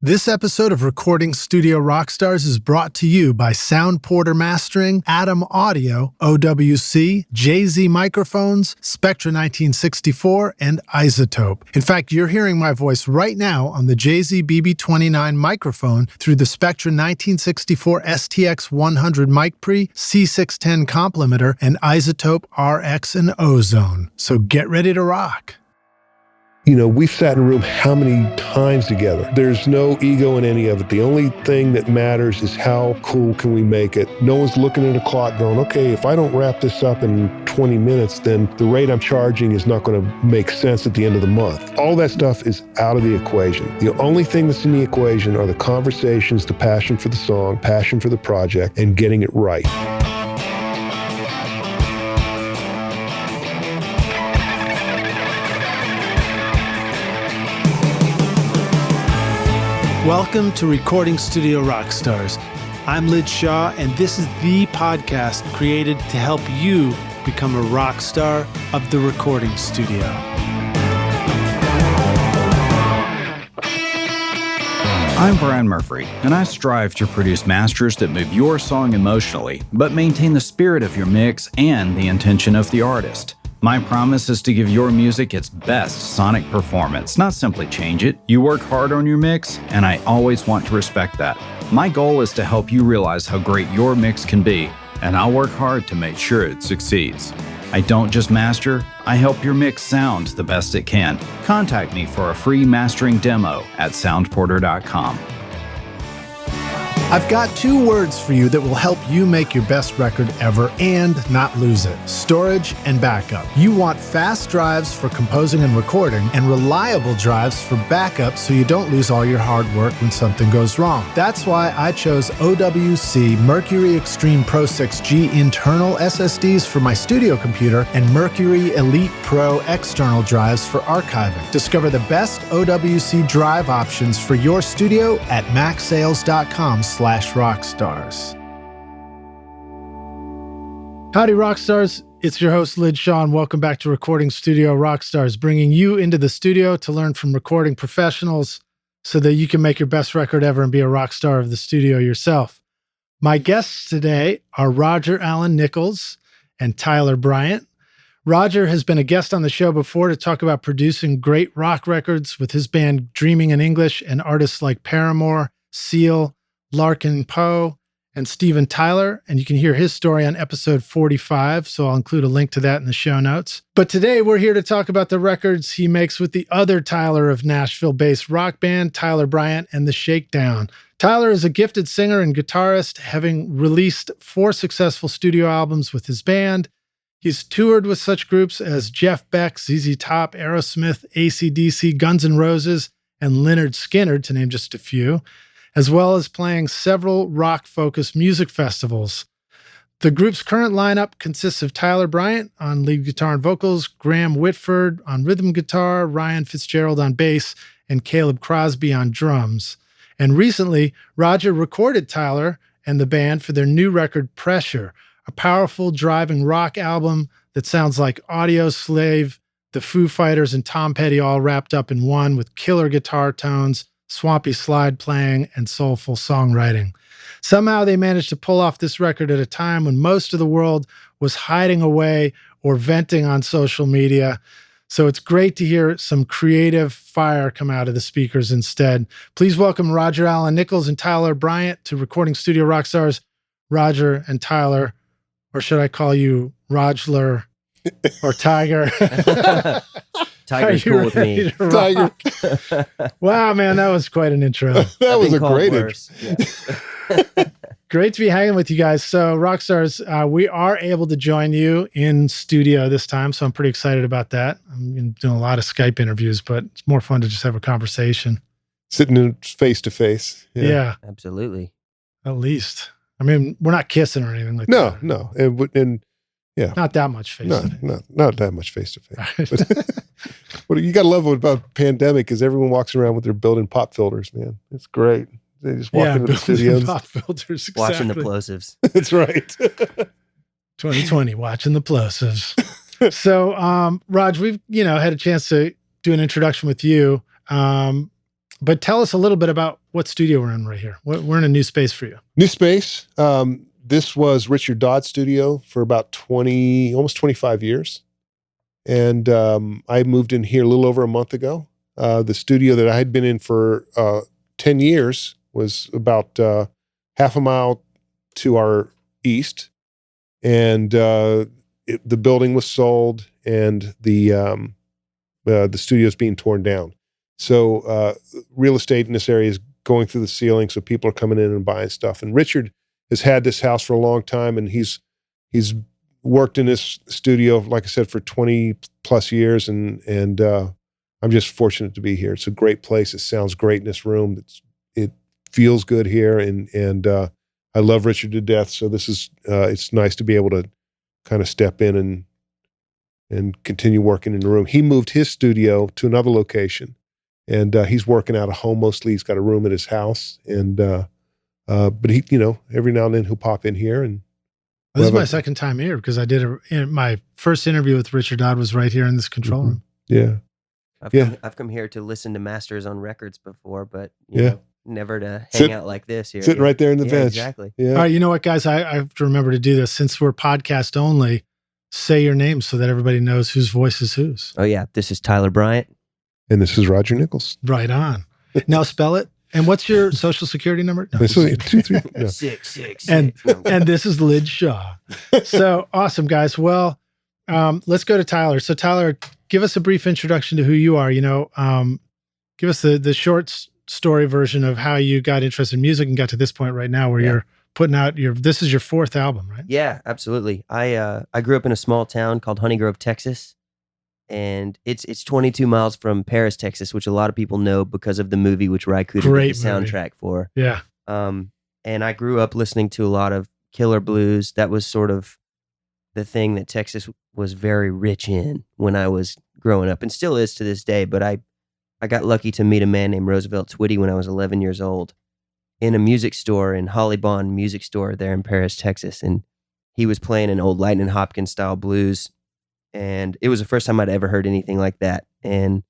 This episode of Recording Studio Rockstars is brought to you by Sound Porter Mastering, Atom Audio, OWC, Jay-Z Microphones, Spectra 1964, and Isotope. In fact, you're hearing my voice right now on the Jay-Z BB29 microphone through the Spectra 1964 STX 100 mic pre, C610 complementer, and Isotope RX and Ozone. So get ready to rock. You know, we've sat in a room how many times together? There's no ego in any of it. The only thing that matters is how cool can we make it. No one's looking at a clock going, okay, if I don't wrap this up in 20 minutes, then the rate I'm charging is not going to make sense at the end of the month. All that stuff is out of the equation. The only thing that's in the equation are the conversations, the passion for the song, passion for the project, and getting it right. Welcome to Recording Studio Rockstars. I'm Lynyrd Shaw, and this is the podcast created to help you become a rock star of the recording studio. I'm Brian Murphy, and I strive to produce masters that move your song emotionally, but maintain the spirit of your mix and the intention of the artist. My promise is to give your music its best sonic performance, not simply change it. You work hard on your mix, and I always want to respect that. My goal is to help you realize how great your mix can be, and I'll work hard to make sure it succeeds. I don't just master, I help your mix sound the best it can. Contact me for a free mastering demo at soundporter.com. I've got two words for you that will help you make your best record ever and not lose it: storage and backup. You want fast drives for composing and recording, and reliable drives for backup so you don't lose all your hard work when something goes wrong. That's why I chose OWC Mercury Extreme Pro 6G internal SSDs for my studio computer and Mercury Elite Pro external drives for archiving. Discover the best OWC drive options for your studio at macsales.com/rockstars. Howdy, Rockstars. It's your host, Lynyrd Shaw, and welcome back to Recording Studio Rockstars, bringing you into the studio to learn from recording professionals so that you can make your best record ever and be a rock star of the studio yourself. My guests today are Roger Alan Nichols and Tyler Bryant. Roger has been a guest on the show before to talk about producing great rock records with his band Dreaming in English and artists like Paramore, Seal, Larking Poe, and Steven Tyler, and you can hear his story on episode 45, so I'll include a link to that in the show notes. But today we're here to talk about the records he makes with the other Tyler of Nashville-based rock band, Tyler Bryant and the Shakedown. Tyler is a gifted singer and guitarist, having released 4 successful studio albums with his band. He's toured with such groups as Jeff Beck, ZZ Top, Aerosmith, AC/DC, Guns N' Roses, and Lynyrd Skynyrd, to name just a few, as well as playing several rock-focused music festivals. The group's current lineup consists of Tyler Bryant on lead guitar and vocals, Graham Whitford on rhythm guitar, Ryan Fitzgerald on bass, and Caleb Crosby on drums. And recently, Roger recorded Tyler and the band for their new record, Pressure, a powerful driving rock album that sounds like Audio Slave, the Foo Fighters, and Tom Petty all wrapped up in one, with killer guitar tones, swampy slide playing, and soulful songwriting. Somehow they managed to pull off this record at a time when most of the world was hiding away or venting on social media. So it's great to hear some creative fire come out of the speakers instead. Please welcome Roger Alan Nichols and Tyler Bryant to Recording Studio Rockstars. Roger and Tyler, or should I call you Rodgler or Tiger? Tiger's cool with me. Tiger. Wow, man, that was quite an intro. That was a great intro. Yeah. Great to be hanging with you guys. So, Rockstars, we are able to join you in studio this time, so I'm pretty excited about that. I'm doing a lot of Skype interviews, but it's more fun to just have a conversation. Sitting in face to face. Yeah, Absolutely. at least. I mean, we're not kissing or anything like that. No. And yeah. Not that much face to face. Not that much face to face. What you got to love about pandemic is everyone walks around with their built-in pop filters, man. It's great. They just walk into the studios. Pop filters, exactly. Watching the plosives. That's right. 2020, watching the plosives. So, Raj, we've, had a chance to do an introduction with you. But tell us a little bit about what studio we're in right here. We're in a new space for you. New space. This was Richard Dodd's studio for about almost 25 years. And I moved in here a little over a month ago. The studio that I had been in for 10 years was about half a mile to our east. And the building was sold, and the studio's being torn down. So real estate in this area is going through the ceiling, so people are coming in and buying stuff. And Richard has had this house for a long time, and he's worked in this studio, like I said, for 20 plus years, and I'm just fortunate to be here. It's a great place. It sounds great in this room. It feels good here, and I love Richard to death. So this is it's nice to be able to kind of step in and continue working in the room. He moved his studio to another location, and he's working out of home mostly. He's got a room at his house, and but he, every now and then he'll pop in here. And this is my second time here, because I did my first interview with Richard Dodd was right here in this control room. Yeah. I've come here to listen to masters on records before, but you know, never to hang out like this here. Sitting right there in the bench. Exactly. Yeah. All right, you know what, guys? I have to remember to do this. Since we're podcast only, say your name so that everybody knows whose voice is whose. Oh yeah, this is Tyler Bryant. And this is Roger Nichols. Right on. Now spell it. And what's your social security number? No. This is 23. No. 666. And this is Lynyrd Shaw. So awesome, guys. Well, let's go to Tyler. So Tyler, give us a brief introduction to who you are. Give us the short story version of how you got interested in music and got to this point right now where you're putting out this is your fourth album, right? Yeah, absolutely. I grew up in a small town called Honey Grove, Texas. And it's 22 miles from Paris, Texas, which a lot of people know because of the movie, which Rai-Kuda did the soundtrack for. Yeah. And I grew up listening to a lot of killer blues. That was sort of the thing that Texas was very rich in when I was growing up, and still is to this day. But I got lucky to meet a man named Roosevelt Twitty when I was 11 years old in a music store, in Holly Bond Music Store there in Paris, Texas. And he was playing an old Lightning Hopkins style blues. And it was the first time I'd ever heard anything like that. And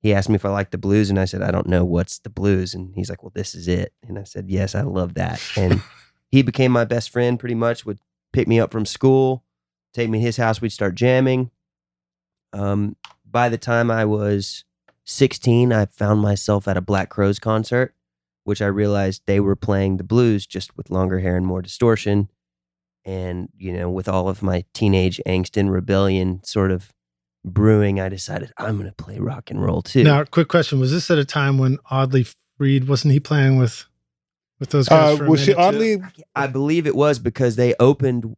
he asked me if I liked the blues, and I said, I don't know what's the blues. And he's like, well, this is it. And I said, yes, I love that. And he became my best friend pretty much, would pick me up from school, take me to his house, we'd start jamming. By the time I was 16, I found myself at a Black Crowes concert, which I realized they were playing the blues just with longer hair and more distortion. And, with all of my teenage angst and rebellion sort of brewing, I decided I'm going to play rock and roll too. Now, quick question. Was this at a time when Audley Freed, wasn't he playing with those guys for a minute Oddly? I believe it was, because they opened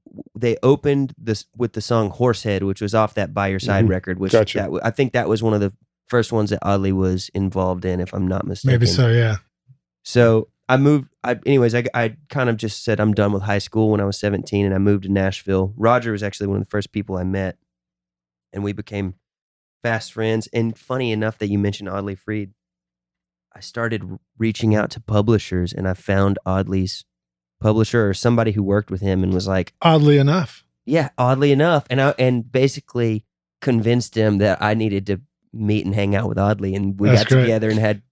this with the song Horsehead, which was off that By Your Side record, which I think that was one of the first ones that Audley was involved in, if I'm not mistaken. Maybe so, yeah. So I moved, I kind of just said I'm done with high school when I was 17, and I moved to Nashville. Roger was actually one of the first people I met, and we became fast friends. And funny enough that you mentioned Audley Freed, I started reaching out to publishers, and I found Audley's publisher or somebody who worked with him and was like, oddly enough. Yeah, oddly enough. And basically convinced him that I needed to meet and hang out with Audley, and we got together and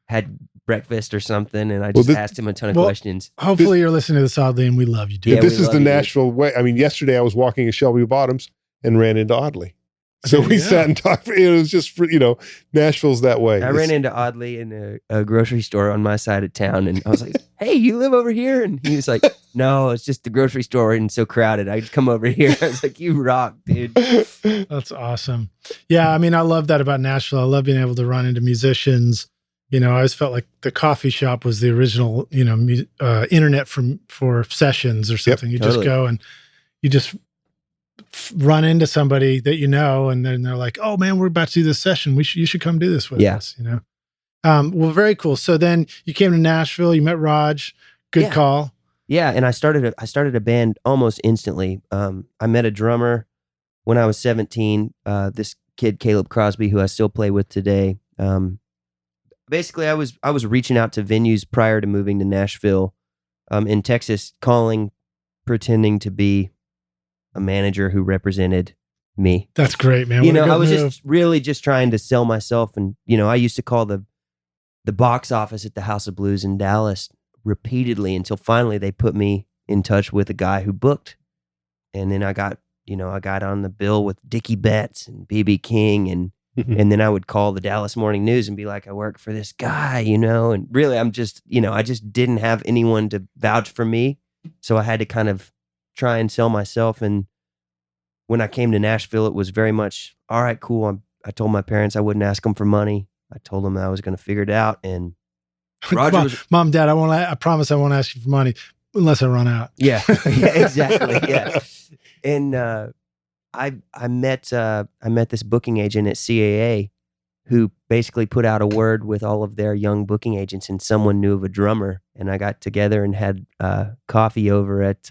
had breakfast or something, and I just asked him a ton of questions. Hopefully you're listening to this, Audley, and we love you, dude. Yeah, this is the Nashville way. I mean, yesterday I was walking at Shelby Bottoms and ran into Audley. So we sat and talked. It was just, Nashville's that way. I ran into Audley in a grocery store on my side of town, and I was like, hey, you live over here? And he was like, no, it's just the grocery store and so crowded. I'd come over here. I was like, you rock, dude. That's awesome. Yeah, I mean, I love that about Nashville. I love being able to run into musicians. I always felt like the coffee shop was the original, internet for sessions or something. You just go and you just run into somebody that and then they're like, "Oh man, we're about to do this session. You should come do this with us." Well, very cool. So then you came to Nashville. You met Raj. Good call. Yeah, and I started a band almost instantly. I met a drummer when I was 17. This kid Caleb Crosby, who I still play with today. Basically, I was reaching out to venues prior to moving to Nashville, in Texas, pretending to be a manager who represented me. That's great, man. I was just really just trying to sell myself, and I used to call the the box office at the House of Blues in Dallas repeatedly until finally they put me in touch with a guy who booked. And then I got on the bill with Dickie Betts and B.B. King, and then I would call the Dallas Morning News and be like, I work for this guy, and really I'm just, I just didn't have anyone to vouch for me. So I had to kind of try and sell myself. And when I came to Nashville, it was very much, all right, cool. I told my parents I wouldn't ask them for money. I told them I was going to figure it out. And Roger was, Mom, Dad, I promise I won't ask you for money unless I run out. Yeah, exactly. Yeah. And I met this booking agent at CAA who basically put out a word with all of their young booking agents, and someone knew of a drummer, and I got together and had coffee over at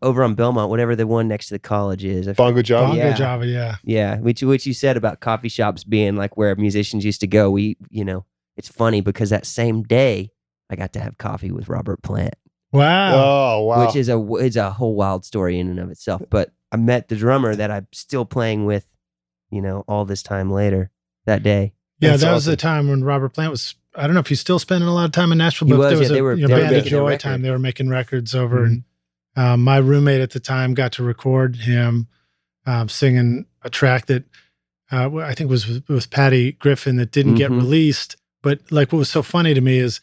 over on Belmont, whatever the one next to the college is. Bongo Java? Bongo Java, yeah. Yeah, which you said about coffee shops being like where musicians used to go. It's funny because that same day I got to have coffee with Robert Plant. Wow. Oh, wow. Which is a whole wild story in and of itself. But I met the drummer that I'm still playing with, all this time later that day. Yeah, That's that was awesome. the time when Robert Plant was, I don't know if he's still spending a lot of time in Nashville, He but was, there was yeah, they were Band of making a Joy record. time. They were making records over. And my roommate at the time got to record him singing a track that I think was with Patty Griffin that didn't get released. But like what was so funny to me is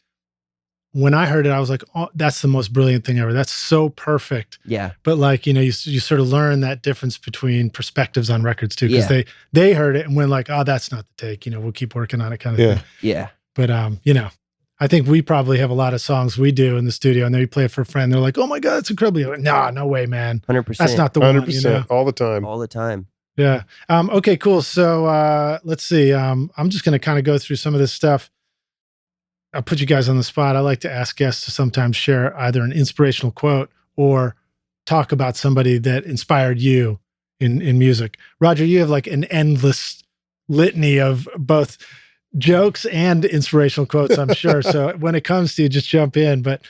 when I heard it, I was like, oh, that's the most brilliant thing ever. That's so perfect. Yeah. But like, you sort of learn that difference between perspectives on records too, because they heard it and went like, oh, that's not the take, we'll keep working on it kind of thing. Yeah. But, I think we probably have a lot of songs we do in the studio and then we play it for a friend. They're like, oh my God, it's incredible. You're like, nah, no way, man. 100%. That's not the 100%, one, all the time. All the time. Yeah. Okay, cool. So let's see. I'm just going to kind of go through some of this stuff. I'll put you guys on the spot. I like to ask guests to sometimes share either an inspirational quote or talk about somebody that inspired you in music. Roger, you have like an endless litany of both jokes and inspirational quotes, I'm sure. So when it comes to you, just jump in. But,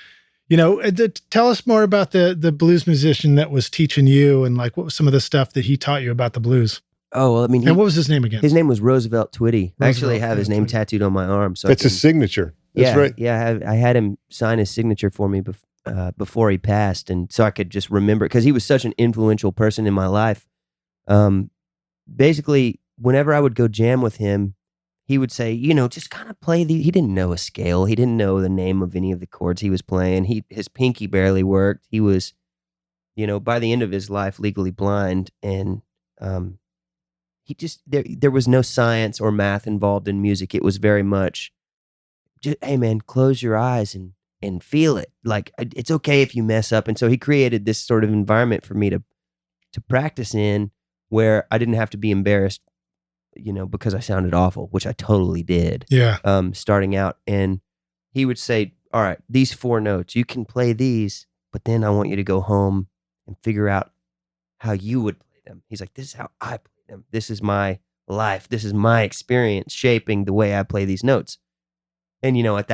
tell us more about the blues musician that was teaching you and like what was some of the stuff that he taught you about the blues? Oh, well, I mean, and what was his name again? His name was Roosevelt Twitty. I actually have his name Twitty. tattooed on my arm. So That's his signature. That's right. Yeah, I had him sign his signature for me before he passed, and so I could just remember because he was such an influential person in my life. Basically, whenever I would go jam with him, he would say, just kind of play the. He didn't know a scale. He didn't know the name of any of the chords he was playing. His pinky barely worked. He was, by the end of his life, legally blind, and he just there was no science or math involved in music. It was very much, just, hey man, close your eyes and feel it. Like it's okay if you mess up. And so he created this sort of environment for me to practice in, where I didn't have to be embarrassed, because I sounded awful, which I totally did. Yeah. Starting out, and he would say, "All right, these 4 notes, you can play these, but then I want you to go home and figure out how you would play them." He's like, "This is how I play them. This is my life. This is my experience shaping the way I play these notes." And at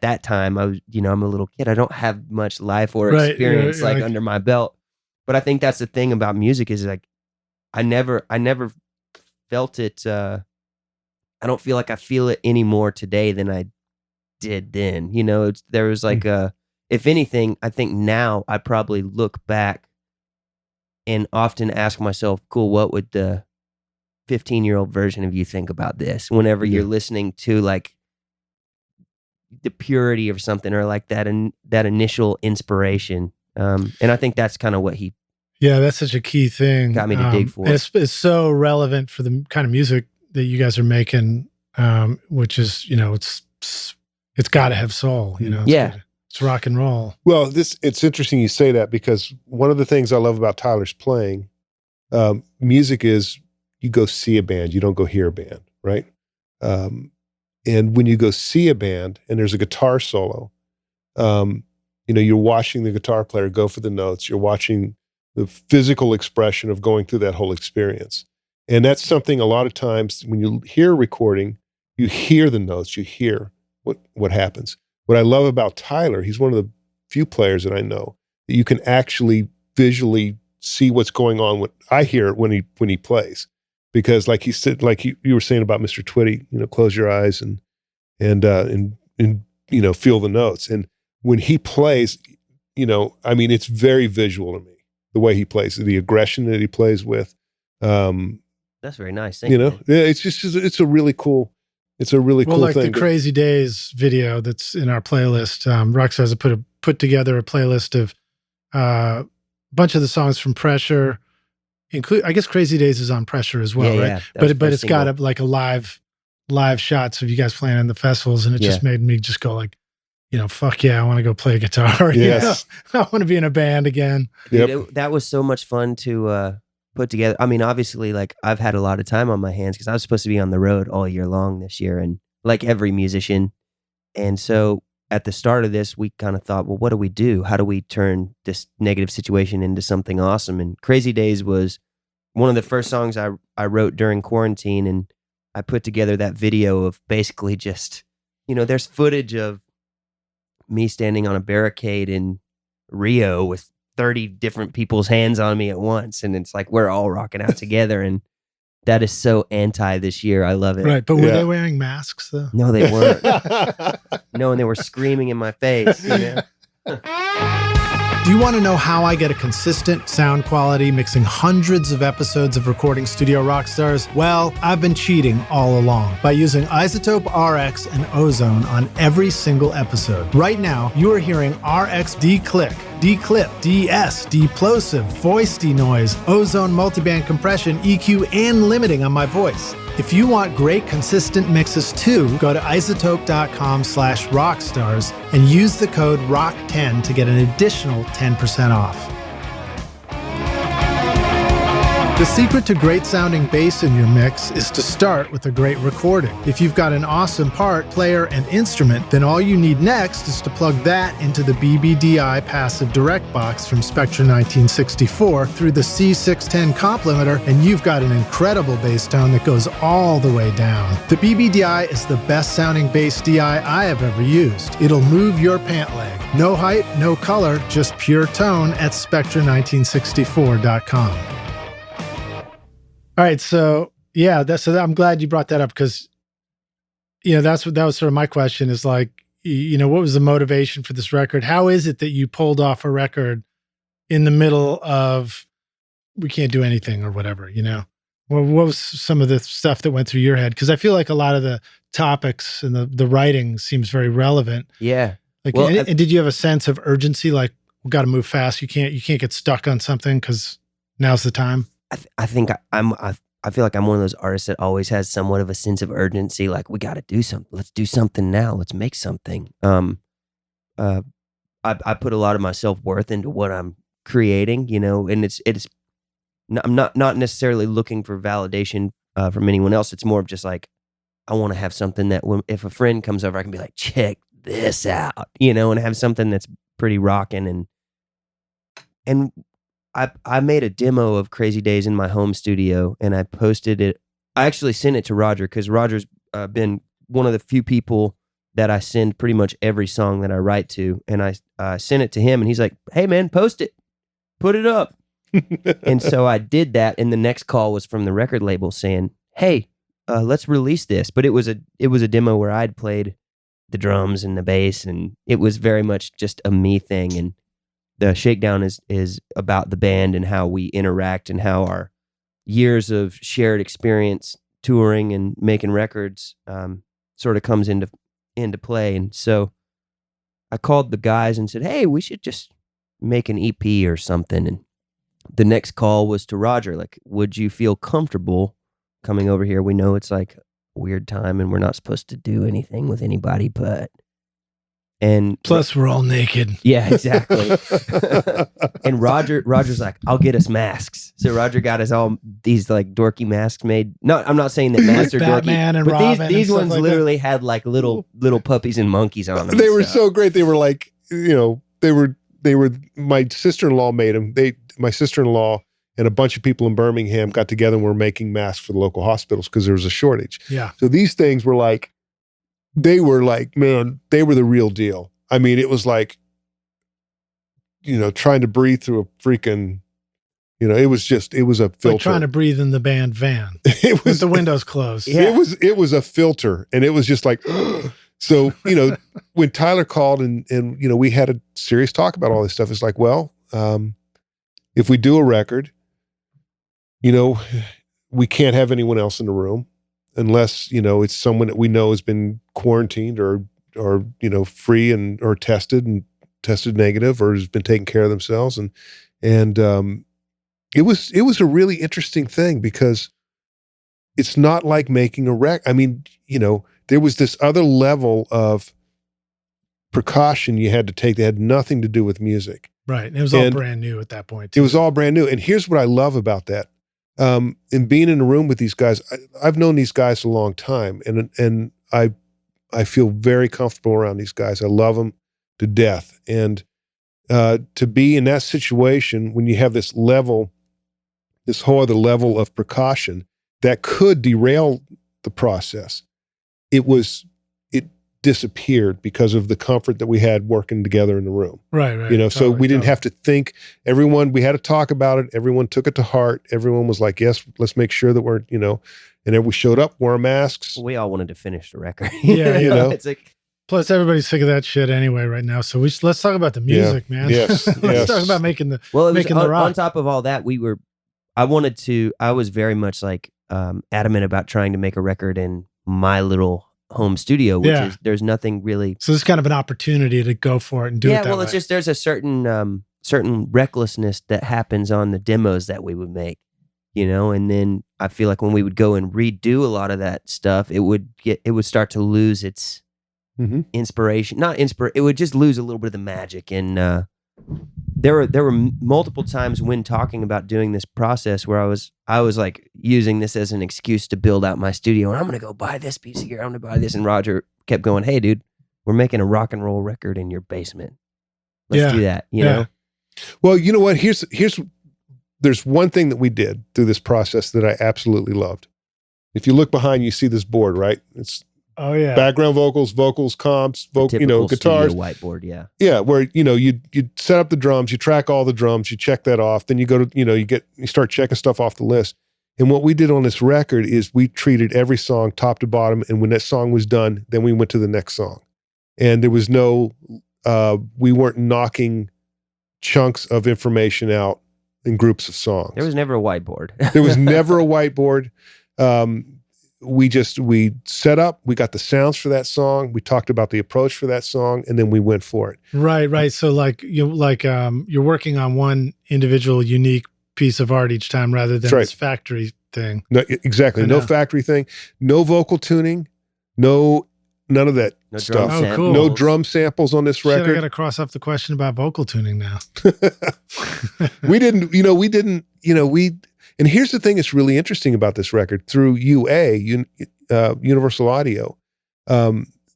that time, I was, I'm a little kid. I don't have much life or experience like under my belt. But I think that's the thing about music is like, I never felt it. I don't feel like I feel it any more today than I did then. There was like if anything, I think now I probably look back and often ask myself, cool, what would the 15-year-old version of you think about this? Whenever you're listening to like the purity of something or like that initial inspiration. And I think that's kind of what he that's such a key thing. Got me to dig for. It's so relevant for the kind of music that you guys are making, which is, it's got to have soul, it's rock and roll. Well, it's interesting you say that because one of the things I love about Tyler's playing, music is you go see a band, you don't go hear a band, right? And when you go see a band and there's a guitar solo, you're watching the guitar player go for the notes, you're watching the physical expression of going through that whole experience. And that's something a lot of times when you hear a recording, you hear the notes, you hear what happens. What I love about Tyler, he's one of the few players that I know that you can actually visually see what's going on. I hear it when he plays, because like he said, like you were saying about Mr. Twitty, close your eyes and and feel the notes. And when he plays, it's very visual to me, the way he plays, the aggression that he plays with. That's very nice. Thank you. It's a really cool. It's a really cool like thing. The Crazy Days video that's in our playlist. Rockstars have put together a playlist of a bunch of the songs from Pressure. I guess Crazy Days is on Pressure as well, right? Yeah, but it's got a live shots of you guys playing in the festivals, and it just made me just go like, fuck yeah, I want to go play guitar. Yes. I want to be in a band again. Dude, that was so much fun to put together. I mean, obviously, like, I've had a lot of time on my hands because I was supposed to be on the road all year long this year, and like every musician. And so at the start of this, we kind of thought, well, what do we do? How do we turn this negative situation into something awesome? And Crazy Days was one of the first songs I wrote during quarantine, and I put together that video of basically just, there's footage of me standing on a barricade in Rio with 30 different people's hands on me at once, and it's like we're all rocking out together, and that is so anti this year. I love it. Right, but were they wearing masks though? No, they weren't. No, and they were screaming in my face. Do you want to know how I get a consistent sound quality mixing hundreds of episodes of Recording Studio Rockstars? Well, I've been cheating all along by using Isotope RX and Ozone on every single episode. Right now, you are hearing RX D-Click, D-Clip, DS, Deplosive, Voice Denoise, Ozone Multiband Compression, EQ, and limiting on my voice. If you want great consistent mixes too, go to isotope.com/rockstars and use the code ROCK10 to get an additional 10% off. The secret to great sounding bass in your mix is to start with a great recording. If you've got an awesome part, player, and instrument, then all you need next is to plug that into the BBDI Passive Direct Box from Spectra 1964 through the C610 complementer, and you've got an incredible bass tone that goes all the way down. The BBDI is the best sounding bass DI I have ever used. It'll move your pant leg. No height, no color, just pure tone at Spectra1964.com. All right, so I'm glad you brought that up because, that was sort of my question is like, what was the motivation for this record? How is it that you pulled off a record in the middle of we can't do anything or whatever, Well, what was some of the stuff that went through your head? Because I feel like a lot of the topics and the writing seems very relevant. Yeah. Like, and did you have a sense of urgency? Like, we got to move fast. You can't get stuck on something because now's the time. I think I feel like I'm one of those artists that always has somewhat of a sense of urgency. Like, we got to do something. Let's do something now. Let's make something. I put a lot of my self-worth into what I'm creating, and I'm not necessarily looking for validation from anyone else. It's more of just like, I want to have something that if a friend comes over, I can be like, check this out, and have something that's pretty rocking. And I made a demo of Crazy Days in my home studio, and I posted it. I actually sent it to Roger because Roger's been one of the few people that I send pretty much every song that I write to. And I sent it to him, and he's like, hey, man, post it. Put it up. And so I did that, and the next call was from the record label saying, hey, let's release this. But it was a demo where I'd played the drums and the bass, and it was very much just a me thing. And the Shakedown is about the band and how we interact and how our years of shared experience touring and making records sort of comes into play. And so I called the guys and said, hey, we should just make an EP or something. And the next call was to Roger, like, would you feel comfortable coming over here? We know it's like a weird time and we're not supposed to do anything with anybody, but... And plus we're all naked. Yeah, exactly. And Roger's like, I'll get us masks. So Roger got us all these like dorky masks made. No, I'm not saying that masks are Batman dorky, and but Robin these ones like literally had like little puppies and monkeys on them. They were so great. They were like, they were my sister-in-law made them. My sister-in-law and a bunch of people in Birmingham got together and were making masks for the local hospitals because there was a shortage. Yeah. So these things were like, they were the real deal. I mean, it was like, trying to breathe through a freaking, it was a filter. Like trying to breathe in the band van. It was with the windows closed. Yeah. It was a filter, and it was just like, So, when Tyler called and we had a serious talk about all this stuff, it's like, well, if we do a record, we can't have anyone else in the room unless, it's someone that we know has been quarantined or free or tested negative or has been taking care of themselves. And it was a really interesting thing because it's not like making a record. I mean, there was this other level of precaution you had to take that had nothing to do with music. Right. And it was all brand new at that point, too. It was all brand new. And here's what I love about that. In being in a room with these guys, I've known these guys a long time, and I feel very comfortable around these guys. I love them to death. And to be in that situation when you have this whole other level of precaution that could derail the process, it disappeared because of the comfort that we had working together in the room. Right. So we didn't have to think. We had to talk about it. Everyone took it to heart. Everyone was like, yes, let's make sure that we're, and then we showed up, wore masks. We all wanted to finish the record. Yeah. It's like, plus everybody's sick of that shit anyway right now. So let's talk about the music, man. Yes. Let's talk about making the rock. On top of all that, I was very much like adamant about trying to make a record in my little home studio, which is, there's nothing really. So it's kind of an opportunity to go for it and do it that way. It's just, there's a certain recklessness that happens on the demos that we would make, and then I feel like when we would go and redo a lot of that stuff, it would start to lose its inspiration. It would just lose a little bit of the magic. And there were multiple times when talking about doing this process where I was like using this as an excuse to build out my studio, and I'm going to go buy this piece of gear. I'm going to buy this. And Roger kept going, hey dude, we're making a rock and roll record in your basement. Let's do that. You know? Well, you know what? There's one thing that we did through this process that I absolutely loved. If you look behind, you see this board, right? It's background vocals, comps, guitars, whiteboard, yeah, where you set up the drums, you track all the drums, you check that off, then you go to you start checking stuff off the list. And what we did on this record is we treated every song top to bottom, and when that song was done, then we went to the next song, and there was no we weren't knocking chunks of information out in groups of songs. There was never a whiteboard. There was never a whiteboard. We set up, we got the sounds for that song, we talked about the approach for that song, and then we went for it. Right. So you're working on one individual unique piece of art each time rather than this factory thing. No, exactly. No factory thing, no vocal tuning, none of that stuff. Oh, cool. No drum samples on this record. I got to cross off the question about vocal tuning now. And here's the thing that's really interesting about this record. Through UA, Universal Audio,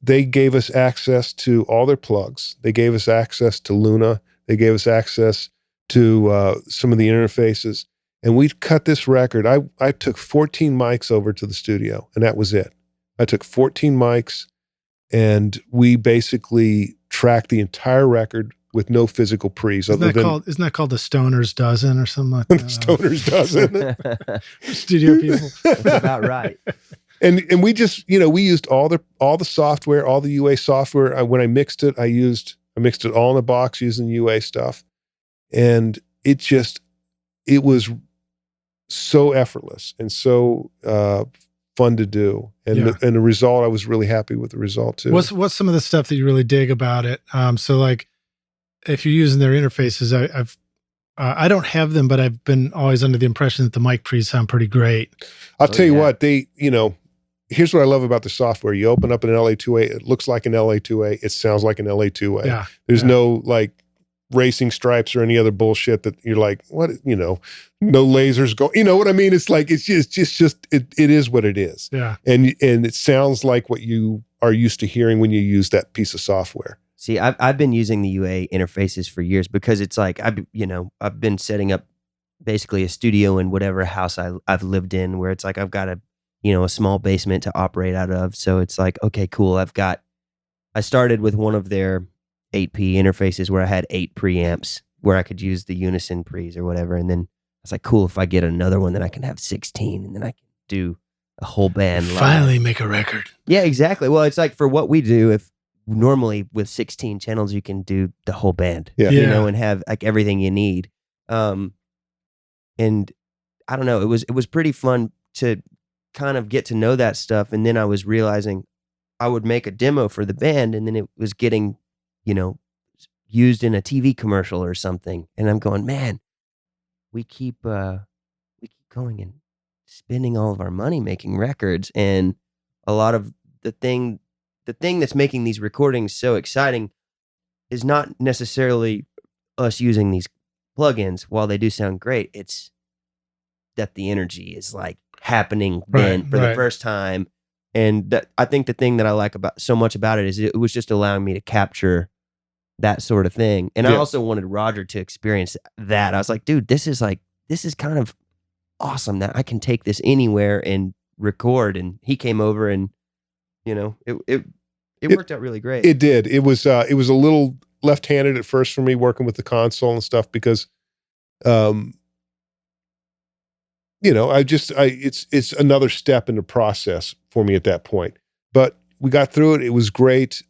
they gave us access to all their plugs. They gave us access to Luna. They gave us access to some of the interfaces. And we cut this record. I took 14 mics over to the studio, and that was it. I took 14 mics, and we basically tracked the entire record with no physical pre's. Isn't that called the Stoner's Dozen or something like that? The Stoner's Dozen. Studio people. That's about right. And we just, we used all the software, all the UA software. When I mixed it, I mixed it all in a box using UA stuff. And it was so effortless and so fun to do. And the result, I was really happy with the result too. What's some of the stuff that you really dig about it? So like, if you're using their interfaces, I don't have them, but I've been always under the impression that the mic pre's sound pretty great. I'll tell you what, here's what I love about the software. You open up an LA2A, it looks like an LA2A, it sounds like an LA2A. Yeah. There's no like racing stripes or any other bullshit that you're like, what, no lasers go, you know what I mean? It's like, it is what it is. Yeah. And it sounds like what you are used to hearing when you use that piece of software. See, I've been using the UA interfaces for years because it's like, I've been setting up basically a studio in whatever house I've lived in, where it's like, I've got a small basement to operate out of. So it's like, okay, cool. I started with one of their 8P interfaces where I had 8 preamps where I could use the unison pre's or whatever. And then I was like, cool, if I get another one, then I can have 16, and then I can do a whole band live. Finally make a record. Yeah, exactly. Well, it's like for what we do, if normally with 16 channels, you can do the whole band, you know, and have like everything you need. And I don't know, it was pretty fun to kind of get to know that stuff. And then I was realizing I would make a demo for the band and then it was getting, you know, used in a TV commercial or something. And I'm going, man, we keep going and spending all of our money making records. And a lot of the thing that's making these recordings so exciting is not necessarily us using these plugins. While they do sound great, it's that the energy is like happening then for the first time. And that, I think the thing that I like about so much about it is it was just allowing me to capture that sort of thing. And I also wanted Roger to experience that. I was like, dude, this is kind of awesome that I can take this anywhere and record. And he came over and, you know, it worked out really great. It did. It was a little left-handed at first for me working with the console and stuff because, you know, it's another step in the process for me at that point. But we got through it. It was great.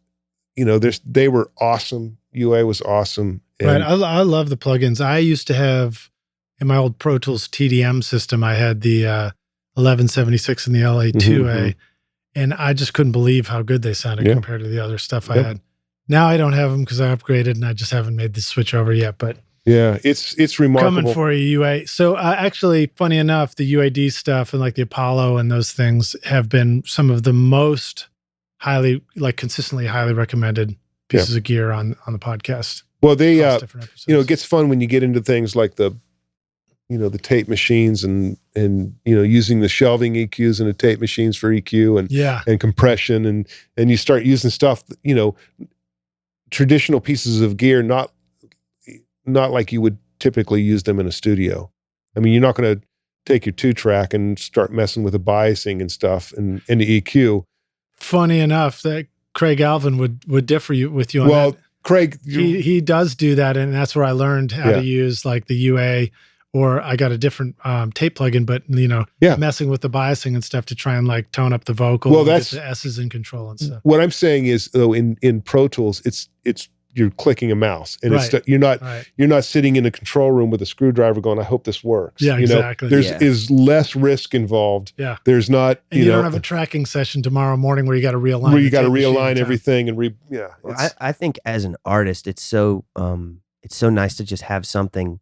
You know, they were awesome. UA was awesome. Right. I love the plugins. I used to have in my old Pro Tools TDM system, I had the 1176 and the LA2A, and I just couldn't believe how good they sounded compared to the other stuff I had. Now I don't have them because I upgraded and I just haven't made the switch over yet, but yeah, it's remarkable. Coming for you, UA. So actually, funny enough, the UAD stuff and like the Apollo and those things have been some of the most consistently highly recommended pieces of gear on the podcast. Well, they, you know, it gets fun when you get into things like the tape machines and you know, using the shelving EQs and the tape machines for EQ and compression and you start using stuff, you know, traditional pieces of gear, not like you would typically use them in a studio. I mean, you're not going to take your 2-track and start messing with the biasing and stuff and the EQ. Funny enough that Craig Alvin would differ with you on that. Well, Craig, he does do that, and that's where I learned how to use like the UA, or I got a different tape plugin, but you know, messing with the biasing and stuff to try and like tone up the vocal. Well, that's get the S's in control and stuff. What I'm saying is, though, in Pro Tools, it's you're clicking a mouse, and you're not sitting in a control room with a screwdriver going, I hope this works. Yeah, exactly. There's less risk involved. Yeah. There's not, and you don't have a tracking session tomorrow morning where you got to realign. Where you got to realign everything and Well, I think as an artist, it's so nice to just have something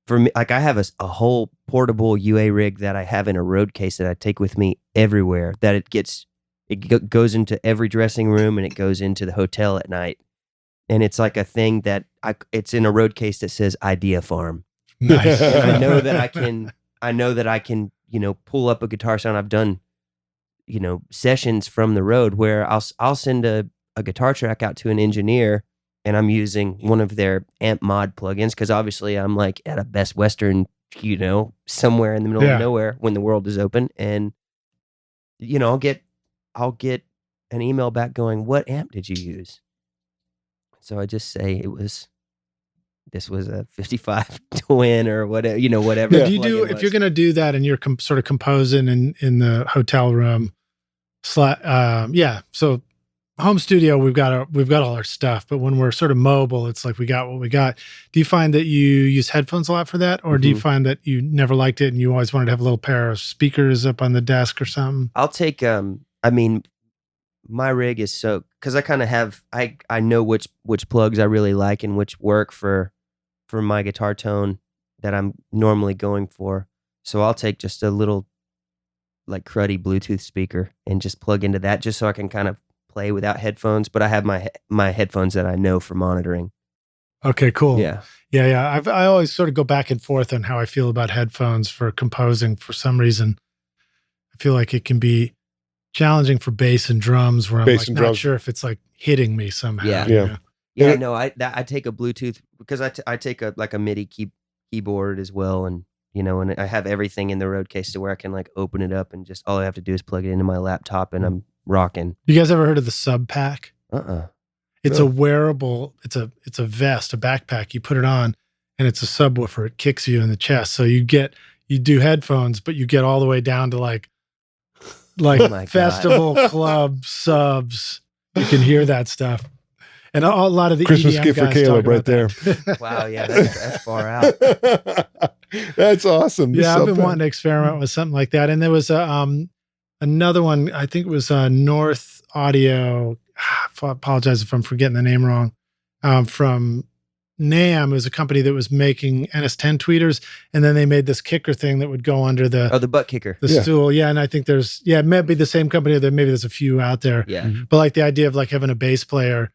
for me. Like I have a whole portable UA rig that I have in a road case that I take with me everywhere, that it goes into every dressing room and it goes into the hotel at night. And it's like a thing that it's in a road case that says Idea Farm. Nice. And I know that I can, you know, pull up a guitar sound. I've done, you know, sessions from the road where I'll send a guitar track out to an engineer and I'm using one of their amp mod plugins because obviously I'm like at a Best Western, you know, somewhere in the middle of nowhere when the world is open. And, you know, I'll get an email back going, what amp did you use? So I just say this was a 55 twin or whatever, you know, whatever. Yeah. Do you do, if you're going to do that and you're sort of composing in the hotel room, so home studio, we've got all our stuff, but when we're sort of mobile, it's like we got what we got. Do you find that you use headphones a lot for that? Or do you find that you never liked it and you always wanted to have a little pair of speakers up on the desk or something? I'll take, my rig is so, because I kind of have, I know which plugs I really like and which work for my guitar tone that I'm normally going for. So I'll take just a little like cruddy Bluetooth speaker and just plug into that just so I can kind of play without headphones. But I have my headphones that I know for monitoring. Okay, cool. Yeah. I always sort of go back and forth on how I feel about headphones for composing. For some reason, I feel like it can be challenging for bass and drums where I'm like not sure if it's like hitting me somehow. Yeah. No, I take a Bluetooth because I take a MIDI keyboard as well, and you know, and I have everything in the road case to where I can like open it up and just all I have to do is plug it into my laptop and I'm rocking. You guys ever heard of the Sub Pack? It's No. a wearable. It's a vest, a backpack. You put it on, and it's a subwoofer. It kicks you in the chest, so you do headphones, but you get all the way down to like like Oh my God. festival club subs. You can hear that stuff. And a lot of the Christmas EDM gift for guys Caleb talk right there. about that. Wow, yeah, that's far out. That's awesome. The Yeah, I've been sub wanting to experiment with something like that. And there was another one, I think it was North Audio. I apologize if I'm forgetting the name wrong. From NAMM. It was a company that was making NS10 tweeters. And then they made this kicker thing that would go under the butt kicker. the stool. Yeah. And I think it may be the same company, or maybe there's a few out there. Yeah. But like the idea of like having a bass player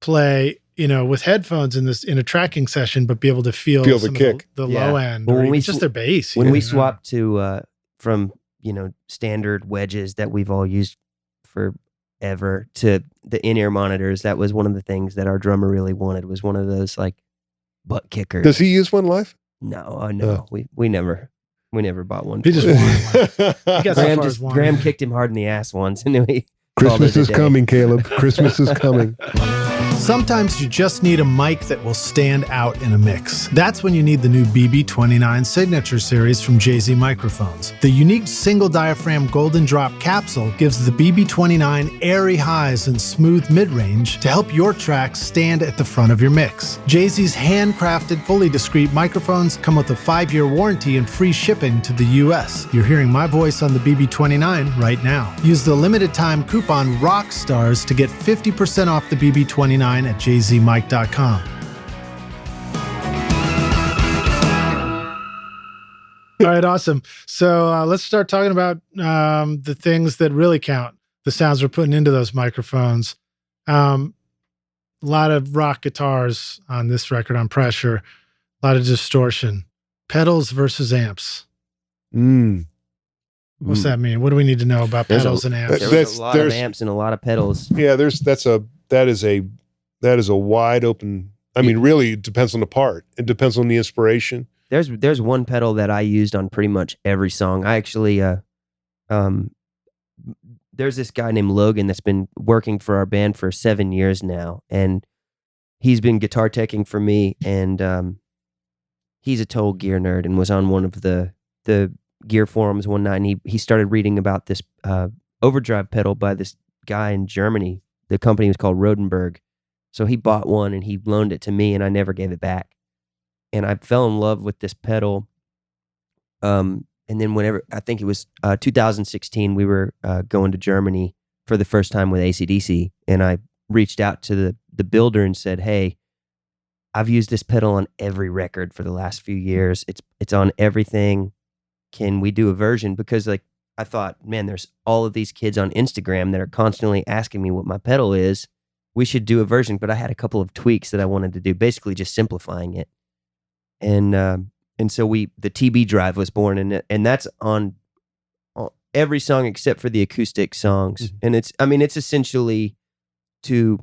play, with headphones in a tracking session, but be able to feel the some kick. of the Yeah. low end, Well, or when we even just their bass. When we swapped to from standard wedges that we've all used forever to the in-ear monitors, that was one of the things that our drummer really wanted, was one of those like butt kickers. Does he use one live? No, no, we never bought one. He just wanted one. He got so Graham far as wanting Graham one. kicked him hard in the ass once, and then we Christmas called it a is day. coming, Caleb. Christmas is coming. Sometimes you just need a mic that will stand out in a mix. That's when you need the new BB29 Signature Series from Jay-Z Microphones. The unique single diaphragm golden drop capsule gives the BB29 airy highs and smooth mid-range to help your tracks stand at the front of your mix. Jay-Z's handcrafted, fully discreet microphones come with a 5-year warranty and free shipping to the US. You're hearing my voice on the BB29 right now. Use the limited time coupon ROCKSTARS to get 50% off the BB29 at jzmic.com. All right, awesome. So let's start talking about the things that really count, the sounds we're putting into those microphones. A lot of rock guitars on this record on Pressure, a lot of distortion. Pedals versus amps. What's that mean? What do we need to know about pedals and amps? There was a lot of amps and a lot of pedals. Yeah, that is a wide open. I mean, really, it depends on the part. It depends on the inspiration. There's one pedal that I used on pretty much every song. I actually there's this guy named Logan that's been working for our band for 7 years now, and he's been guitar teching for me, and he's a total gear nerd, and was on one of the gear forums one night, and he started reading about this overdrive pedal by this guy in Germany. The company was called Rodenberg. So he bought one and he loaned it to me, and I never gave it back. And I fell in love with this pedal. And then I think it was 2016, we were going to Germany for the first time with AC/DC. And I reached out to the builder and said, hey, I've used this pedal on every record for the last few years. It's on everything. Can we do a version? Because I thought, man, there's all of these kids on Instagram that are constantly asking me what my pedal is. We should do a version, but I had a couple of tweaks that I wanted to do, basically just simplifying it. And so the TB drive was born, and that's on every song except for the acoustic songs. And it's essentially two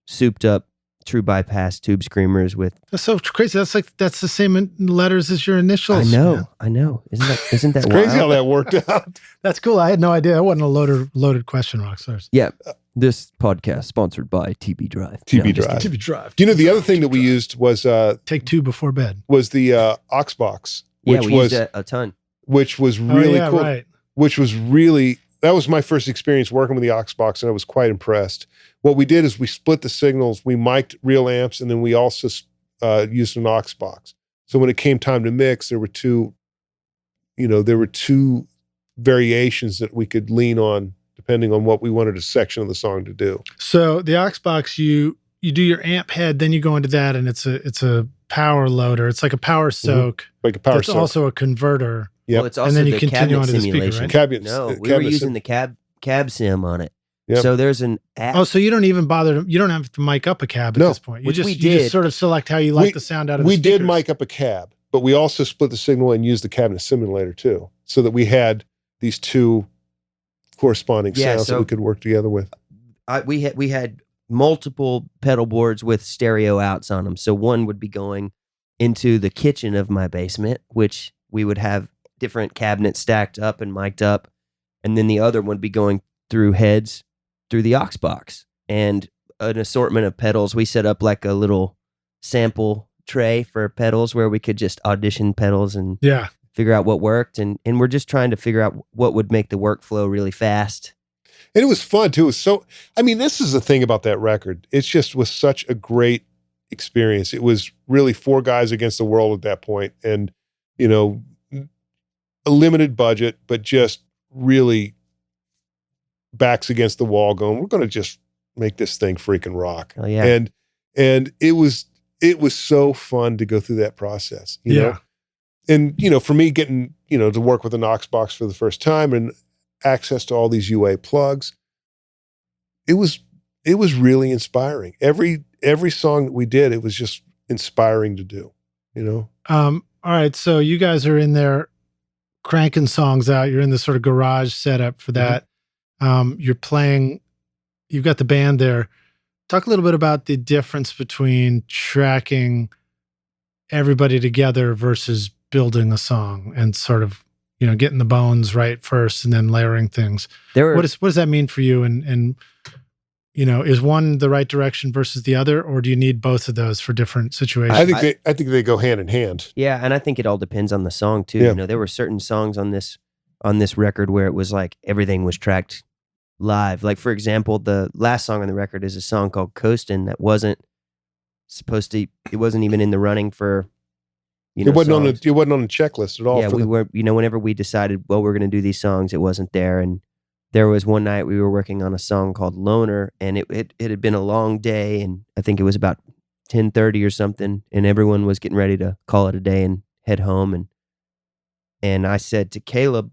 souped up true bypass tube screamers with. That's so crazy. That's the same letters as your initials. I know. Isn't that It's crazy wild? how that worked out. That's cool. I had no idea. That wasn't a loaded question, Rockstars. Yeah. This podcast sponsored by TB Drive. TB Drive. TB Drive. Do you know the other thing that we used was take 2 before bed. Was the aux box, which we was used a ton. Which was really cool. Right. Which was really, that was my first experience working with the aux box, and I was quite impressed. What we did is we split the signals. We mic'd real amps, and then we also used an aux box. So when it came time to mix, there were two variations that we could lean on depending on what we wanted a section of the song to do. So the aux box, you do your amp head, then you go into that, and it's a power loader. It's like a power soak. Like a power It's soak. also a converter. Yep. Well, it's also And then you the continue cabinet onto the speaker, simulation. right? Cabinet, No, we were cabinet using sim- the cab sim on it. Yep. So there's an app. Oh, so you don't even bother you don't have to mic up a cab at No, this point. You which just we you just did. sort of select how you like the sound out of the We did speakers. mic up a cab, but we also split the signal and used the cabinet simulator too, so that we had these two corresponding sounds that we could work together with. We had multiple pedal boards with stereo outs on them. So one would be going into the kitchen of my basement, which we would have different cabinets stacked up and mic'd up. And then the other one would be going through heads through the aux box, and an assortment of pedals. We set up like a little sample tray for pedals where we could just audition pedals and Yeah. figure out what worked, and we're just trying to figure out what would make the workflow really fast. And it was fun too. It was so, I mean, this is the thing about that record. It just was such a great experience. It was really 4 guys against the world at that point, and you know, a limited budget, but just really backs against the wall going, we're going to just make this thing freaking rock. Oh, yeah. And it was so fun to go through that process, you know? And, you know, for me getting, you know, to work with a Knox box for the first time and access to all these UA plugs, it was really inspiring. Every song that we did, it was just inspiring to do, you know? All right. So you guys are in there cranking songs out. You're in this sort of garage setup for that. You're playing, you've got the band there. Talk a little bit about the difference between tracking everybody together versus building a song and sort of, you know, getting the bones right first and then layering things. What does that mean for you? And you know, is one the right direction versus the other, or do you need both of those for different situations? I think they go hand in hand. Yeah, and I think it all depends on the song too. Yeah. You know, there were certain songs on this record where it was like everything was tracked live. Like, for example, the last song on the record is a song called Coastin' that wasn't even in the running for, you know, it wasn't on the checklist at all. Yeah, we were, you know, whenever we decided, well, we're going to do these songs, it wasn't there. And there was one night we were working on a song called Loner, and it had been a long day, and I think it was about 10:30 or something, and everyone was getting ready to call it a day and head home. And I said to Caleb,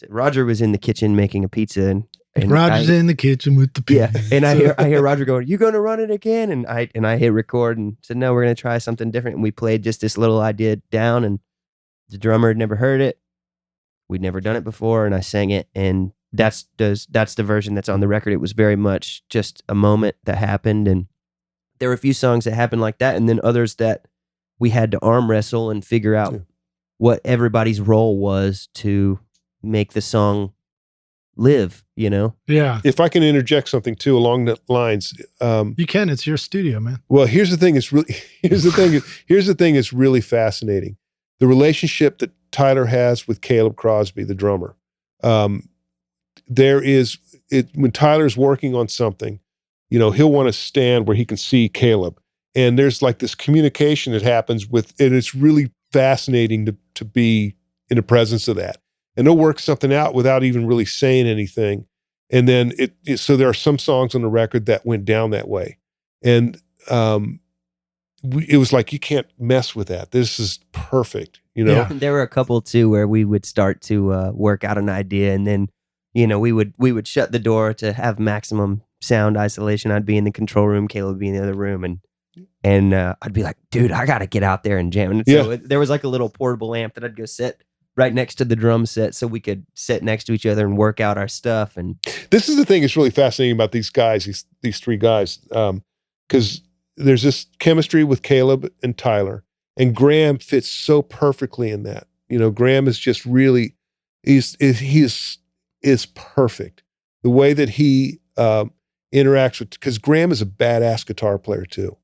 Roger was in the kitchen making a pizza, and Roger's in the kitchen with the pizza. Yeah, and I hear Roger going, "You going to run it again?" And I hit record and said, "No, we're going to try something different." And we played just this little idea down, and the drummer had never heard it. We'd never done it before, and I sang it, and that's the version that's on the record. It was very much just a moment that happened, and there were a few songs that happened like that, and then others that we had to arm wrestle and figure out what everybody's role was to make the song live, you know? Yeah. If I can interject something too along the lines, you can. It's your studio, man. Well, here's the thing. Here's the thing. It's really fascinating. The relationship that Tyler has with Caleb Crosby, the drummer. When Tyler's working on something, you know, he'll want to stand where he can see Caleb, and there's like this communication that happens and it's really fascinating to be in the presence of that. And they'll work something out without even really saying anything. And then so there are some songs on the record that went down that way. And it was like, you can't mess with that. This is perfect, you know? Yeah. There were a couple too where we would start to work out an idea, and then, you know, we would shut the door to have maximum sound isolation. I'd be in the control room, Caleb would be in the other room, and I'd be like, dude, I got to get out there and jam. And so there was like a little portable amp that I'd go set right next to the drum set so we could sit next to each other and work out our stuff. And this is the thing that's really fascinating about these guys, these 3 guys, because there's this chemistry with Caleb and Tyler, and Graham fits so perfectly in that. You know, Graham is just really, he is perfect. The way that he interacts with, because Graham is a badass guitar player too.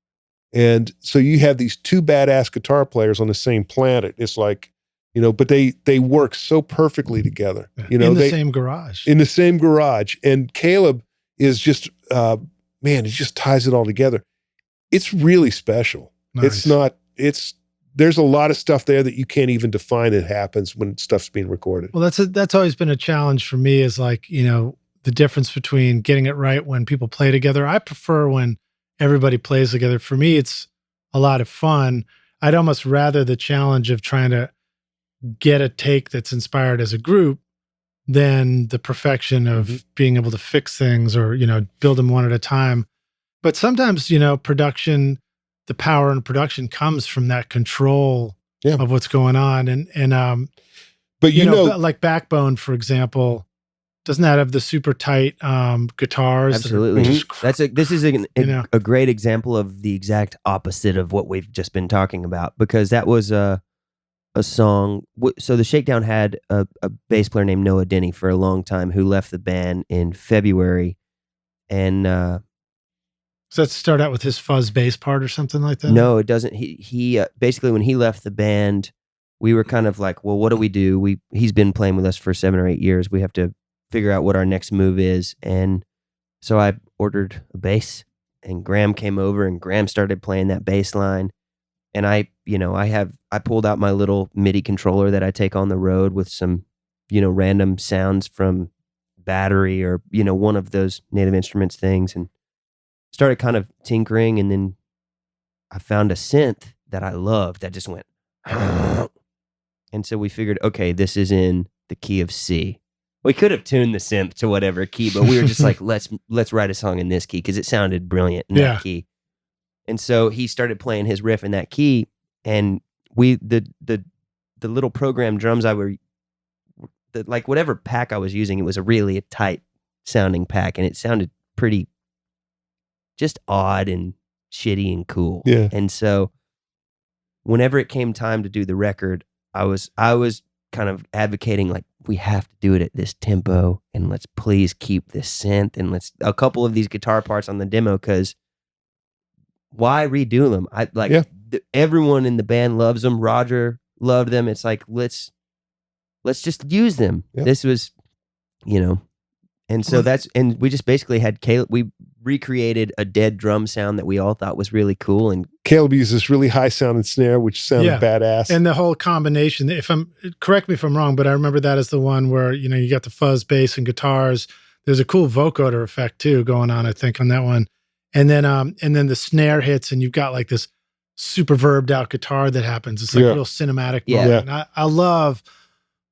And so you have these 2 badass guitar players on the same planet. It's like, you know, but they work so perfectly together. You know, in the same garage. In the same garage. And Caleb is just, man, he just ties it all together. It's really special. Nice. There's a lot of stuff there that you can't even define that happens when stuff's being recorded. Well, that's always been a challenge for me, is like, you know, the difference between getting it right when people play together. I prefer when everybody plays together. For me, it's a lot of fun. I'd almost rather the challenge of trying to get a take that's inspired as a group than the perfection of being able to fix things or, you know, build them one at a time. But sometimes, you know, the power in production comes from that control of what's going on. But you know, like Backbone, for example, doesn't that have the super tight guitars? Absolutely. This is a great example of the exact opposite of what we've just been talking about, because that was a song. So the Shakedown had a bass player named Noah Denny for a long time, who left the band in February. And does that start out with his fuzz bass part or something like that? No, it doesn't. He basically, when he left the band, we were kind of like, well, what do we do? He's been playing with us for 7 or 8 years. We have to figure out what our next move is. And so I ordered a bass, and Graham came over, and Graham started playing that bass line. And I pulled out my little MIDI controller that I take on the road with some, random sounds from Battery or, one of those Native Instruments things, and started kind of tinkering. And then I found a synth that I loved that just went, and so we figured, okay, this is in the key of C. We could have tuned the synth to whatever key, but we were just like, let's write a song in this key because it sounded brilliant in that key. And so he started playing his riff in that key, and the little program drums like whatever pack I was using, it was a really tight sounding pack, and it sounded pretty just odd and shitty and cool. Yeah. And so whenever it came time to do the record, I was kind of advocating, like, we have to do it at this tempo, and let's please keep this synth, and let's a couple of these guitar parts on the demo, because why redo them? Everyone in the band loves them. Roger loved them. It's like, let's just use them. Yeah. This was, and so and we just basically had Caleb, we recreated a dead drum sound that we all thought was really cool. And Caleb used this really high sounding snare, which sounded badass. And the whole combination, correct me if I'm wrong, but I remember that as the one where, you got the fuzz bass and guitars. There's a cool vocoder effect too going on, I think, on that one. And then the snare hits, and you've got like this super verbed out guitar that happens. It's like real cinematic moment. Yeah. I love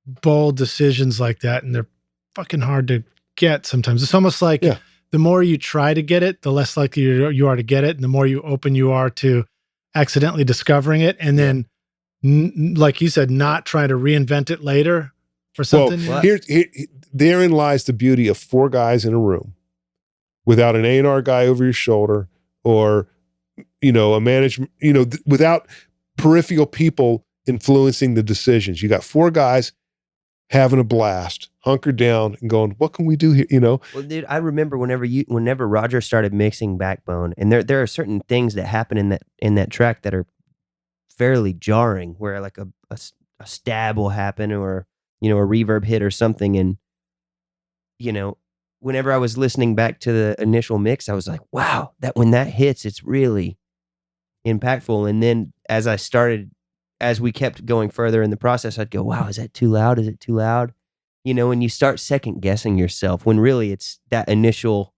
bold decisions like that, and they're fucking hard to get sometimes. It's almost like the more you try to get it, the less likely you are to get it, and the more you open you are to accidentally discovering it, and then, like you said, not trying to reinvent it later for something. Well, therein lies the beauty of 4 guys in a room without an A&R guy over your shoulder, or a management, without peripheral people influencing the decisions. You got 4 guys having a blast, hunkered down and going, what can we do here? Well, dude, I remember whenever Roger started mixing Backbone, and there are certain things that happen in that track that are fairly jarring, where like a stab will happen, or a reverb hit or something, and whenever I was listening back to the initial mix, I was like, wow, that when that hits, it's really impactful. And then as we kept going further in the process, I'd go, wow, is that too loud? Is it too loud? And you start second guessing yourself, when really it's that initial,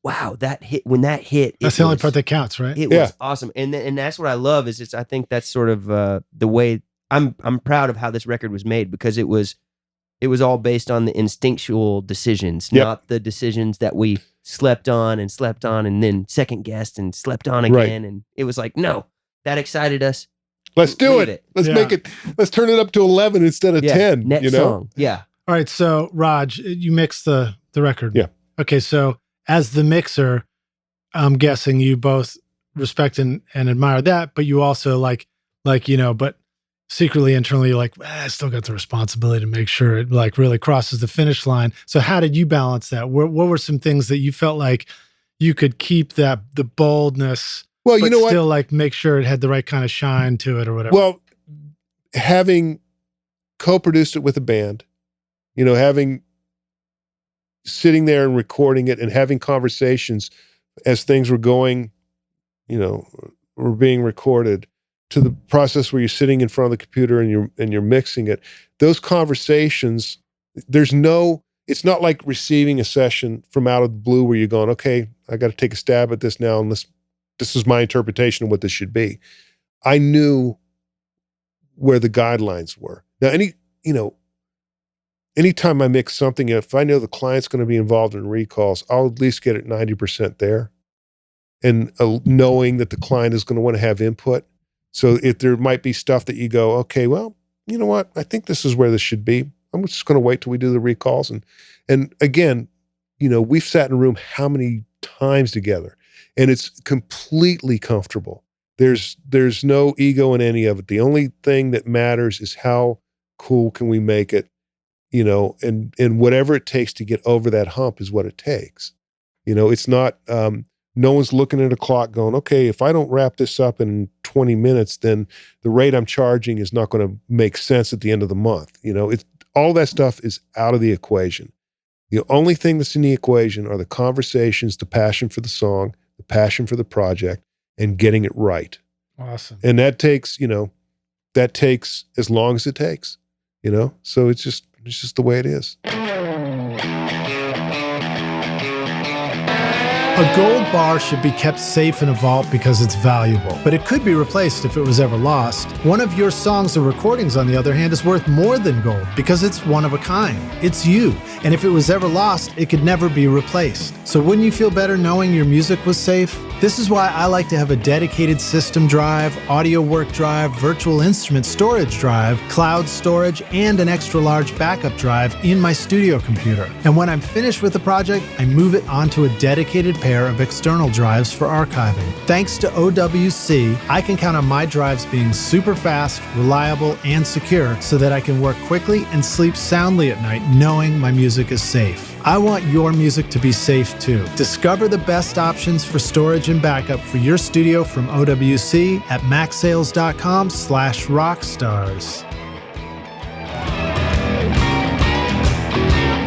wow, that hit, when that hit. That's the only part that counts, right? It was awesome. And that's what I love, is I think that's sort of the way I'm proud of how this record was made, because it was all based on the instinctual decisions, not the decisions that we slept on and then second guessed and slept on again. Right. And it was like, no, that excited us. Let's do it. Let's make it. Let's turn it up to 11 instead of 10. Next song. Yeah. All right. So Raj, you mixed the record. Yeah. Okay. So as the mixer, I'm guessing you both respect and admire that, but you also but secretly, internally, you're like, I still got the responsibility to make sure it like really crosses the finish line. So how did you balance that? What were some things that you felt like you could keep the boldness, but still like make sure it had the right kind of shine to it or whatever? Well, having co-produced it with a band, having sitting there and recording it and having conversations as things were going, were being recorded, to the process where you're sitting in front of the computer and you're mixing it. Those conversations, it's not like receiving a session from out of the blue where you're going, okay, I got to take a stab at this now, and this is my interpretation of what this should be. I knew where the guidelines were. Now, anytime I mix something, if I know the client's going to be involved in recalls, I'll at least get it 90% there, and knowing that the client is going to want to have input. So if there might be stuff that you go, okay, well, you know what? I think this is where this should be. I'm just going to wait till we do the recalls. And again, we've sat in a room how many times together, and it's completely comfortable. There's no ego in any of it. The only thing that matters is how cool can we make it, and whatever it takes to get over that hump is what it takes. It's not, No one's looking at a clock going, okay, if I don't wrap this up in 20 minutes, then the rate I'm charging is not going to make sense at the end of the month. It's all that stuff is out of the equation. The only thing that's in the equation are the conversations, the passion for the song, the passion for the project, and getting it right. Awesome. And that takes as long as it takes, So it's just the way it is. A gold bar should be kept safe in a vault because it's valuable, but it could be replaced if it was ever lost. One of your songs or recordings, on the other hand, is worth more than gold because it's one of a kind. It's you, and if it was ever lost, it could never be replaced. So wouldn't you feel better knowing your music was safe? This is why I like to have a dedicated system drive, audio work drive, virtual instrument storage drive, cloud storage, and an extra large backup drive in my studio computer. And when I'm finished with the project, I move it onto a dedicated pair of external drives for archiving. Thanks to OWC, I can count on my drives being super fast, reliable, and secure so that I can work quickly and sleep soundly at night knowing my music is safe. I want your music to be safe too. Discover the best options for storage and backup for your studio from OWC at maxsales.com/rockstars.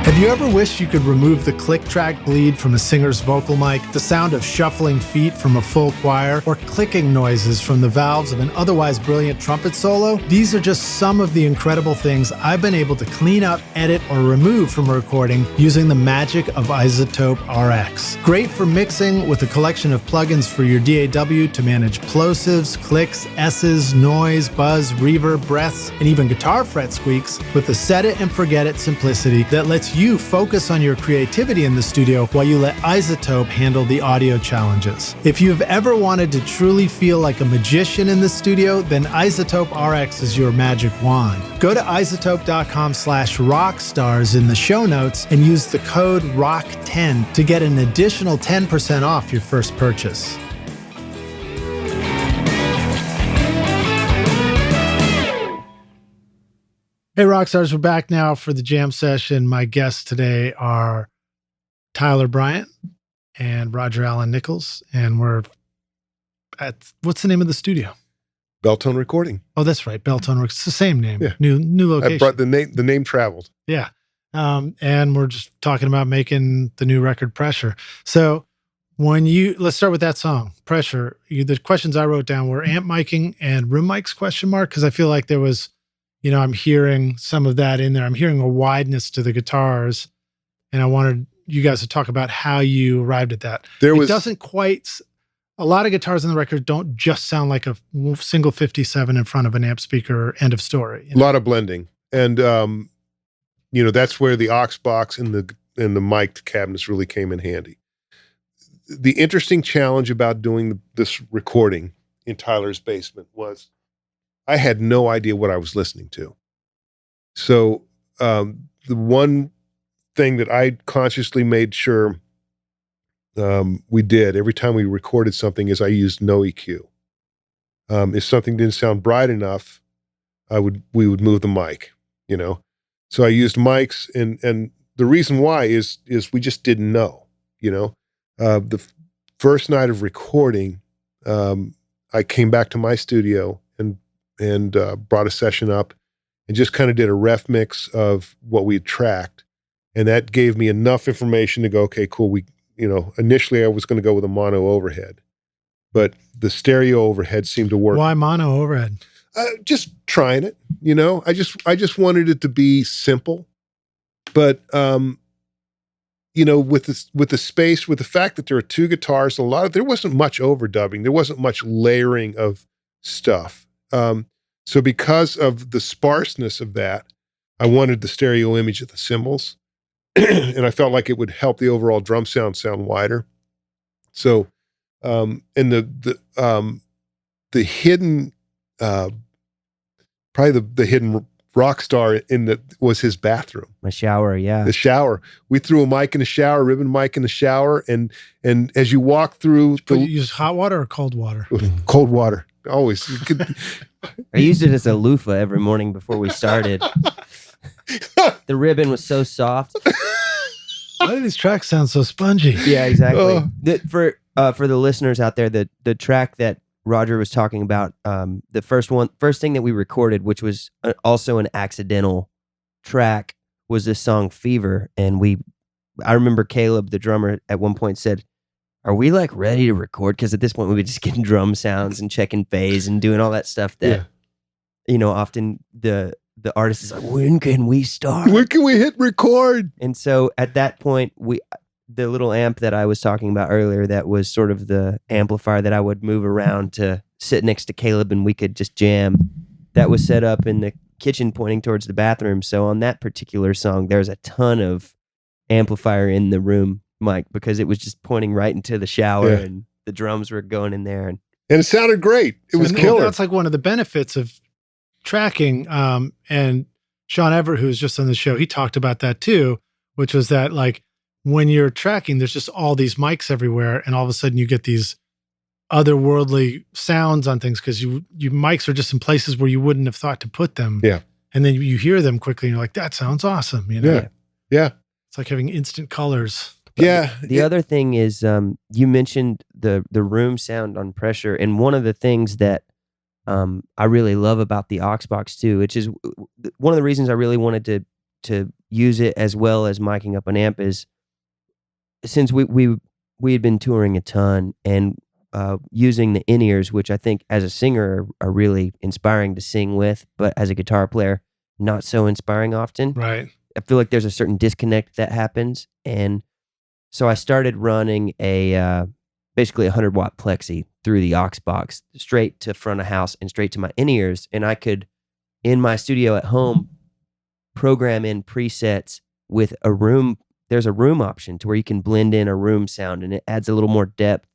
Have you ever wished you could remove the click-track bleed from a singer's vocal mic, the sound of shuffling feet from a full choir, or clicking noises from the valves of an otherwise brilliant trumpet solo? These are just some of the incredible things I've been able to clean up, edit, or remove from a recording using the magic of iZotope RX. Great for mixing with a collection of plugins for your DAW to manage plosives, clicks, S's, noise, buzz, reverb, breaths, and even guitar fret squeaks with the set-it-and-forget-it simplicity that lets you focus on your creativity in the studio while you let iZotope handle the audio challenges. If you've ever wanted to truly feel like a magician in the studio, then iZotope RX is your magic wand. Go to iZotope.com/rockstars in the show notes and use the code ROCK10 to get an additional 10% off your first purchase. Hey, Rockstars, we're back now for the jam session. My guests today are Tyler Bryant and Roger Allen Nichols, and we're at, what's the name of the studio? Belltone Recording. Oh, that's right, Belltone. It's the same name. Yeah. New location. I brought the name traveled. Yeah. And we're just talking about making the new record, Pressure. So let's start with that song, Pressure. The questions I wrote down were amp miking and room mics, because I feel like there was, I'm hearing some of that in there. I'm hearing a wideness to the guitars, and I wanted you guys to talk about how you arrived at that. It doesn't quite, a lot of guitars on the record don't just sound like a single 57 in front of an amp speaker, end of story. A lot of blending. And, that's where the aux box and the mic cabinets really came in handy. The interesting challenge about doing this recording in Tyler's basement was I had no idea what I was listening to. So the one thing that I consciously made sure we did every time we recorded something is I used no EQ. If something didn't sound bright enough, we would move the mic, So I used mics, and the reason why is we just didn't know, The first night of recording, I came back to my studio and brought a session up and just kind of did a ref mix of what we had tracked. And that gave me enough information to go, okay, cool. Initially I was going to go with a mono overhead, but the stereo overhead seemed to work. Why mono overhead? Just trying it, I just wanted it to be simple, but, with the space, with the fact that there are two guitars, there wasn't much overdubbing. There wasn't much layering of stuff. So because of the sparseness of that, I wanted the stereo image of the cymbals, and I felt like it would help the overall drum sound wider. So, and the hidden, probably the hidden rock star was his bathroom. My shower, yeah. The shower. We threw a mic in the shower, ribbon mic in the shower, and as you walk through, you use hot water or cold water? Cold water. Always. I used it as a loofah every morning before we started. The ribbon was so soft. Why do these tracks sound so spongy? Yeah, exactly. For For the listeners out there, the track that Roger was talking about, the first thing that we recorded, which was also an accidental track, was this song Fever. And I remember Caleb, the drummer, at one point said, "Are we like ready to record?" Because at this point we were just getting drum sounds and checking phase and doing all that stuff that, often the artist is like, "When can we start? When can we hit record?" And so at that point, the little amp that I was talking about earlier, that was sort of the amplifier that I would move around to sit next to Caleb and we could just jam, that was set up in the kitchen pointing towards the bathroom. So on that particular song, there's a ton of amplifier in the room, Mike, because it was just pointing right into the shower and the drums were going in there. And it sounded great. It was killer. That's like one of the benefits of tracking. And Sean Everett, who was just on the show, he talked about that too, which was that like when you're tracking, there's just all these mics everywhere. And all of a sudden you get these otherworldly sounds on things because you mics are just in places where you wouldn't have thought to put them. Yeah. And then you hear them quickly and you're like, that sounds awesome. You know? Yeah. Yeah. It's like having instant colors. Yeah. The other thing is, you mentioned the room sound on Pressure, and one of the things that I really love about the Oxbox too, which is one of the reasons I really wanted to use it as well as miking up an amp, is since we had been touring a ton and using the in-ears, which I think as a singer are really inspiring to sing with, but as a guitar player, not so inspiring often. Right. I feel like there's a certain disconnect that happens. And so I started running basically 100 watt plexi through the aux box straight to front of house and straight to my in-ears. And I could, in my studio at home, program in presets with a room. There's a room option to where you can blend in a room sound, and it adds a little more depth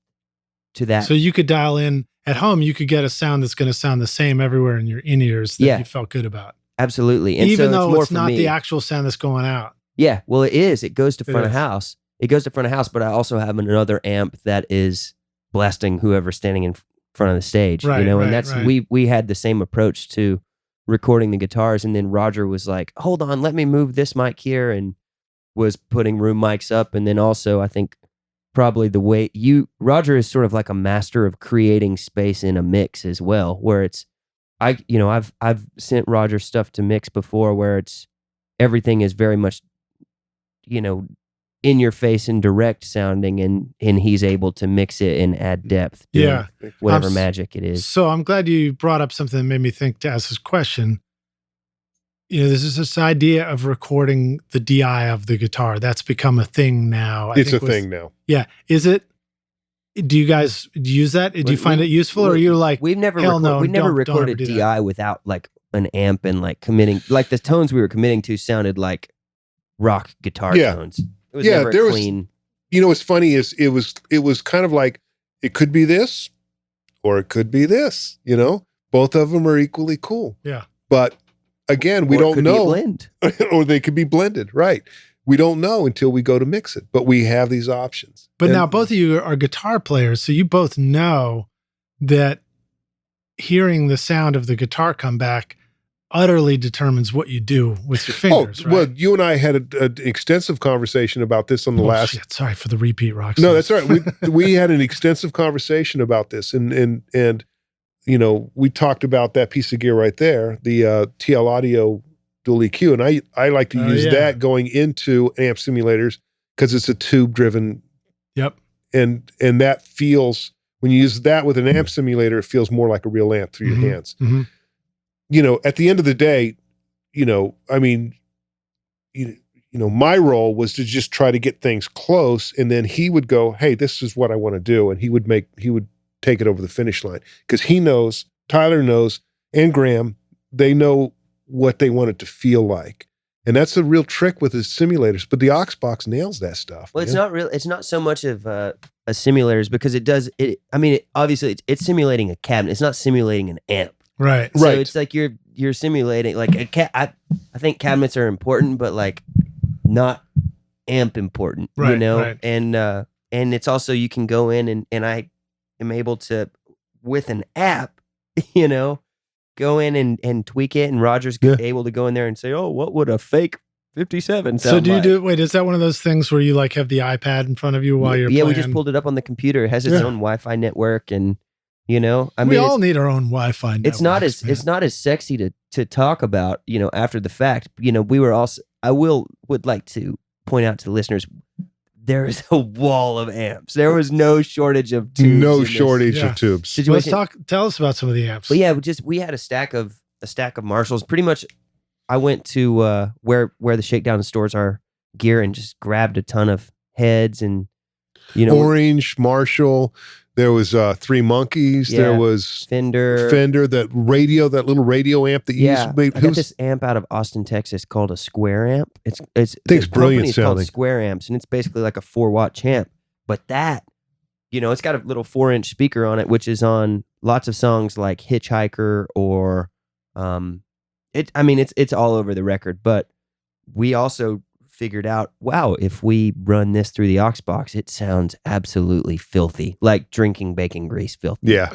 to that. So you could dial in at home, you could get a sound that's going to sound the same everywhere in your in-ears that you felt good about. Absolutely. And even so though more it's not me. the actual sound that's going out. Yeah, well, it is. It goes to front of house. It goes to front of house, but I also have another amp that is blasting whoever's standing in front of the stage. Right, and that's we had the same approach to recording the guitars. And then Roger was like, "Hold on, let me move this mic here," and was putting room mics up. And then also, I think probably the way Roger is sort of like a master of creating space in a mix as well, where it's I've sent Roger stuff to mix before where it's everything is very much in your face and direct sounding, and he's able to mix it and add depth. Whatever magic it is. So I'm glad you brought up something that made me think to ask this question. This is this idea of recording the DI of the guitar. That's become a thing now. It's a thing now. Yeah. Is it? Do you guys use that? Do you find it useful, or are you like, we've never don't recorded ever do DI that. without like an amp and like committing, like the tones we were committing to sounded like rock guitar tones. It was never clean. What's funny is it was kind of like, it could be this or it could be this, both of them are equally cool. Yeah. But again, we don't know. Blend. Or they could be blended. Right. We don't know until we go to mix it, but we have these options. But now both of you are guitar players, so you both know that hearing the sound of the guitar come back utterly determines what you do with your fingers, right? Well, you and I had an extensive conversation about this on the last... Shit, sorry for the repeat, Rox. No, that's all right. We had an extensive conversation about this, and we talked about that piece of gear right there, the TL Audio Dual EQ, and I like to use that going into amp simulators because it's a tube-driven... Yep. And that feels... When you use that with an amp simulator, it feels more like a real amp through your hands. Mm-hmm. At the end of the day, my role was to just try to get things close, and then he would go, "Hey, this is what I want to do," and he would take it over the finish line because he knows, Tyler knows, and Graham, they know what they want it to feel like, and that's the real trick with the simulators. But the Oxbox nails that stuff. Well, it's not real. It's not so much of a simulators because it does it. I mean, obviously, it's simulating a cabinet. It's not simulating an amp. Right. So it's like you're simulating like I think cabinets are important, but like not amp important, right, right. Right. And it's also, you can go in and I am able to, with an app, go in and tweak it, and Roger's able to go in there and say, "Oh, what would a fake 57. So do you wait, is that one of those things where you like have the iPad in front of you while you're playing? We just pulled it up on the computer. It has its own Wi-Fi network, and we all need our own Wi-Fi network. It's not as sexy to talk about, after the fact. We were also, would like to point out to the listeners, there is a wall of amps. There was no shortage of tubes. No shortage of tubes. Let's tell us about some of the amps. But yeah, we had a stack of Marshalls. Pretty much, I went to where the Shakedown stores our gear and just grabbed a ton of heads and Orange, Marshall. There was Three Monkeys. Yeah. There was Fender. That little radio amp that you used to make. I got this amp out of Austin, Texas called a Square Amp. It's brilliant sounding. Called Square Amps, and it's basically like a 4-watt amp. But that, it's got a little 4-inch speaker on it, which is on lots of songs like Hitchhiker or it's all over the record. But we also figured out, wow, if we run this through the aux box, it sounds absolutely filthy, like drinking bacon grease filthy. Yeah.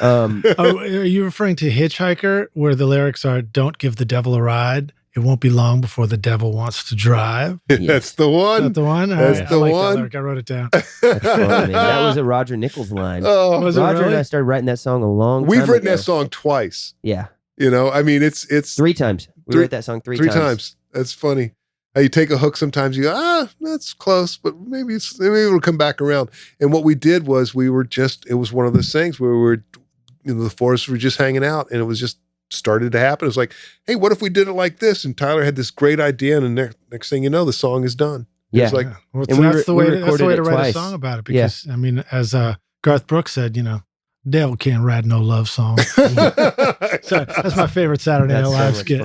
Are you referring to Hitchhiker, where the lyrics are, "Don't give the devil a ride. It won't be long before the devil wants to drive"? Yes. That's the one. Is that the one? That's the one. I wrote it down. That's funny, man. That was a Roger Nichols line. Oh, was Roger it really? and I started writing that song a long time We've written ago. that song twice. Yeah. It's 3 times. We wrote that song three times. That's funny. You take a hook sometimes, you go, that's close, but maybe it'll come back around. And what we did was it was one of those things where we were, the four of us were just hanging out, and it was just started to happen. It was like, hey, what if we did it like this? And Tyler had this great idea, and the next thing you know, the song is done. Yeah. It's like, well, that's the way to write a song about it, because, as Garth Brooks said, Dale can't write no love song. So that's my favorite Saturday Night Live skit.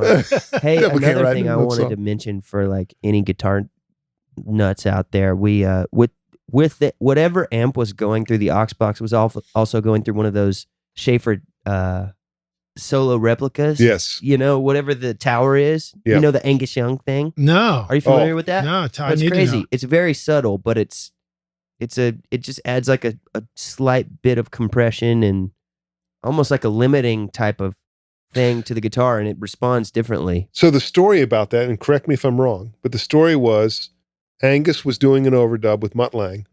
Hey, another thing I wanted to mention for like any guitar nuts out there, we whatever amp was going through the aux box was also going through one of those Schaefer solo replicas. Yes. Whatever the tower is. Yeah. The Angus Young thing. No. Are you familiar with that? No, it's crazy. It's very subtle, but it just adds like a slight bit of compression and almost like a limiting type of thing to the guitar, and it responds differently. So the story about that, and correct me if I'm wrong, but the story was Angus was doing an overdub with Mutt Lange,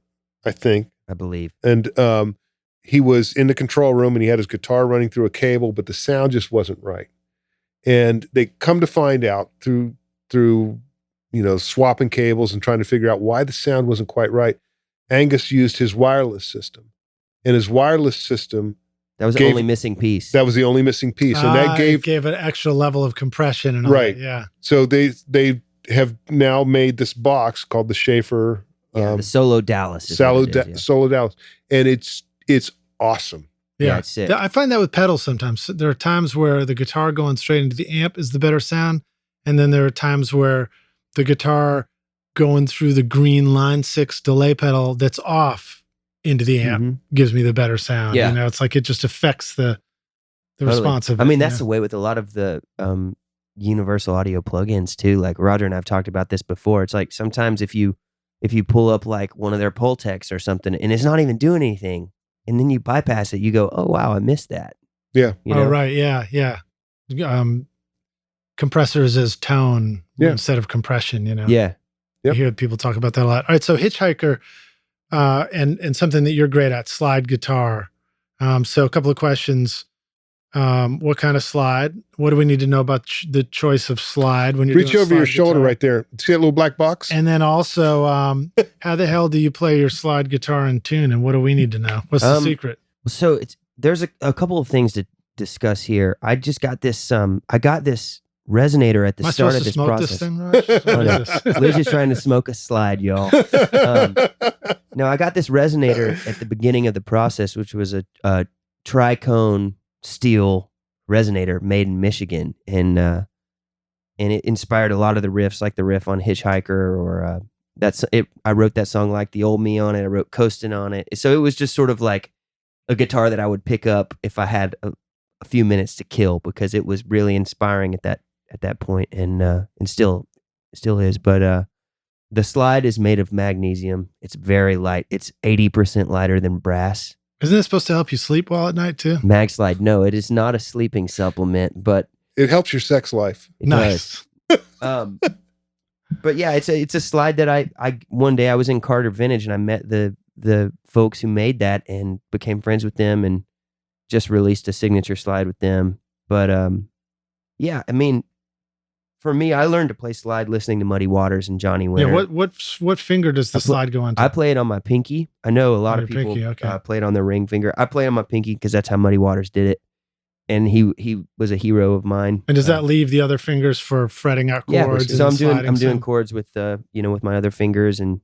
I believe. And he was in the control room, and he had his guitar running through a cable, but the sound just wasn't right. And they come to find out through swapping cables and trying to figure out why the sound wasn't quite right. Angus used his wireless system, and his wireless system that was the only missing piece. That was the only missing piece, and that gave an extra level of compression and all right. That, yeah. So they have now made this box called the Schaefer, the Solo Dallas, Solo Dallas, and it's awesome. Yeah, it's sick. I find that with pedals sometimes. There are times where the guitar going straight into the amp is the better sound, and then there are times where the guitar going through the green line 6 delay pedal that's off into the amp gives me the better sound. Yeah. It's like it just affects the response of it. I mean, that's the way with a lot of the universal audio plugins too. Like Roger and I've talked about this before. It's like sometimes if you pull up like one of their Pultecs or something and it's not even doing anything, and then you bypass it, you go, oh wow, I missed that. Yeah. Oh, right. Yeah. Compressors as tone instead of compression, Yeah. Yep. I hear people talk about that a lot. All right, so Hitchhiker, and something that you're great at, slide guitar. So a couple of questions. What kind of slide? What do we need to know about the choice of slide when you're reach over your shoulder right there? See that little black box? And then also, how the hell do you play your slide guitar in tune? And what do we need to know? What's the secret? So there's a couple of things to discuss here. I just got this. I got this resonator at the start of this process. This thing, Raj? What is this? Liz is trying to smoke a slide, y'all. No, I got this resonator at the beginning of the process, which was a tricone steel resonator made in Michigan, and it inspired a lot of the riffs, like the riff on Hitchhiker, or that's it. I wrote that song like the old me on it. I wrote Coastin' on it. So it was just sort of like a guitar that I would pick up if I had a few minutes to kill, because it was really inspiring at that point, and still is. But the slide is made of magnesium. It's very light. It's 80% lighter than brass. Isn't it supposed to help you sleep well at night too? Mag Slide, no, it is not a sleeping supplement, but it helps your sex life. It does. But yeah, it's a slide that I one day I was in Carter Vintage and I met the folks who made that and became friends with them and just released a signature slide with them. But yeah, I mean, for me, I learned to play slide listening to Muddy Waters and Johnny Winter. Yeah, what finger does the slide go onto? I play it on my pinky. I know a lot of people pinky, okay. Play it on their ring finger. I play it on my pinky because that's how Muddy Waters did it. And he was a hero of mine. And does that leave the other fingers for fretting out chords? Yeah, so I'm doing chords with with my other fingers and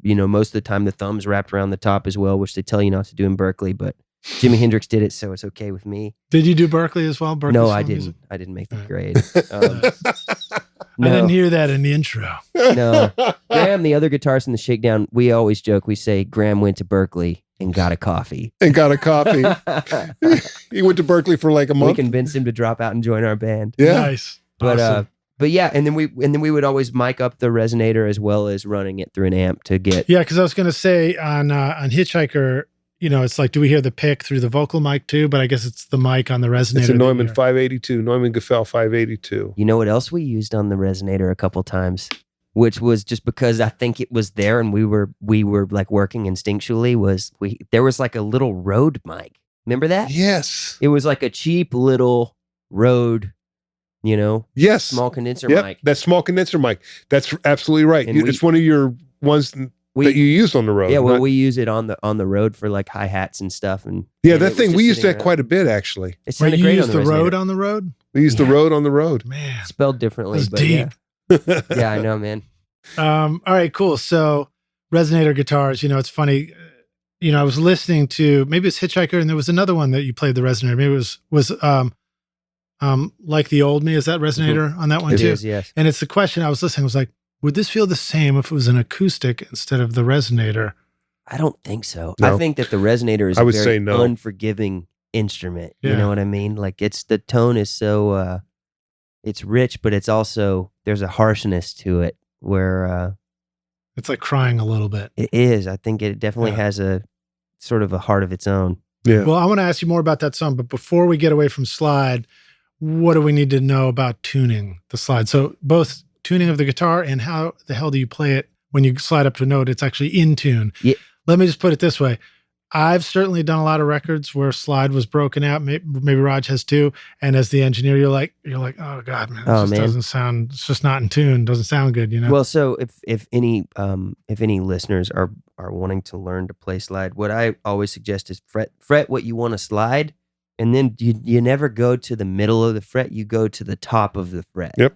most of the time the thumb's wrapped around the top as well, which they tell you not to do in Berkeley, but Jimi Hendrix did it, so it's okay with me. Did you do Berkeley as well? No, I didn't. Music? I didn't make the grade. No. I didn't hear that in the intro. No. Graham, the other guitarist in the Shakedown, we always joke. We say Graham went to Berkeley and got a coffee. He went to Berkeley for like a month. We convinced him to drop out and join our band. Yeah. Nice. But awesome. But yeah, and then we would always mic up the resonator as well as running it through an amp to get. Yeah, because I was gonna say on Hitchhiker, it's like, do we hear the pick through the vocal mic too? But I guess it's the mic on the resonator. It's a Neumann 582, Neumann Gefell 582. You know what else we used on the resonator a couple times, which was just because I think it was there and we were like working instinctually. There was like a little Rode mic. Remember that? Yes. It was like a cheap little Rode. Yes, small condenser mic. That small condenser mic. That's absolutely right. It's one of your ones that you used on the road. Yeah, well, we use it on the road for like hi-hats and stuff. And that thing, we used that quite a bit actually. It sounded great on the Rode on the road? We used the Rode on the road. Man. Spelled differently. That's but deep. Yeah. Yeah, I know, man. All right, cool. So resonator guitars, it's funny. I was listening to, maybe it's Hitchhiker, and there was another one that you played the resonator. Maybe it was Like the Old Me. Is that resonator on that one too? It is, yes. And it's the question I was listening, I was like, would this feel the same if it was an acoustic instead of the resonator? I don't think so. No. I think that the resonator is I would a very say no. unforgiving instrument. Yeah. You know what I mean? Like the tone is so, it's rich, but it's also, there's a harshness to it where it's like crying a little bit. It is. I think it definitely has a sort of a heart of its own. Yeah. Well, I want to ask you more about that song, but before we get away from slide, what do we need to know about tuning the slide? So both tuning of the guitar and how the hell do you play it when you slide up to a note, it's actually in tune. Yeah. Let me just put it this way. I've certainly done a lot of records where slide was broken out. Maybe Raj has too. And as the engineer, you're like, oh God, man, this doesn't sound, it's just not in tune. Doesn't sound good, Well, so if any listeners are wanting to learn to play slide, what I always suggest is fret what you want to slide. And then you never go to the middle of the fret, you go to the top of the fret. Yep.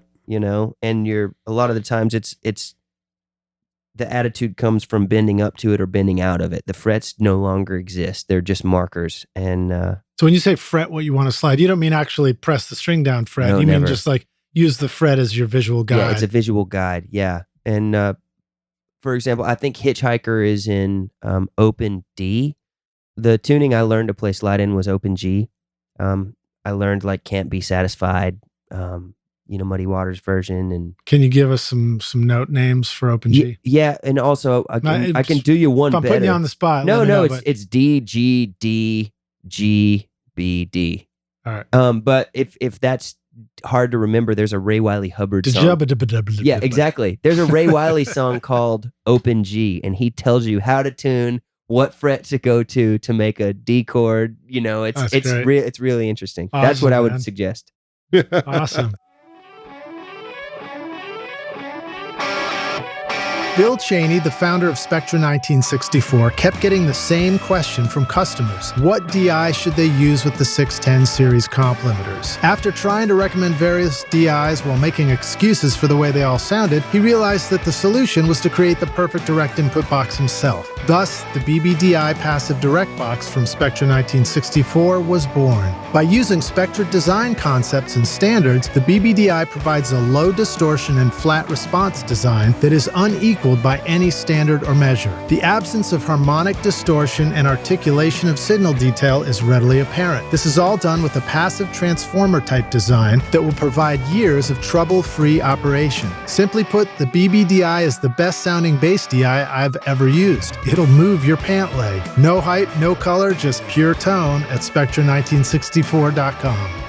And a lot of the times it's the attitude comes from bending up to it or bending out of it. The frets no longer exist. They're just markers. And so when you say fret what you want to slide, you don't mean actually press the string down fret. No, you never. mean just like use the fret as your visual guide. Yeah, it's a visual guide. Yeah. And for example, I think Hitchhiker is in open D. The tuning I learned to play slide in was open G. I learned like Can't Be Satisfied, Muddy Waters version. And can you give us some note names for open G? Yeah, and also I can do you one if I'm better. putting you on the spot. It's D, G, D, G, B, D. All right. But if that's hard to remember, there's a Ray Wiley Hubbard song. Yeah, exactly. There's a Ray Wiley song called Open G, and he tells you how to tune, what fret to go to make a D chord. It's really interesting. Awesome, that's what I would man. suggest. Awesome. Bill Cheney, the founder of Spectra 1964, kept getting the same question from customers. What DI should they use with the 610 series comp limiters? After trying to recommend various DIs while making excuses for the way they all sounded, he realized that the solution was to create the perfect direct input box himself. Thus, the BBDI passive direct box from Spectra 1964 was born. By using Spectra design concepts and standards, the BBDI provides a low distortion and flat response design that is unequaled by any standard or measure. The absence of harmonic distortion and articulation of signal detail is readily apparent. This is all done with a passive transformer type design that will provide years of trouble-free operation. Simply put, the BBDI is the best sounding bass DI I've ever used. It'll move your pant leg. No hype, no color, just pure tone at Spectra1964.com.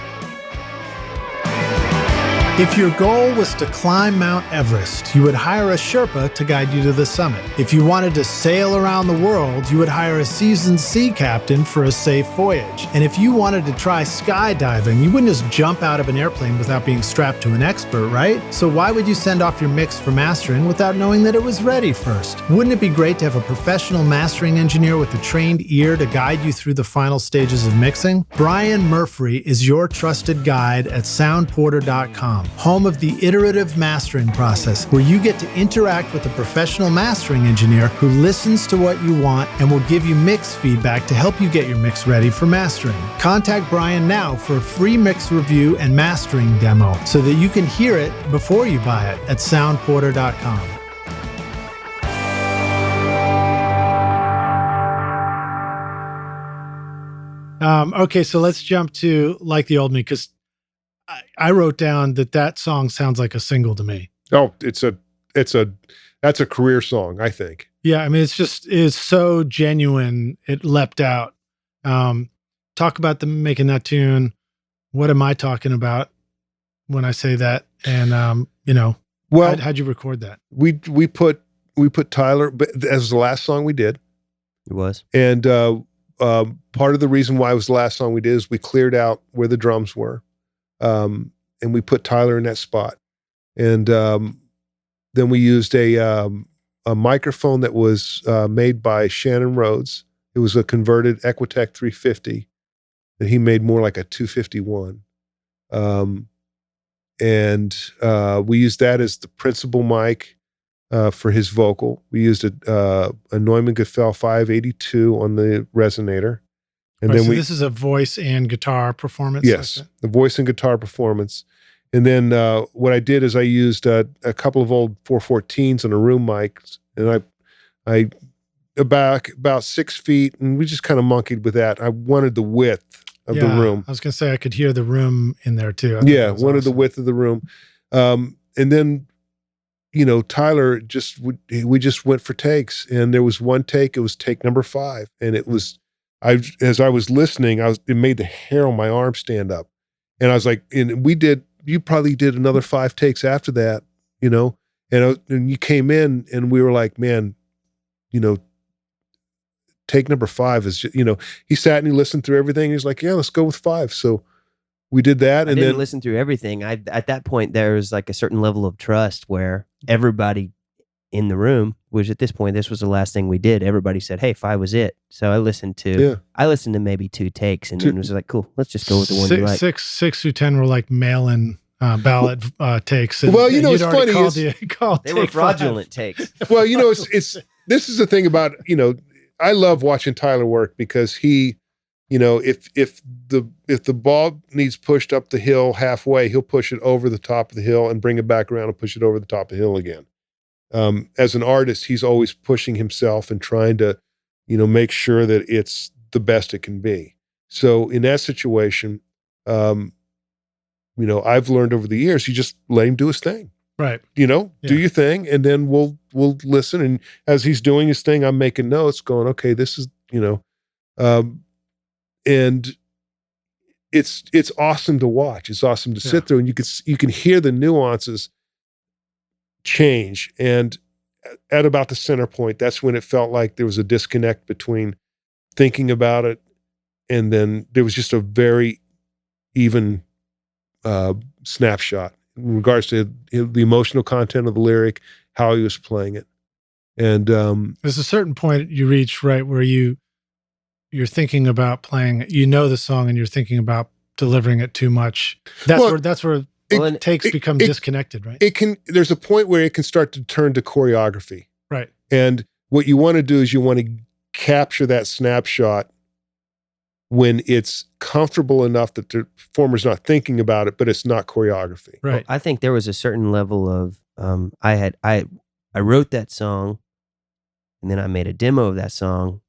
If your goal was to climb Mount Everest, you would hire a Sherpa to guide you to the summit. If you wanted to sail around the world, you would hire a seasoned sea captain for a safe voyage. And if you wanted to try skydiving, you wouldn't just jump out of an airplane without being strapped to an expert, right? So why would you send off your mix for mastering without knowing that it was ready first? Wouldn't it be great to have a professional mastering engineer with a trained ear to guide you through the final stages of mixing? Brian Murphy is your trusted guide at soundporter.com. Home of the iterative mastering process, where you get to interact with a professional mastering engineer who listens to what you want and will give you mix feedback to help you get your mix ready for mastering. Contact Brian now for a free mix review and mastering demo so that you can hear it before you buy it at soundporter.com. Okay, so let's jump to Like the Old Me, because I wrote down that song sounds like a single to me. Oh, that's a career song, I think. Yeah, I mean, it's so genuine. It leapt out. Talk about making that tune. What am I talking about when I say that? And well, how'd you record that? We put Tyler, but as was the last song we did. It was. And part of the reason why it was the last song we did is we cleared out where the drums were. And we put Tyler in that spot. And then we used a microphone that was made by Shannon Rhodes. It was a converted Equitech 350 that he made more like a 251. And we used that as the principal mic for his vocal. We used a Neumann Gefell 582 on the resonator. And right, then so this is a voice and guitar performance? Yes, like the voice and guitar performance. And then what I did is I used a couple of old 414s and a room mic, and I about 6 feet, and we just kind of monkeyed with that. I wanted the width of the room. I was going to say I could hear the room in there too. Yeah, wanted the width of the room. And then, Tyler we just went for takes, and there was one take. It was take number 5, and it was. As I was listening, it made the hair on my arm stand up, and I was like, and you probably did another 5 takes after that, and you came in and we were like, man, take number 5 is, he sat and he listened through everything. He's like, yeah, let's go with 5. So we did that. And I didn't then listen through everything. At that point, there was like a certain level of trust where everybody in the room, which at this point, this was the last thing we did. Everybody said, hey, 5 was it. So I listened to maybe 2 takes, and then it was like, cool, let's just go with the one you like. 6 through 10 were like mail-in ballot takes. And, well, it's funny. They were fraudulent takes. Well, it's this is the thing about, I love watching Tyler work because he, if the ball needs pushed up the hill halfway, he'll push it over the top of the hill and bring it back around and push it over the top of the hill again. As an artist, he's always pushing himself and trying to, make sure that it's the best it can be. So in that situation, I've learned over the years, you just let him do his thing. Right. Do your thing, and then we'll listen. And as he's doing his thing, I'm making notes going, okay, this is, and it's awesome to watch. It's awesome to sit there, and you can hear the nuances change. And at about the center point, that's when it felt like there was a disconnect between thinking about it, and then there was just a very even snapshot in regards to the emotional content of the lyric, how he was playing it. And there's a certain point you reach, right, where you're thinking about playing, the song, and you're thinking about delivering it too much. That's where takes become disconnected, right? There's a point where it can start to turn to choreography. Right. And what you want to do is you want to capture that snapshot when it's comfortable enough that the performer's not thinking about it, but it's not choreography. Right. Well, I think there was a certain level of, I wrote that song, and then I made a demo of that song,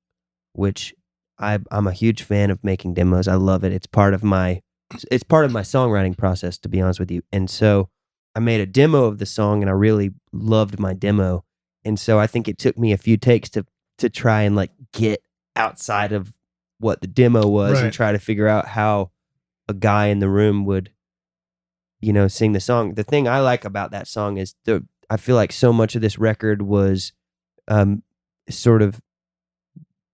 which I'm a huge fan of making demos. I love it. It's part of my songwriting process, to be honest with you. And so I made a demo of the song, and I really loved my demo. And so I think it took me a few takes to try and like get outside of what the demo was and try to figure out how a guy in the room would sing the song. The thing I like about that song is I feel like so much of this record was sort of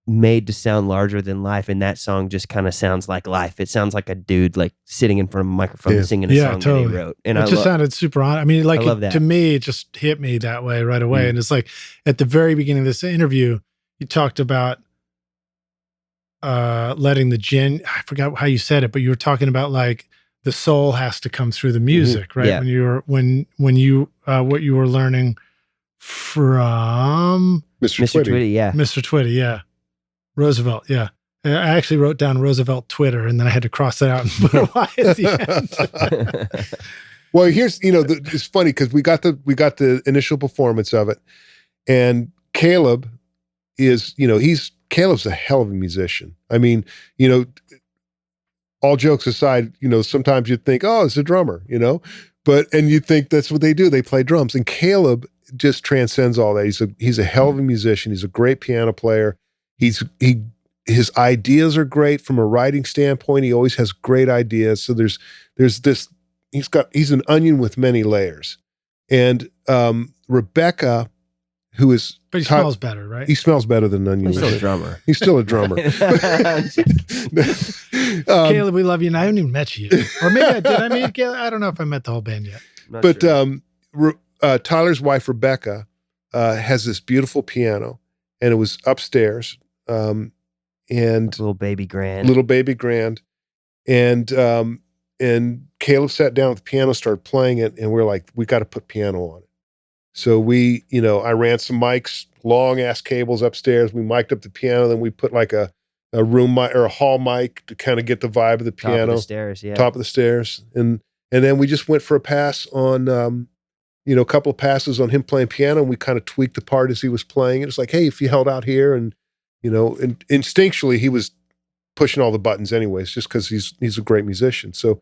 made to sound larger than life, and that song just kind of sounds like life. It sounds like a dude like sitting in front of a microphone singing a song that he wrote. And it just sounded super on. I mean, like I love that. To me, it just hit me that way right away. And it's like at the very beginning of this interview, you talked about letting I forgot how you said it, but you were talking about like the soul has to come through the music, right? Yeah. When you what you were learning from Mr. Twitty. Yeah. Mr. Twitty, yeah. Roosevelt, yeah. I actually wrote down Roosevelt Twitter, and then I had to cross that out and put a Y at the end. Well, here's, it's funny because we got the initial performance of it, and Caleb is, Caleb's a hell of a musician. I mean, all jokes aside, sometimes you'd think, oh, it's a drummer, and you think that's what they do. They play drums, and Caleb just transcends all that. He's a hell of a musician. He's a great piano player. His ideas are great from a writing standpoint. He always has great ideas. So there's this, he's an onion with many layers. And Rebecca, who is, but he smells better, right? He smells better than an onion. He's still a drummer. He's still a drummer. Caleb, we love you. And I haven't even met you yet. Or maybe did I meet Caleb? I don't know if I met the whole band yet. But sure. Tyler's wife, Rebecca, has this beautiful piano, and it was upstairs. And little baby grand, and Caleb sat down at the piano, started playing it, and we're like, we got to put piano on it. So I ran some mics, long ass cables upstairs. We mic'd up the piano, then we put like a room mic or a hall mic to kind of get the vibe of the piano. Top of the stairs, yeah. Top of the stairs, and then we just went for a pass on. A couple of passes on him playing piano, and we kind of tweaked the part as he was playing. It was like, hey, if you held out here, and and instinctually he was pushing all the buttons anyways, just because he's a great musician. So,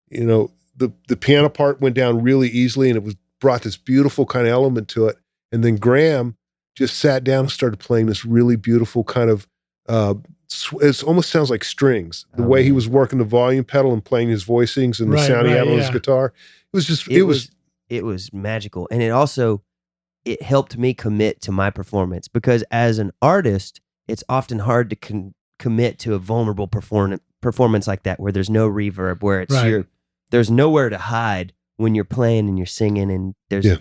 the piano part went down really easily, and it brought this beautiful kind of element to it. And then Graham just sat down and started playing this really beautiful kind of, it almost sounds like strings. The way he was working the volume pedal and playing his voicings and the sound he had on his guitar. It was just, it was magical. And it helped me commit to my performance, because as an artist, it's often hard to commit to a vulnerable performance like that, where there's no reverb, where it's there's nowhere to hide when you're playing and you're singing, and there's you're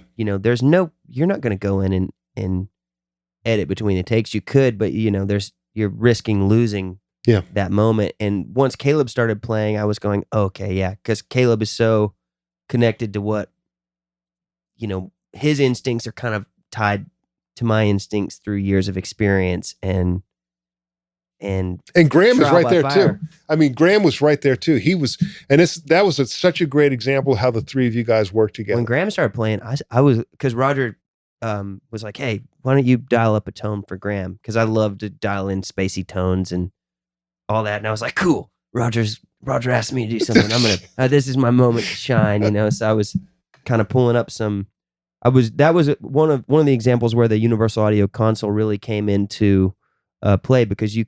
not going to go in and edit between the takes. You could, but you're risking losing that moment. And once Caleb started playing, I was going, okay, yeah, because Caleb is so connected to what his instincts are kind of tied to my instincts through years of experience, and Graham is right there too. I mean, Graham was right there too. He was, and that was such a great example of how the three of you guys work together. When Graham started playing, I was, because Roger was like, hey, why don't you dial up a tone for Graham? Because I love to dial in spacey tones and all that. And I was like, cool. Roger asked me to do something. I'm gonna. This is my moment to shine. So I was kind of pulling up some. That was one of the examples where the Universal Audio console really came into play, because you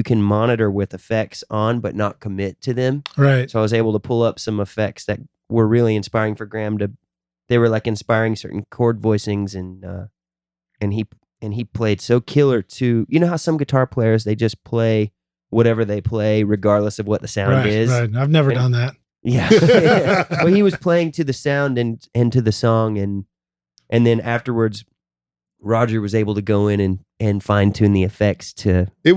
can monitor with effects on but not commit to them. Right. So I was able to pull up some effects that were really inspiring for Graham they were like inspiring certain chord voicings, and he played so killer too. You know how some guitar players, they just play whatever they play regardless of what the sound is. Right. I've never done that. Yeah. But he was playing to the sound and to the song, and then afterwards Roger was able to go in and fine tune the effects to. It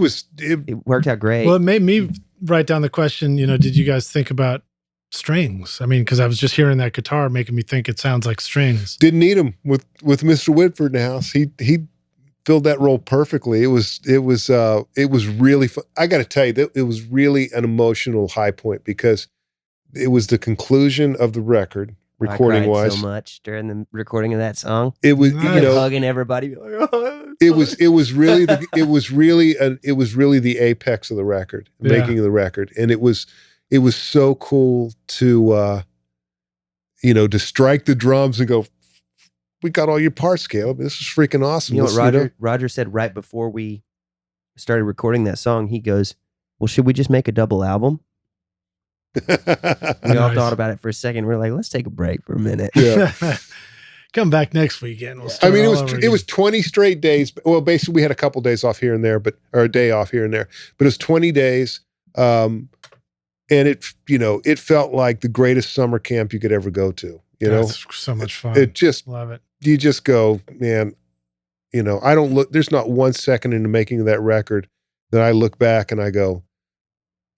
worked out great. Well, it made me write down the question. Did you guys think about strings? I mean, because I was just hearing that guitar making me think it sounds like strings. Didn't need him with Mr. Whitford in the house. He filled that role perfectly. It was really fun. I got to tell you that it was really an emotional high point, because it was the conclusion of the record. Recording wise, so much during the recording of that song. It was hugging everybody. It was really the apex of the record, making of the record, and it was so cool to to strike the drums and go, we got all your parts, Caleb. This is freaking awesome. You know what Roger said right before we started recording that song? He goes, well, should we just make a double album? We all Nice. thought about it for a second. We're like, let's take a break for a minute. Yeah. Come back next weekend. We'll I start mean, all over it was again. 20 straight days. Well, basically, we had a couple days off here and there, or a day off here and there. But it was 20 days, and it felt like the greatest summer camp you could ever go to. That's so much fun. It just Love it. you just go, man. I don't look. There's not 1 second in the making of that record that I look back and I go,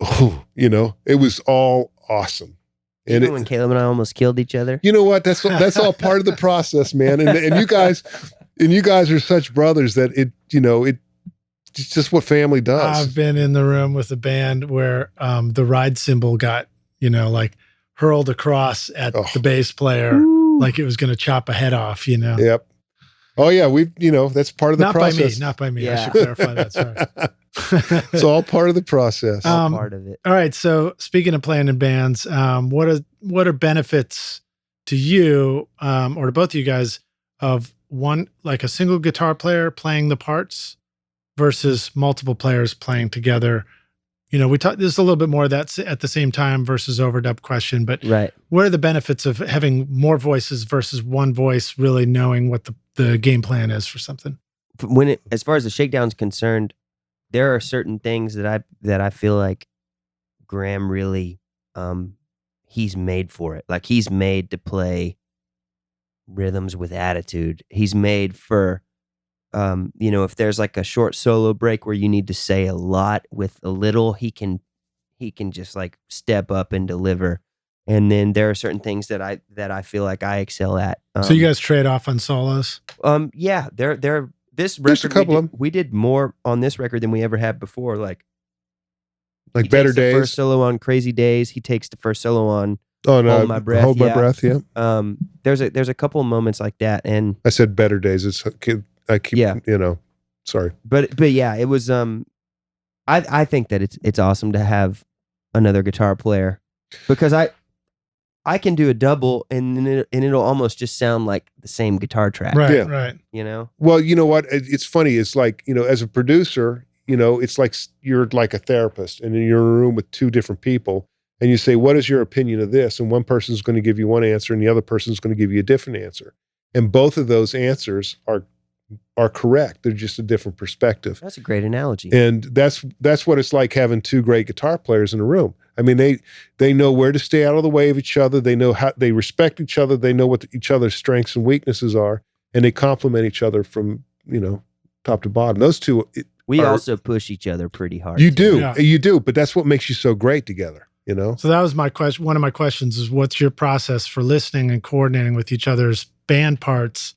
oh, it was all awesome. And Even when Caleb and I almost killed each other. you know what? That's all part of the process, man. And you guys are such brothers that it's just what family does. I've been in the room with a band where the ride cymbal got, like hurled across at the bass player like it was going to chop a head off, Yep. Oh yeah, that's part of the process. Not by me. Yeah. I should clarify that. Sorry. It's all part of the process. All part of it. All right. So speaking of playing in bands, what are benefits to you or to both of you guys of one, like a single guitar player playing the parts versus multiple players playing together? We talked, there's a little bit more of that at the same time versus overdub question, but Right. what are the benefits of having more voices versus one voice really knowing what the game plan is for something? As far as the Shakedown's concerned, there are certain things that I feel like Graham really, he's made for it. Like he's made to play rhythms with attitude. He's made for, if there's like a short solo break where you need to say a lot with a little, he can just like step up and deliver. And then there are certain things that I feel like I excel at. So you guys trade off on solos? Yeah, this There's a record couple of them. we did more on this record than we ever had before. Like he Better takes the days. first solo on Crazy Days. He takes the first solo on Oh no, Hold My Breath, Hold My yeah. Breath. Yeah. There's a couple of moments like that, and I said better days. I keep. Yeah. Sorry. but yeah, it was I think that it's awesome to have another guitar player because I can do a double and it'll almost just sound like the same guitar track. Right, Yeah. right. Well, you know what? It's funny. It's like, as a producer, it's like you're like a therapist and you're in a room with two different people and you say, what is your opinion of this? And one person's going to give you one answer and the other person's going to give you a different answer. And both of those answers are correct. They're just a different perspective. That's a great analogy. And that's what it's like having two great guitar players in a room. I mean, they know where to stay out of the way of each other. They know how they respect each other. They know what each other's strengths and weaknesses are, and they complement each other from top to bottom. Those two, We also push each other pretty hard. you too. do, Yeah. you do, but that's what makes you so great together. So that was my question. One of my questions is, what's your process for listening and coordinating with each other's band parts,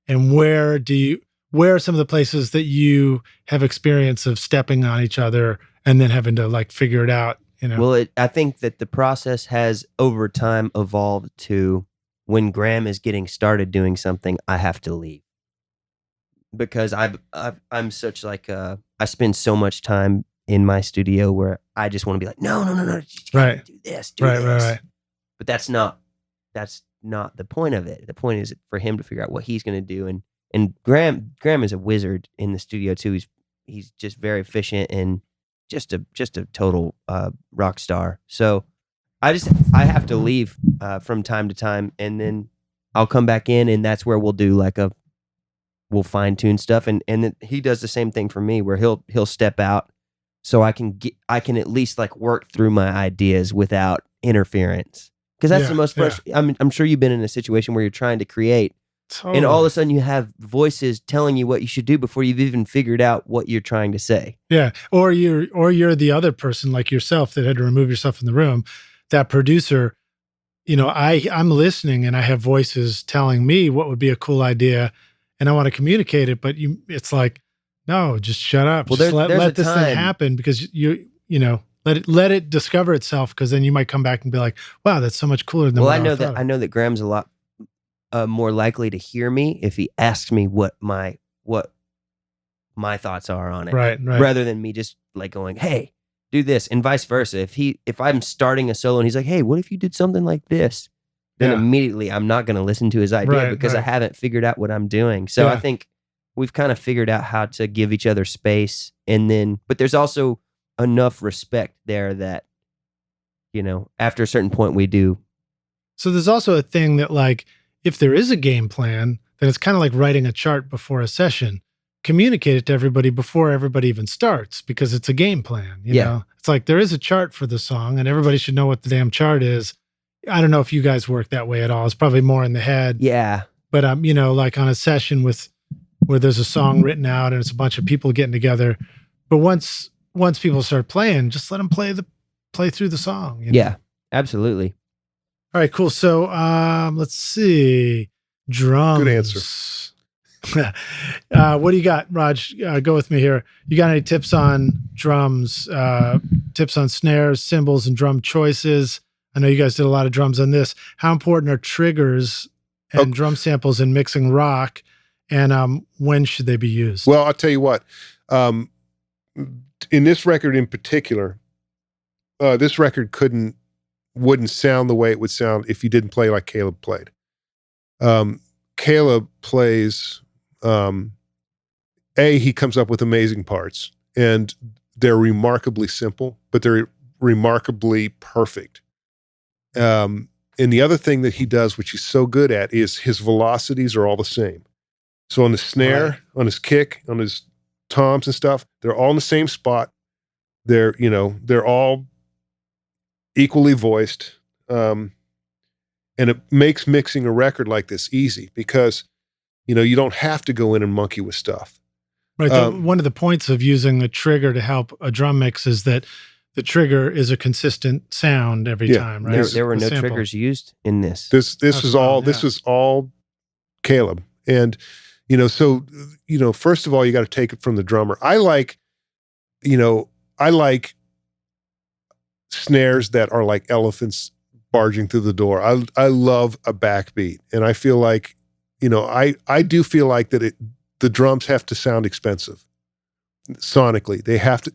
and where are some of the places that you have experience of stepping on each other and then having to like figure it out? Well, I think that the process has over time evolved to when Graham is getting started doing something, I have to leave because I'm such like I spend so much time in my studio where I just want to be like, no, Right. do this, Right. But that's not the point of it. The point is for him to figure out what he's going to do, and Graham is a wizard in the studio too. He's just very efficient and just a total rock star. So I have to leave from time to time, and then I'll come back in, and that's where we'll do we'll fine tune stuff, and then he does the same thing for me, where he'll step out, so I can at least like work through my ideas without interference, because that's the most frustrating. I'm sure you've been in a situation where you're trying to create. Totally. And all of a sudden you have voices telling you what you should do before you've even figured out what you're trying to say. Yeah. Or you're the other person like yourself that had to remove yourself from the room. That producer, I'm listening and I have voices telling me what would be a cool idea and I want to communicate it, but it's like, no, just shut up. Well, Just there's let a this time- thing happen, because let it discover itself, because then you might come back and be like, wow, that's so much cooler than Well, what I know that Graham's a lot more likely to hear me if he asks me what my thoughts are on it, Right. rather than me just like going, hey, do this, and vice versa. If I'm starting a solo and he's like, hey, what if you did something like this, then Yeah. immediately I'm not going to listen to his idea Right, because I right. haven't figured out what I'm doing. So Yeah. I think we've kind of figured out how to give each other space, but there's also enough respect there that after a certain point we do. So there's also a thing that, like, if there is a game plan, then it's kind of like writing a chart before a session. Communicate it to everybody before everybody even starts, because it's a game plan. You know, it's like there is a chart for the song and everybody should know what the damn chart is. I don't know if you guys work that way at all. It's probably more in the head. Yeah. But, like on a session where there's a song written out and it's a bunch of people getting together. But once people start playing, just let them play through the song. Yeah, absolutely. All right, cool. So let's see. Drums. Good answer. What do you got, Raj? Go with me here. You got any tips on drums, tips on snares, cymbals, and drum choices? I know you guys did a lot of drums on this. How important are triggers and drum samples in mixing rock? And when should they be used? Well, I'll tell you what. In this record in particular, this record wouldn't sound the way it would sound if you didn't play like Caleb played. Caleb plays, he comes up with amazing parts, and they're remarkably simple, but they're remarkably perfect. And the other thing that he does, which he's so good at, is his velocities are all the same. So on the snare, on his kick, on his toms and stuff, they're all in the same spot. They're all equally voiced. And it makes mixing a record like this easy because, you don't have to go in and monkey with stuff. Right. One of the points of using a trigger to help a drum mix is that the trigger is a consistent sound every time, right? There were no triggers used in this. This was all Caleb. And, first of all, you got to take it from the drummer. I like snares that are like elephants barging through the door. I love a backbeat. And I feel like, I do feel like that the drums have to sound expensive sonically. They have to,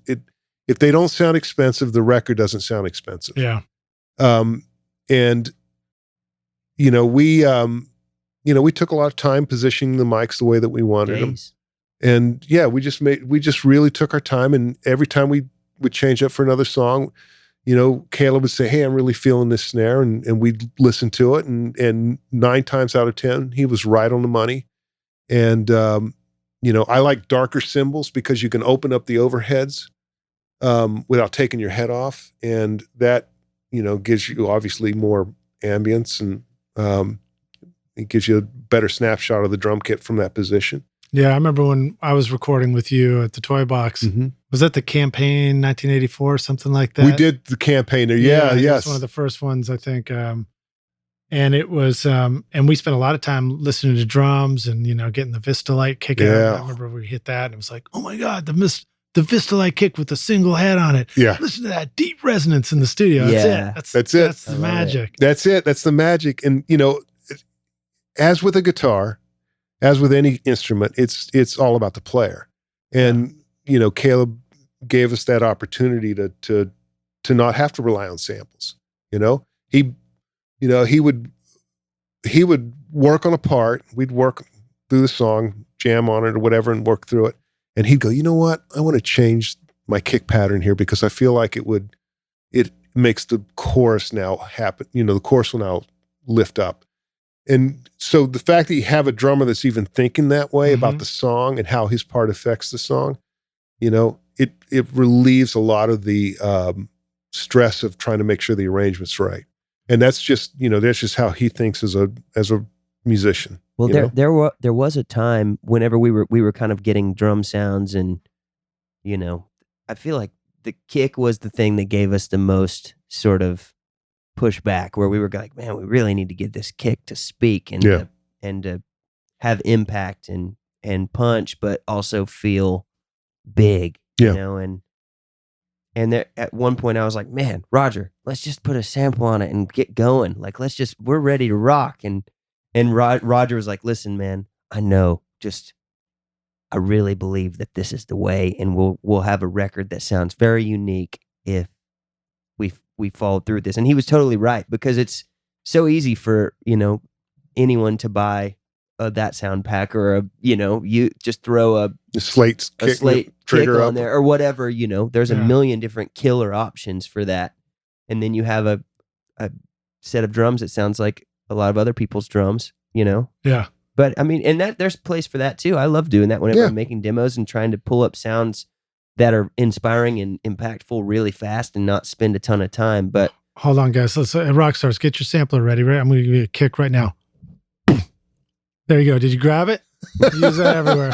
if they don't sound expensive, the record doesn't sound expensive. Yeah. We took a lot of time positioning the mics the way that we wanted them. And we just really took our time. And every time we would change up for another song, Caleb would say, "Hey, I'm really feeling this snare," and we'd listen to it, and 9 times out of 10, he was right on the money. And I like darker cymbals because you can open up the overheads without taking your head off, and that gives you obviously more ambience, and it gives you a better snapshot of the drum kit from that position. Yeah, I remember when I was recording with you at the Toy Box. Mm-hmm. Was that the Campaign 1984, something like that? We did the Campaign there. Yeah, yes. It was one of the first ones, I think. And it was, and we spent a lot of time listening to drums and, getting the Vista Light kick out. I remember we hit that and it was like, oh my God, the Vista Light kick with a single head on it. Yeah. Listen to that deep resonance in the studio. That's it. That's the magic. That's it. That's the magic. And, as with a guitar, as with any instrument, it's all about the player. And, Caleb gave us that opportunity to not have to rely on samples. He would work on a part, we'd work through the song, jam on it or whatever and work through it. And he'd go, you know what? I want to change my kick pattern here because I feel like it makes the chorus now happen. The chorus will now lift up. And so the fact that you have a drummer that's even thinking that way about the song and how his part affects the song, it relieves a lot of the stress of trying to make sure the arrangement's right. And that's just how he thinks as a musician. Well, there was a time whenever we were kind of getting drum sounds, and I feel like the kick was the thing that gave us the most sort of pushback, where we were like, man, we really need to get this kick to speak and to have impact and punch, but also feel big, and there, at one point I was like, man, Roger, let's just put a sample on it and get going. Like, we're ready to rock. And Roger was like, listen, man, I really believe that this is the way, and we'll have a record that sounds very unique if we follow through this. And he was totally right, because it's so easy for, anyone to buy that sound pack, or you just throw a slate trigger on there or whatever, there's a million different killer options for that. and then you have a set of drums that sounds like a lot of other people's drums, you know? Yeah. But I mean, and that there's place for that too. I love doing that whenever I'm making demos and trying to pull up sounds that are inspiring and impactful really fast and not spend a ton of time. But hold on, guys. Let's Rockstars, get your sampler ready. Right, I'm going to give you a kick right now. There you go. Did you grab it? Use that everywhere.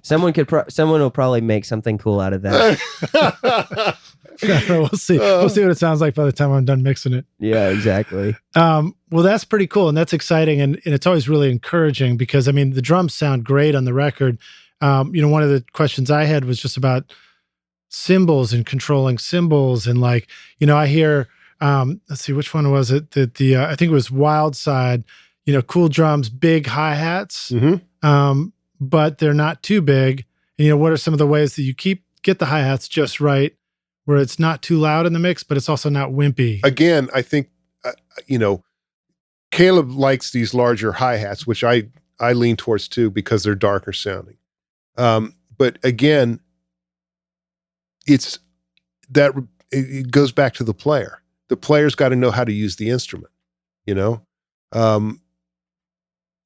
Someone will probably make something cool out of that. We'll see. We'll see what it sounds like by the time I'm done mixing it. Yeah, exactly. Well, that's pretty cool, and that's exciting, and it's always really encouraging because I mean the drums sound great on the record. One of the questions I had was just about cymbals and controlling cymbals, and like I hear. Let's see, which one was it? That I think it was Wild Side. Cool drums, big hi-hats, but they're not too big. And, what are some of the ways that you get the hi-hats just right, where it's not too loud in the mix, but it's also not wimpy? Again, I think, Caleb likes these larger hi-hats, which I lean towards too, because they're darker sounding. But again, it goes back to the player. The player's got to know how to use the instrument,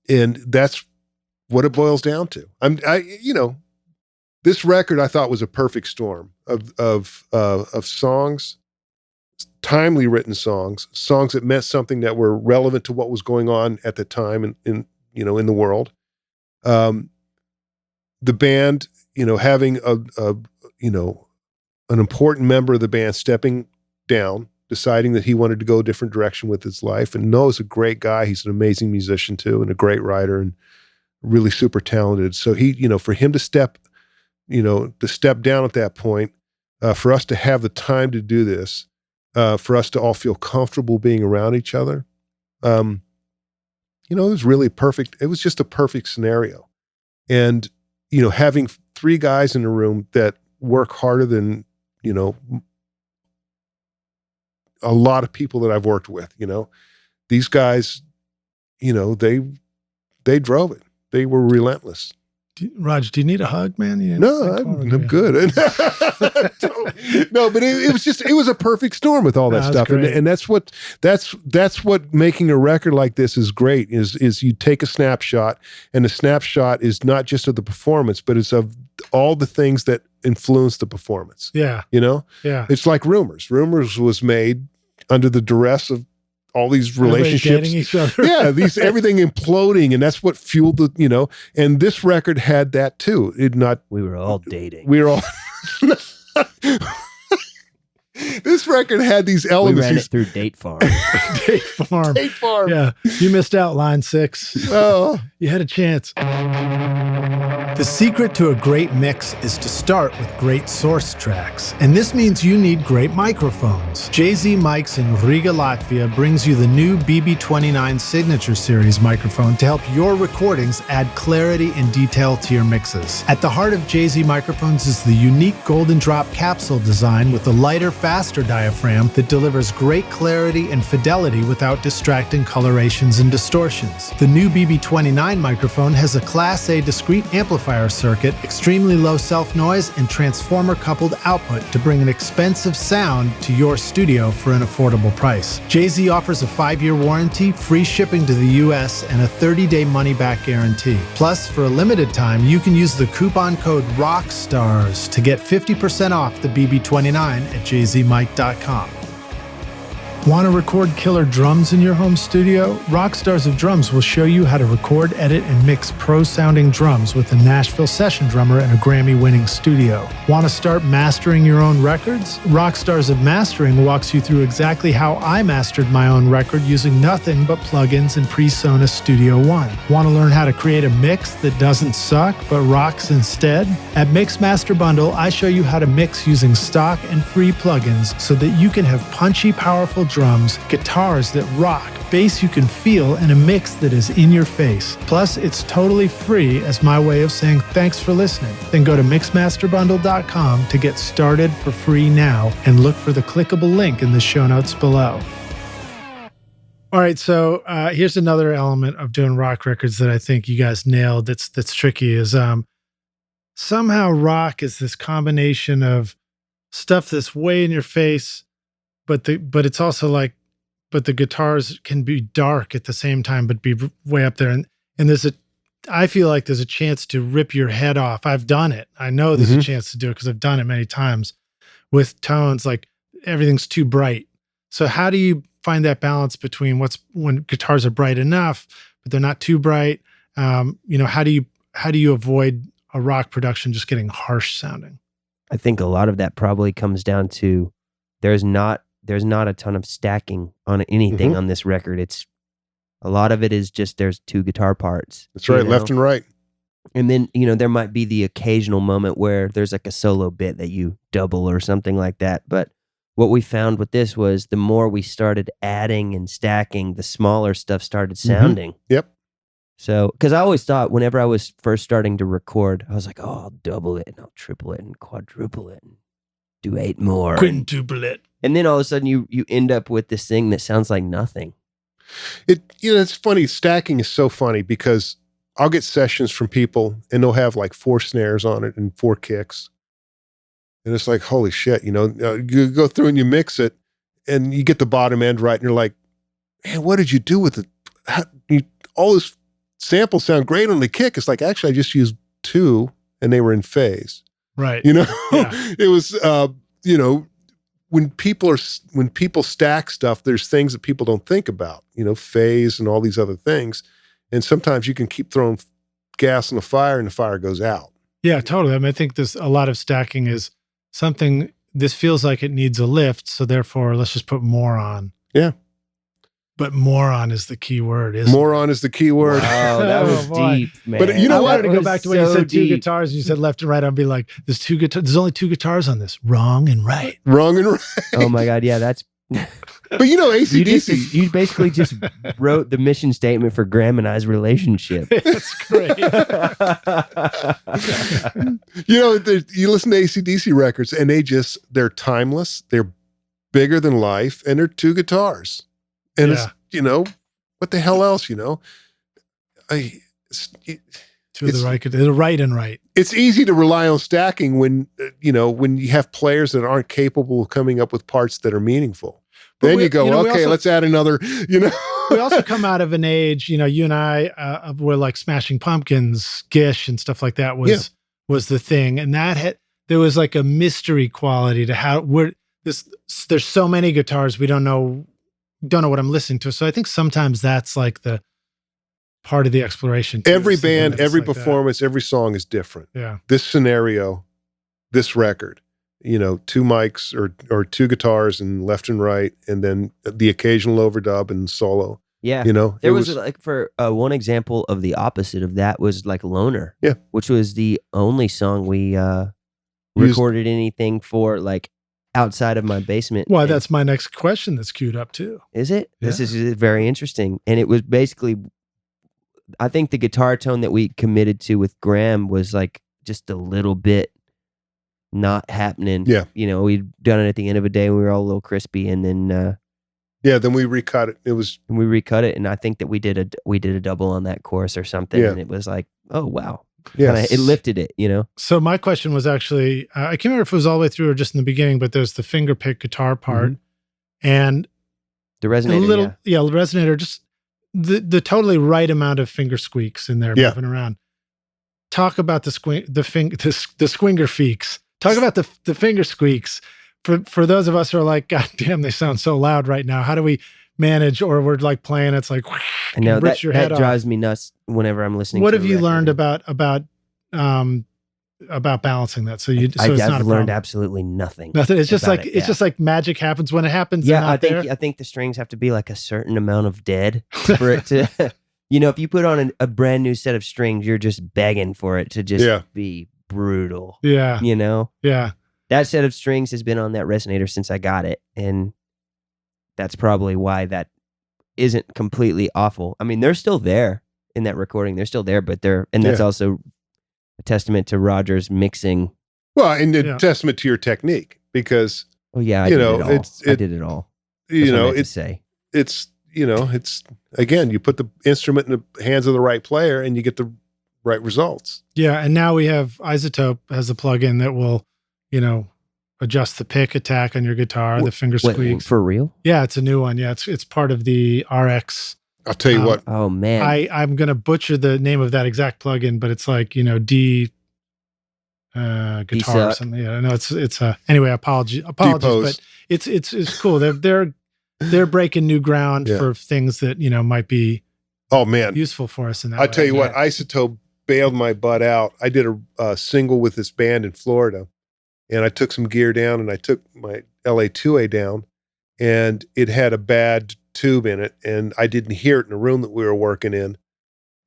and that's what it boils down to. This record I thought was a perfect storm of songs, timely written songs that meant something that were relevant to what was going on at the time in the world. The band, having an important member of the band stepping down, deciding that he wanted to go a different direction with his life. And Noah's a great guy. He's an amazing musician too, and a great writer and really super talented. So he, for him to step down at that point, for us to have the time to do this, for us to all feel comfortable being around each other. It was really perfect. It was just a perfect scenario. And, having three guys in a room that work harder than, a lot of people that I've worked with, these guys, they drove it. They were relentless. Roger, do you need a hug, man? No, I'm good. No, but it was a perfect storm with all that stuff. And that's what making a record like this is great is you take a snapshot, and the snapshot is not just of the performance, but it's of all the things that influence the performance. Yeah. Yeah. It's like Rumors. Rumors was made under the duress of all these relationships, each other. Yeah, everything imploding, and that's what fueled the, and this record had that too. We were all dating. We were all. This record had these elements. We ran it through Date Farm. Date Farm. Date Farm. Yeah, you missed out, line 6. Oh, you had a chance. The secret to a great mix is to start with great source tracks, and this means you need great microphones. JZ Mics in Riga, Latvia brings you the new BB29 Signature Series microphone to help your recordings add clarity and detail to your mixes. At the heart of JZ microphones is the unique Golden Drop capsule design with a lighter, faster diaphragm that delivers great clarity and fidelity without distracting colorations and distortions. The new BB29 microphone has a Class A discrete amplifier circuit, extremely low self-noise, and transformer-coupled output to bring an expensive sound to your studio for an affordable price. JZ offers a 5-year warranty, free shipping to the US, and a 30-day money-back guarantee. Plus, for a limited time, you can use the coupon code ROCKSTARS to get 50% off the BB29 at jzmic.com. Want to record killer drums in your home studio? Rockstars of Drums will show you how to record, edit, and mix pro-sounding drums with a Nashville session drummer in a Grammy-winning studio. Want to start mastering your own records? Rockstars of Mastering walks you through exactly how I mastered my own record using nothing but plugins in PreSonus Studio One. Want to learn how to create a mix that doesn't suck but rocks instead? At Mixmaster Bundle, I show you how to mix using stock and free plugins so that you can have punchy, powerful drums, guitars that rock, bass you can feel, and a mix that is in your face. Plus, it's totally free as my way of saying thanks for listening. Then go to mixmasterbundle.com to get started for free now and look for the clickable link in the show notes below. All right, so here's another element of doing rock records that I think you guys nailed that's tricky is somehow rock is this combination of stuff that's way in your face, but it's also like, but the guitars can be dark at the same time, but be way up there. And I feel like there's a chance to rip your head off. I've done it. I know there's a chance to do it because I've done it many times with tones, like everything's too bright. So how do you find that balance between when guitars are bright enough, but they're not too bright? How do you avoid a rock production just getting harsh sounding? I think a lot of that probably comes down to there's not a ton of stacking on anything on this record. It's a lot of it is just there's two guitar parts. That's right, left and right. And then, there might be the occasional moment where there's like a solo bit that you double or something like that. But what we found with this was the more we started adding and stacking, the smaller stuff started sounding. Yep. So, because I always thought whenever I was first starting to record, I was like, oh, I'll double it and I'll triple it and quadruple it and do 8 more. Quintuple it. And then all of a sudden you end up with this thing that sounds like nothing. It's funny. Stacking is so funny because I'll get sessions from people and they'll have like 4 snares on it and 4 kicks. And it's like, holy shit, you go through and you mix it and you get the bottom end right. And you're like, man, what did you do with it? All this samples sound great on the kick. It's like, actually, I just used 2 and they were in phase. Right. Yeah. It was, when people stack stuff, there's things that people don't think about, phase and all these other things. And sometimes you can keep throwing gas on the fire and the fire goes out. Yeah, totally. I mean, I think a lot of stacking is something, this feels like it needs a lift. So therefore, let's just put more on. Yeah. But moron is the key word, isn't Moron is the key word. Wow, that was deep, man. But you know what? I wanted to go back to when you said 2 guitars and you said left and right. I'd be like, there's only 2 guitars on this. Wrong and right. Wrong and right. Oh my God, yeah, that's... But AC/DC... You basically just wrote the mission statement for Graham and I's relationship. That's great. You listen to AC/DC records and they're timeless, they're bigger than life, and they're 2 guitars. And it's, what the hell else, to the right and right. It's easy to rely on stacking when you have players that aren't capable of coming up with parts that are meaningful. But then you go, okay, let's add another, We also come out of an age, you and I, were like Smashing Pumpkins, Gish and stuff like that was the thing. And there was like a mystery quality to there's so many guitars, we don't know what I'm listening to. So I think sometimes that's like the part of the exploration too. Every band, every performance, every song is different. Yeah. This scenario, this record, 2 mics or 2 guitars and left and right, and then the occasional overdub and solo. Yeah. There was like, for one example of the opposite of that was like Loner. Yeah. Which was the only song we recorded anything for, like, outside of my basement. Well, that's my next question that's queued up too. Is it? Yeah. This is very interesting. And it was basically, I think the guitar tone that we committed to with Graham was like just a little bit not happening. Yeah. We'd done it at the end of a day and we were all a little crispy, and then then we recut it. We recut it, and I think that we did a double on that chorus or something, and it was like, oh wow. Yeah, it lifted it, So my question was actually, I can't remember if it was all the way through or just in the beginning, but there's the finger pick guitar part and the resonator. The resonator, just the totally right amount of finger squeaks in there moving around. Talk about the squinger feeks. Talk about the finger squeaks. For those of us who are like, God damn, they sound so loud right now. How do we manage, or we're like playing, it's like, I know that drives me nuts whenever I'm listening. What to have you learned about balancing that? I've learned absolutely nothing. Nothing. It's just like just like magic happens when it happens. Yeah, I think the strings have to be like a certain amount of dead for it to. If you put on a brand new set of strings, you're just begging for it to just be brutal. Yeah. Yeah. That set of strings has been on that resonator since I got it, and that's probably why that isn't completely awful. I mean, they're still there in that recording. They're still there, but that's also a testament to Roger's mixing. Well, and a testament to your technique, because I did it all. It's again, you put the instrument in the hands of the right player and you get the right results. Yeah, and now we have Isotope as a plugin that will, adjust the pick attack on your guitar, the finger Wait, squeaks. for real? Yeah, it's a new one. Yeah, it's part of the RX. I'll tell you what. Oh man, I'm gonna butcher the name of that exact plugin, but it's like D guitar or suck. something. Yeah, no, it's anyway. Apologies, Depose. but it's cool. They're breaking new ground Yeah. for things that might be Oh man, useful for us in that. I way. tell you what, Isotope bailed my butt out. I did a single with this band in Florida, and I took some gear down, and I took my LA2A down, and it had a bad tube in it, and I didn't hear it in the room that we were working in.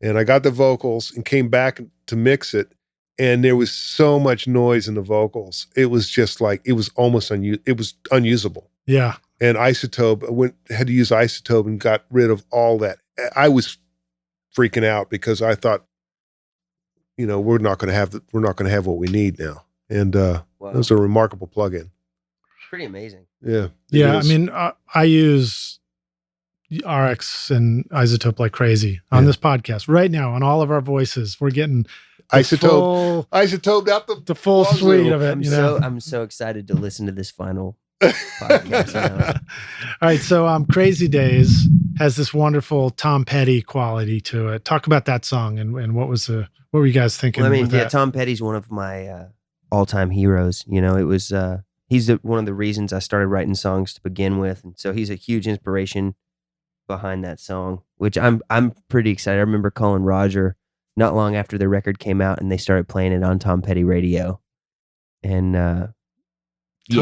And I got the vocals and came back to mix it, and there was so much noise in the vocals. It was just like, it was almost it was unusable. Yeah. And Isotope, had to use Isotope and got rid of all that. I was freaking out because I thought, we're not going to have what we need now. And wow. it was a remarkable plugin. Pretty amazing. Yeah. Yeah. I mean, I use RX and Isotope like crazy on this podcast right now. On all of our voices, we're getting Isotoped out the full suite of it. I'm so excited to listen to this final podcast. All right, so Crazy Days has this wonderful Tom Petty quality to it. Talk about that song and what were you guys thinking? Well, I mean, with yeah, that? Tom Petty's one of my all-time heroes. It was he's one of the reasons I started writing songs to begin with, and so he's a huge inspiration behind that song, which I'm pretty excited. I remember calling Roger not long after the record came out, and they started playing it on Tom Petty radio, and Tom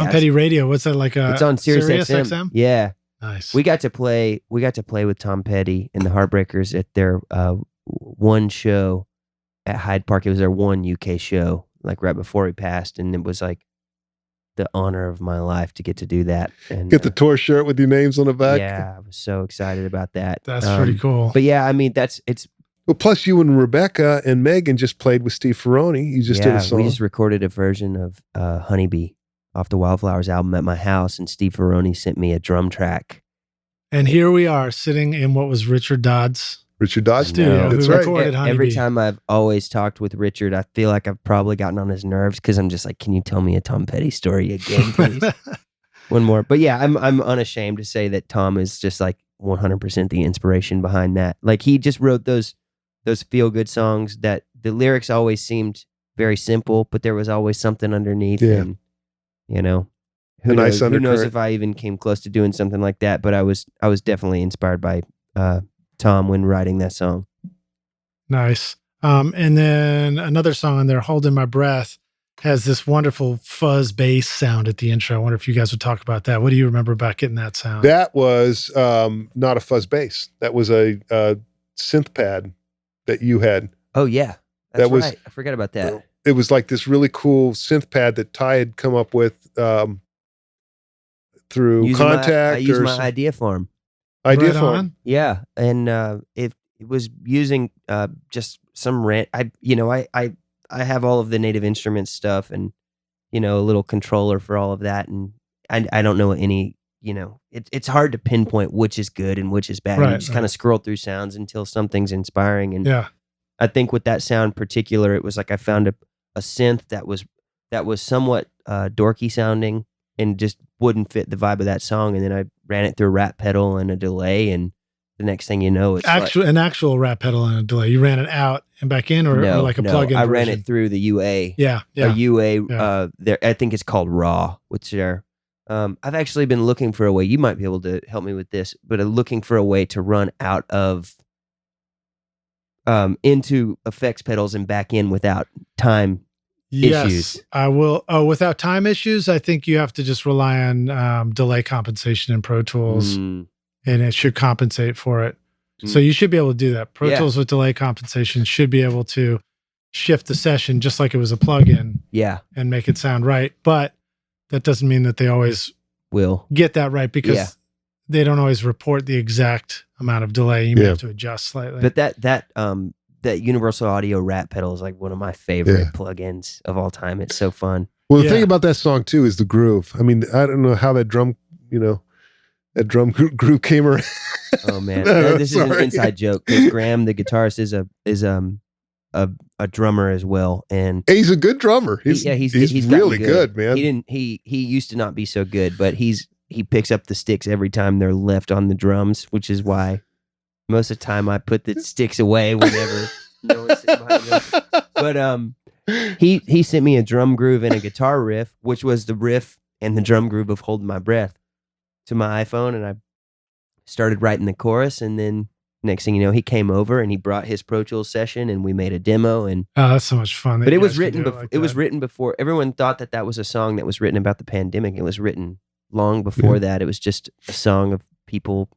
Petty radio. What's that like? It's on Sirius XM. Yeah, nice. We got to play with Tom Petty and the Heartbreakers at their one show at Hyde Park. It was their one UK show, like right before he passed, and it was like the honor of my life to get to do that. And get the tour shirt with your names on the back. Yeah, I was so excited about that. That's pretty cool. But yeah, I mean, it's. Well, plus you and Rebecca and Megan just played with Steve Ferroni. You just did a song. We just recorded a version of Honeybee off the Wildflowers album at my house, and Steve Ferroni sent me a drum track. And here we are sitting in what was Richard Dodd's studio. That's who right. recorded Honeybee. Every time I've always talked with Richard, I feel like I've probably gotten on his nerves because I'm just like, can you tell me a Tom Petty story again, please? One more. But yeah, I'm unashamed to say that Tom is just like 100% the inspiration behind that. Like he just wrote those feel-good songs that the lyrics always seemed very simple, but there was always something underneath. Yeah. And, who knows if I even came close to doing something like that, but I was definitely inspired by Tom when writing that song. Nice. And then another song on there, Holding My Breath, has this wonderful fuzz bass sound at the intro. I wonder if you guys would talk about that. What do you remember about getting that sound? That was not a fuzz bass. That was a synth pad that you had. Oh yeah, that's right. I forgot about that. It was like this really cool synth pad that Ty had come up with through Contact. I used my Idea Farm. Yeah, and it was using just some rant. I have all of the Native Instruments stuff, and a little controller for all of that, and I don't know any. It's hard to pinpoint which is good and which is bad. Right, you just kind of scroll through sounds until something's inspiring. And yeah, I think with that sound in particular, it was like I found a synth that was somewhat dorky sounding and just wouldn't fit the vibe of that song. And then I ran it through a rat pedal and a delay, and the next thing you know, it's an actual rat pedal and a delay. You ran it out and back in, or like a plug-in? I ran it through the UA. Yeah. A UA. There, I think it's called Raw, which are. I've actually been looking for a way. You might be able to help me with this, but looking for a way to run out of into effects pedals and back in without time issues. I will. Oh, without time issues, I think you have to just rely on delay compensation in Pro Tools, and it should compensate for it. So you should be able to do that. Pro Tools with delay compensation should be able to shift the session just like it was a plug-in. Yeah, and make it sound right, but that doesn't mean that they always will get that right, because they don't always report the exact amount of delay. You may have to adjust slightly. But that Universal Audio rat pedal is like one of my favorite plugins of all time. It's so fun. Well, the thing about that song too is the groove. I mean, I don't know how that drum, groove came around. Oh man, this is an inside joke because Graham, the guitarist, is a drummer as well, and He's a good drummer. He's gotten really good, man. He used to not be so good, but he picks up the sticks every time they're left on the drums, which is why most of the time I put the sticks away whenever no one's sitting behind them. But he sent me a drum groove and a guitar riff, which was the riff and the drum groove of Holding My Breath, to my iPhone, and I started writing the chorus, and then next thing you know, he came over and he brought his Pro Tools session, and we made a demo. And that's so much fun. But it was written before. It was written before. Everyone thought that was a song that was written about the pandemic. It was written long before that. It was just a song of people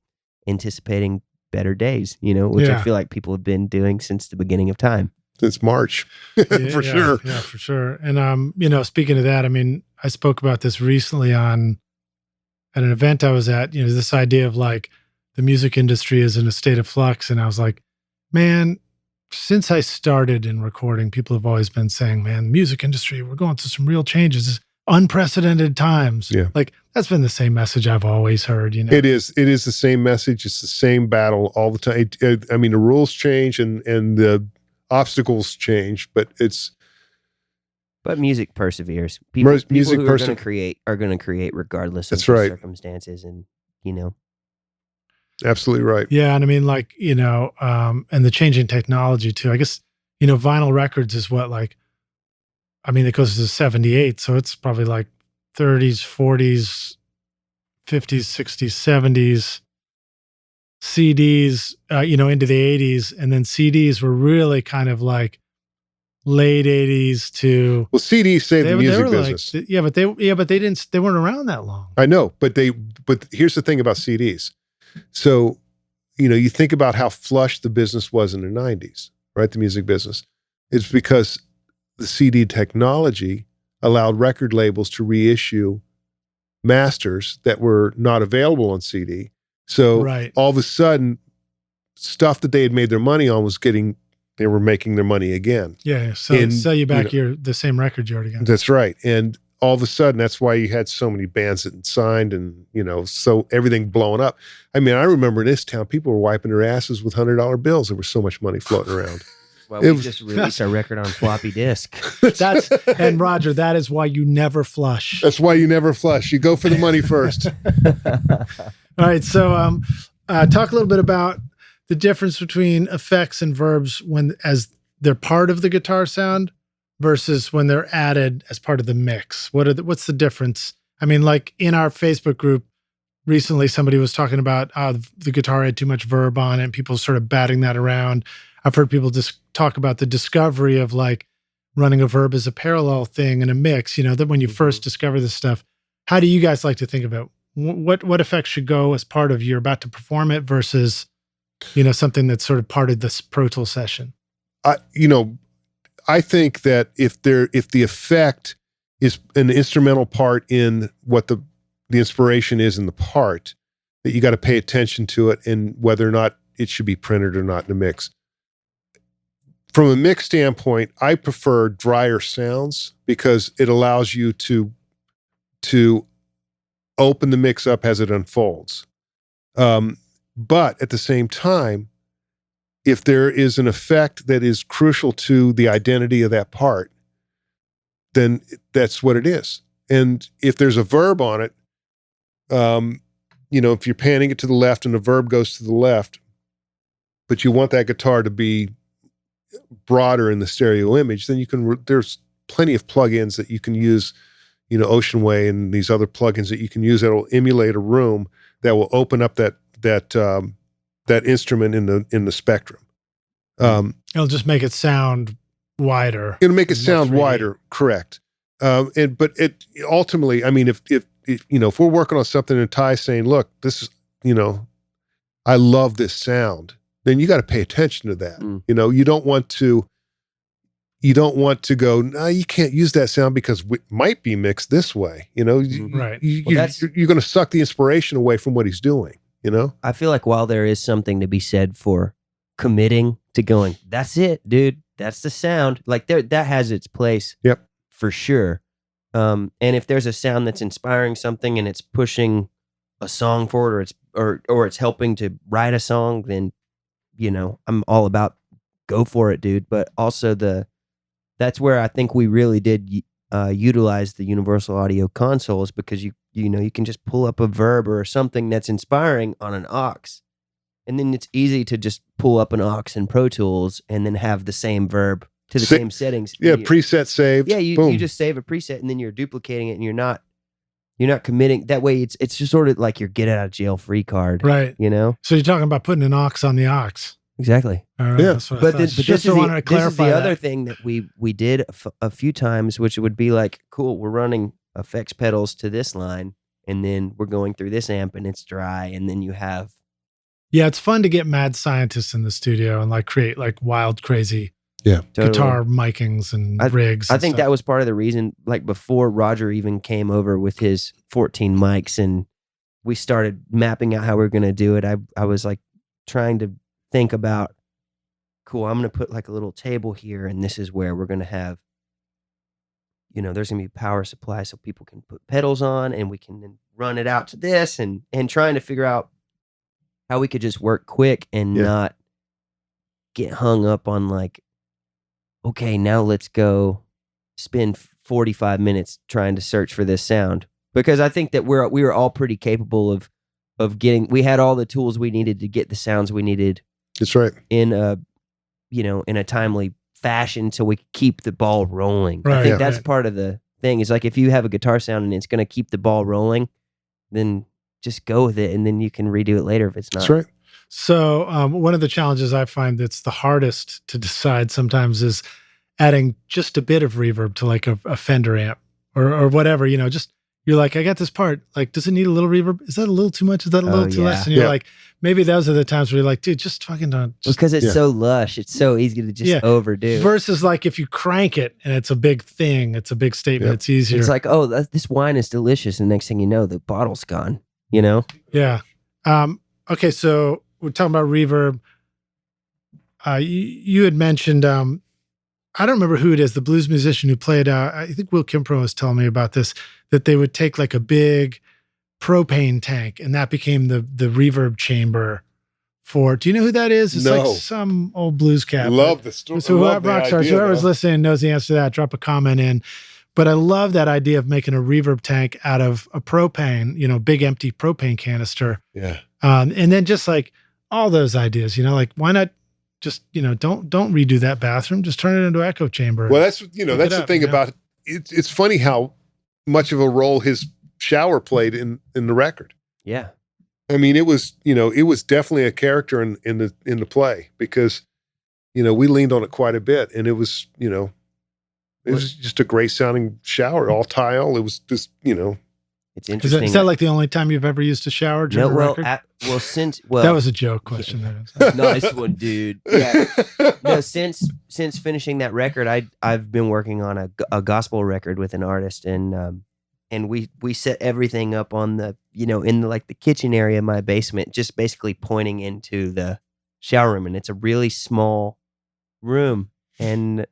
anticipating better days, which I feel like people have been doing since the beginning of time. Since March, for sure. Yeah, for sure. And speaking of that, I mean, I spoke about this recently at an event I was at. This idea of like the music industry is in a state of flux, and I was like, man, since I started in recording, people have always been saying, man, the music industry, we're going through some real changes. Unprecedented times. Yeah. Like that's been the same message I've always heard, It is the same message. It's the same battle all the time. I mean, the rules change and the obstacles change, but music perseveres. People who are going to create regardless of the circumstances, and absolutely right. Yeah, and I mean, like, and the changing technology too. I guess, vinyl records is what, like, I mean, it goes to 78, so it's probably like 30s, 40s, 50s, 60s, 70s, CDs, into the 80s, and then CDs were really kind of like late 80s to. Well, CDs saved the music business. But they weren't around that long. I know, but here's the thing about CDs. So, you think about how flush the business was in the 90s, right? The music business. It's because the CD technology allowed record labels to reissue masters that were not available on CD. So all of a sudden, stuff that they had made their money on they were making their money again. Yeah. So sell you back the same record you already got. That's right. And all of a sudden, that's why you had so many bands that signed and, so everything blowing up. I mean, I remember in this town, people were wiping their asses with $100 bills. There was so much money floating around. Well, we just released our record on floppy disk. And Roger, that is why you never flush. That's why you never flush. You go for the money first. All right. So talk a little bit about the difference between effects and verbs as they're part of the guitar sound versus when they're added as part of the mix. What's the difference? I mean, like in our Facebook group recently, somebody was talking about the guitar had too much verb on it, and people sort of batting that around. I've heard people just talk about the discovery of like running a verb as a parallel thing in a mix, that when you first discover this stuff. How do you guys like to think of it? What effects should go as part of you're about to perform it versus, something that's sort of part of this Pro Tool session? I think that if the effect is an instrumental part in what the inspiration is in the part, that you got to pay attention to it and whether or not it should be printed or not in the mix. From a mix standpoint, I prefer drier sounds because it allows you to open the mix up as it unfolds. But at the same time, if there is an effect that is crucial to the identity of that part, then that's what it is. And if there's a verb on it, if you're panning it to the left and the verb goes to the left, but you want that guitar to be broader in the stereo image, then there's plenty of plugins that you can use, Ocean Way and these other plugins that you can use that will emulate a room that will open up that instrument in the spectrum. It'll just make it sound wider. It'll make it sound wider, correct. But it ultimately, I mean, if we're working on something and Ty's saying, look, this is, I love this sound, then you got to pay attention to that. You don't want to go, no, you can't use that sound because it might be mixed this way. Right. You're going to suck the inspiration away from what he's doing. I feel like while there is something to be said for committing to going, that's it, dude, that's the sound. Like that has its place. Yep. For sure. And if there's a sound that's inspiring something and it's pushing a song forward or it's helping to write a song, then I'm all about go for it, dude. But also that's where I think we really did utilize the Universal Audio consoles, because you can just pull up a verb or something that's inspiring on an aux, and then it's easy to just pull up an aux in Pro Tools and then have the same verb to the same settings. Yeah, preset saved. Yeah, you just save a preset and then you're duplicating it, and you're not committing. That way, it's just sort of like your get out of jail free card, right? So you're talking about putting an aux on the aux. Exactly. All right, yeah. that's what I But thought. this is the other thing that we did a few times, which would be like, cool, we're running effects pedals to this line, and then we're going through this amp and it's dry, and then you have. Yeah, it's fun to get mad scientists in the studio and like create like wild, crazy guitar micings and rigs. I think that was part of the reason, like before Roger even came over with his 14 mics and we started mapping out how we were going to do it. I was like trying to think about, cool, I'm going to put like a little table here, and this is where we're going to have, there's going to be power supply so people can put pedals on, and we can then run it out to this, and trying to figure out how we could just work quick and not get hung up on like, okay, now let's go spend 45 minutes trying to search for this sound. Because I think that we were all pretty capable of getting, we had all the tools we needed to get the sounds we needed. That's right. In a timely fashion, so we could keep the ball rolling. Right, I think that's part of the thing. Is like, if you have a guitar sound and it's going to keep the ball rolling, then just go with it, and then you can redo it later if it's not. That's right. So one of the challenges I find that's the hardest to decide sometimes is adding just a bit of reverb to like a Fender amp or whatever, just, you're like, I got this part, like, does it need a little reverb? Is that a little too much? Is that a little too less? And you're like, maybe those are the times where you're like, dude, just fucking don't. Because it's so lush. It's so easy to just overdo. Versus like if you crank it and it's a big thing, it's a big statement, it's easier. It's like, oh, this wine is delicious. And next thing you know, the bottle's gone, Yeah. Okay, so we're talking about reverb. You had mentioned, I don't remember who it is, the blues musician who played, I think Will Kimpro was telling me about this, that they would take like a big propane tank and that became the reverb chamber for, do you know who that is? It's like some old blues cat. Love the story. So whoever's listening knows the answer to that, drop a comment in. But I love that idea of making a reverb tank out of a propane, big empty propane canister. Yeah. And then just like all those ideas, like why not just, don't redo that bathroom, just turn it into an echo chamber. Well, that's the thing about it. It's funny how much of a role his shower played in the record. Yeah. I mean, it was definitely a character in the play, because, we leaned on it quite a bit, and it was, it was just a great sounding shower, all tile. It was just, It's interesting. Is that like the only time you've ever used a shower during a record? That was a joke question. Nice one, dude. Yeah. No, since finishing that record, I've been working on a gospel record with an artist, and we set everything up on the in the kitchen area of my basement, just basically pointing into the shower room, and it's a really small room, and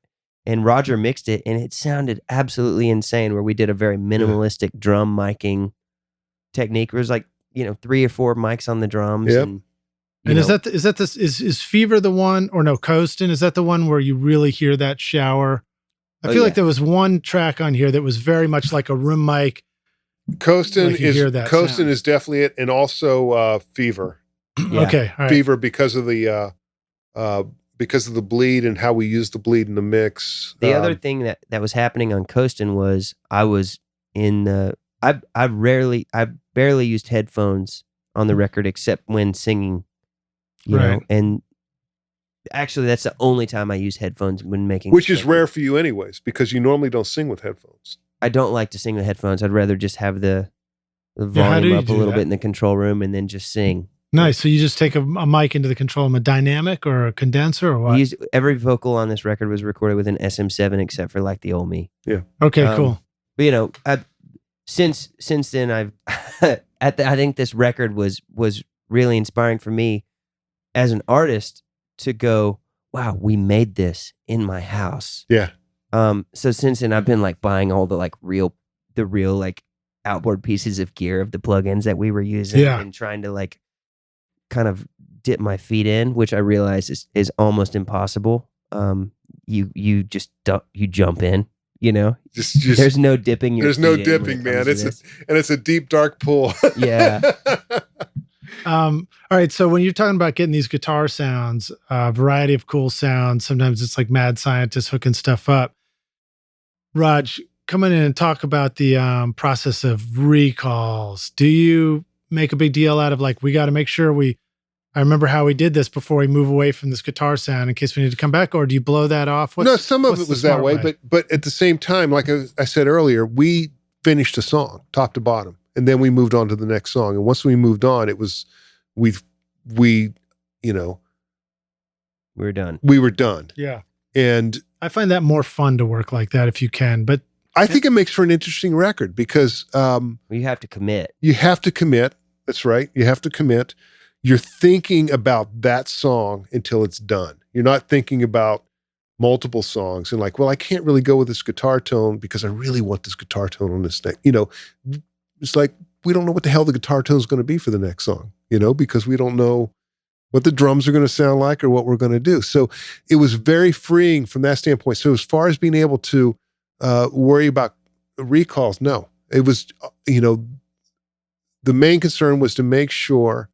Roger mixed it, and it sounded absolutely insane. Where we did a very minimalistic drum miking technique. It was like 3 or 4 mics on the drums. Yep. And is Fever the one, or no, Coastin'? Is that the one where you really hear that shower? I feel like there was one track on here that was very much like a room mic. Coastin' like is definitely it, and also Fever. Yeah. Okay, all right. Fever because of the bleed and how we use the bleed in the mix. The other thing that was happening on Coastin' was I was in the I barely used headphones on the record except when singing, you know, and actually that's the only time I use headphones when making, which is rare for you anyways, because you normally don't sing with headphones. I don't like to sing with headphones. I'd rather just have the volume up a little bit in the control room and then just sing. Nice. So you just take a mic into the control room, a dynamic or a condenser or what? Every vocal on this record was recorded with an SM7 except for like the old me. Yeah. Okay, cool. But since then I've I think this record was really inspiring for me as an artist to go, wow, we made this in my house. Yeah. So since then I've been like buying all the real like outboard pieces of gear of the plugins that we were using and trying to like kind of dip my feet in, which I realize is almost impossible. You just you jump in, you know. Just there's no dipping. There's no dipping, man. It's a deep dark pool. Yeah. All right. So when you're talking about getting these guitar sounds, variety of cool sounds, sometimes it's like mad scientists hooking stuff up. Raj, come in and talk about the process of recalls. Do you make a big deal out of like, we got to make sure I remember how we did this before we move away from this guitar sound in case we need to come back, or do you blow that off? No, some of it was that way, but at the same time, like I said earlier, we finished a song top to bottom, and then we moved on to the next song. And once we moved on, it was we were done. We were done. Yeah. And I find that more fun to work like that if you can, but I think it makes for an interesting record because you have to commit. You have to commit. That's right. You have to commit. You're thinking about that song until it's done. You're not thinking about multiple songs and like, well, I can't really go with this guitar tone because I really want this guitar tone on this thing. You know, it's like we don't know what the hell the guitar tone is going to be for the next song, you know, because we don't know what the drums are going to sound like or what we're going to do. So it was very freeing from that standpoint. So as far as being able to worry about recalls, no. It was, the main concern was to make sure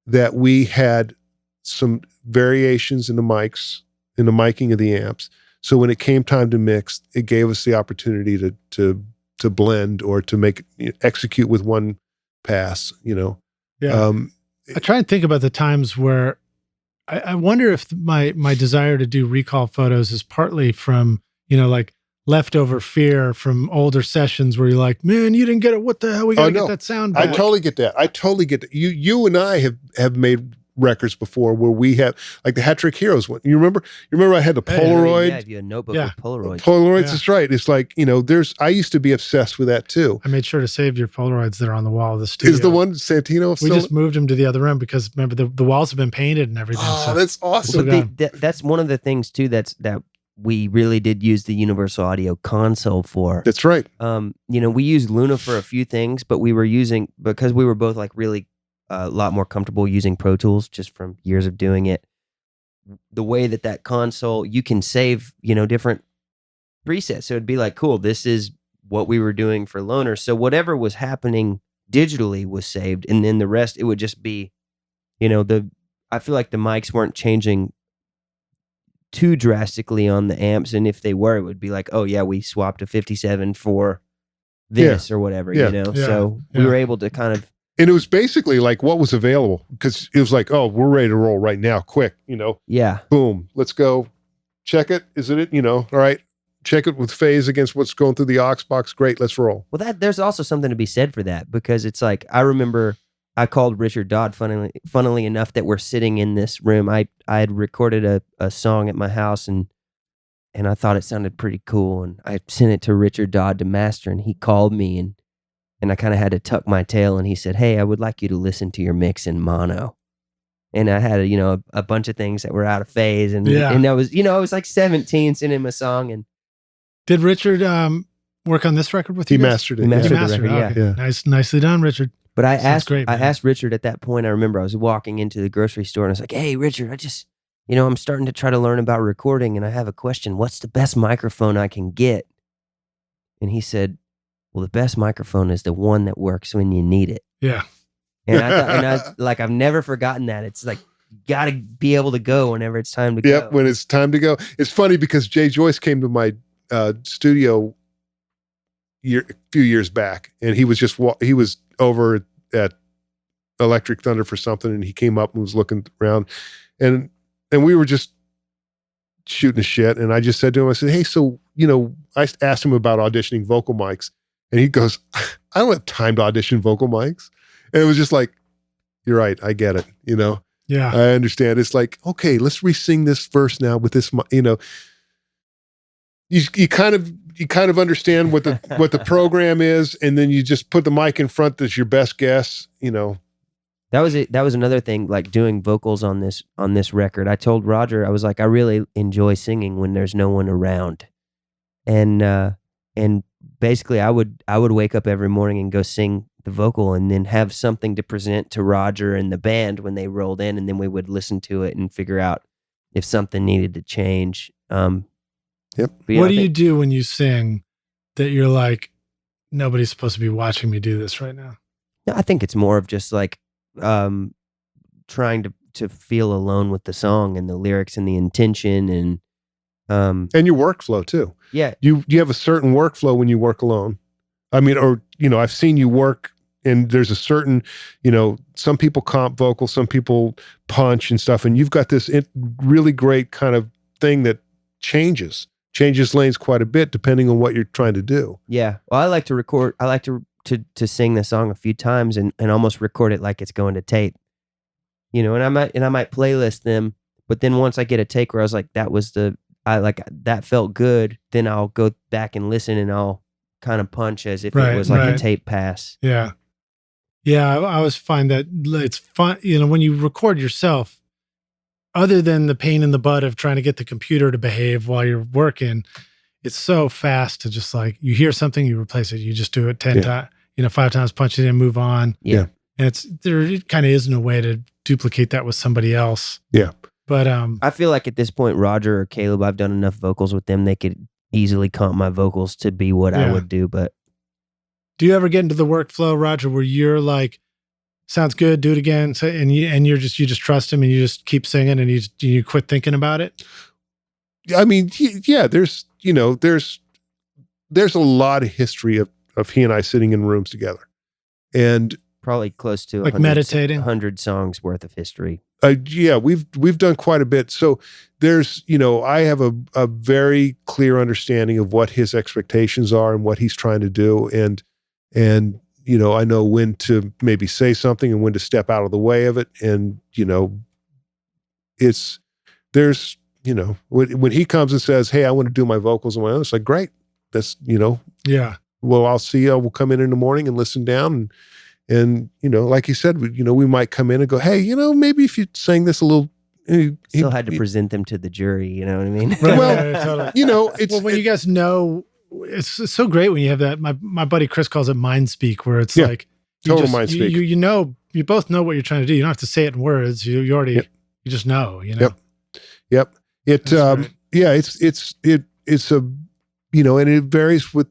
that we had some variations in the mics, in the miking of the amps. So when it came time to mix, it gave us the opportunity to blend or to execute with one pass, Yeah. I try and think about the times where I wonder if my desire to do recall photos is partly from, like leftover fear from older sessions where you're like, man, you didn't get it. What the hell? We got to get that sound back. I totally get that. You and I have made records before where we have like the Hat Trick Heroes one. You remember I had the Polaroid. Yeah, you had a notebook with Polaroids. Polaroids, that's right. It's like, I used to be obsessed with that too. I made sure to save your Polaroids that are on the wall of the studio. Is the one Santino? We just moved them to the other room because remember the walls have been painted and everything. Oh, that's awesome. That's one of the things too that we really did use the Universal Audio console for. That's right. We used Luna for a few things, but we were using, because we were both like really a lot more comfortable using Pro Tools just from years of doing it. The way that console, you can save, different presets. So it'd be like, cool, this is what we were doing for Loner. So whatever was happening digitally was saved. And then the rest, it would just be, I feel like the mics weren't changing too drastically on the amps, and if they were, it would be like, oh yeah, we swapped a 57 for this or whatever, so we were able to kind of, and it was basically like what was available, because it was like, oh, we're ready to roll right now, quick, boom, let's go, check it, is it all right, check it with phase against what's going through the aux box, great, let's roll. Well, there's also something to be said for that, because it's like, I remember I called Richard Dodd, funnily enough, that we're sitting in this room. I had recorded a song at my house, and I thought it sounded pretty cool, and I sent it to Richard Dodd to master, and he called me, and I kind of had to tuck my tail, and he said, hey, I would like you to listen to your mix in mono. And I had a bunch of things that were out of phase, and I was I was like 17 sending him a song. And did Richard work on this record with you? He mastered it. He mastered the record, yeah. Nicely done, Richard. But I asked Richard at that point. I remember I was walking into the grocery store and I was like, hey, Richard, I just, I'm starting to try to learn about recording, and I have a question. What's the best microphone I can get? And he said, well, the best microphone is the one that works when you need it. Yeah. And I like, I've never forgotten that. It's like, you got to be able to go whenever it's time to go. Yep, when it's time to go. It's funny because Jay Joyce came to my studio a few years back, and he was over at Electric Thunder for something, and he came up and was looking around, and we were just shooting the shit, and I just said to him, I said, hey, so I asked him about auditioning vocal mics, and he goes, I don't have time to audition vocal mics. And it was just like, you're right, I get it, Yeah, I understand. It's like, okay, let's re-sing this verse now with this, you kind of understand what the program is, and then you just put the mic in front that's your best guess, That was it. That was another thing, like doing vocals on this record. I told Roger, I was like, I really enjoy singing when there's no one around. And basically I would wake up every morning and go sing the vocal and then have something to present to Roger and the band when they rolled in, and then we would listen to it and figure out if something needed to change. Yep. What do you do when you sing that you're like, nobody's supposed to be watching me do this right now? No, I think it's more of just like trying to feel alone with the song and the lyrics and the intention and your workflow too. Yeah. You have a certain workflow when you work alone. I mean, or, I've seen you work and there's a certain, some people comp vocals, some people punch and stuff. And you've got this really great kind of thing that changes lanes quite a bit depending on what you're trying to do. Yeah. Well, I like to record. I like to sing the song a few times and almost record it like it's going to tape, and I might playlist them. But then once I get a take where I was like, that felt good, then I'll go back and listen and I'll kind of punch as if it was like a tape pass. Yeah. Yeah. I always find that it's fun, when you record yourself, other than the pain in the butt of trying to get the computer to behave while you're working, it's so fast to just like, you hear something, you replace it. You just do it 10 times, 5 times, punch it in, move on. Yeah. And there kind of isn't a way to duplicate that with somebody else. Yeah. But I feel like at this point, Roger or Caleb, I've done enough vocals with them, they could easily comp my vocals to be what I would do. But do you ever get into the workflow, Roger, where you're like, sounds good, do it again, so, and you just trust him and you just keep singing and you quit thinking about it? I mean, yeah, there's a lot of history of he and I sitting in rooms together, and probably close to like meditating, 100 songs worth of history. Yeah, we've done quite a bit. So there's, I have a very clear understanding of what his expectations are and what he's trying to do. And I know when to maybe say something and when to step out of the way of it. And, when he comes and says, hey, I want to do my vocals on my own, it's like, great. That's, yeah. Well, I'll see you. We'll come in the morning and listen down. And, like you said, we might come in and go, hey, maybe if you sang this a little. Still had to present them to the jury, you know what I mean? Well, totally. It's when you guys know, it's so great when you have that. My buddy Chris calls it mind speak, where it's like total mind speak. You both know what you're trying to do. You don't have to say it in words. You already you just know. Yep. It's a and it varies with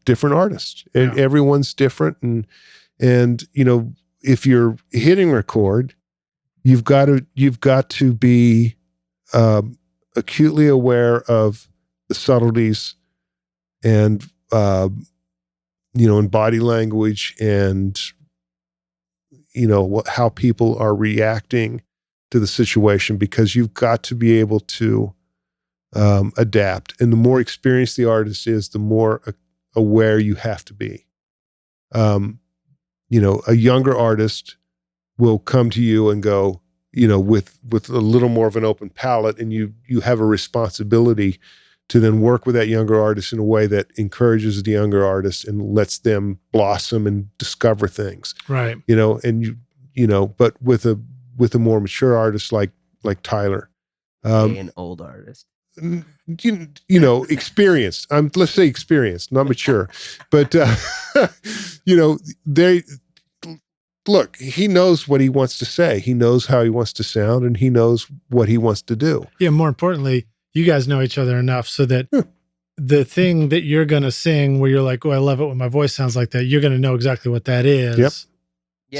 different artists. And everyone's different, and if you're hitting record, you've got to be acutely aware of the subtleties and in body language and how people are reacting to the situation, because you've got to be able to adapt. And the more experienced the artist is, the more aware you have to be. A younger artist will come to you and go, with a little more of an open palette, and you have a responsibility to then work with that younger artist in a way that encourages the younger artist and lets them blossom and discover things. Right. But with a more mature artist like Tyler, an old artist. Experienced. Let's say experienced, not mature, but look, he knows what he wants to say. He knows how he wants to sound, and he knows what he wants to do. Yeah. More importantly, you guys know each other enough so that the thing that you're going to sing where you're like, oh, I love it when my voice sounds like that, you're going to know exactly what that is. Yep.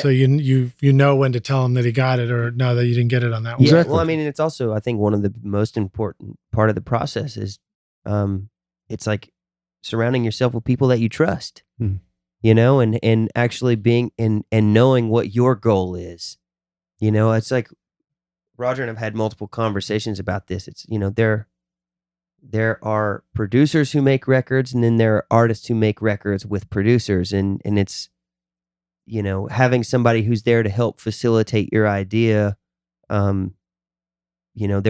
So you know when to tell him that he got it or no, that you didn't get it on that one. Exactly. Well, I mean, it's also, I think one of the most important part of the process is it's like surrounding yourself with people that you trust, and actually being and knowing what your goal is. It's like Roger and I've had multiple conversations about this. It's, there are producers who make records, and then there are artists who make records with producers, and it's, having somebody who's there to help facilitate your idea. There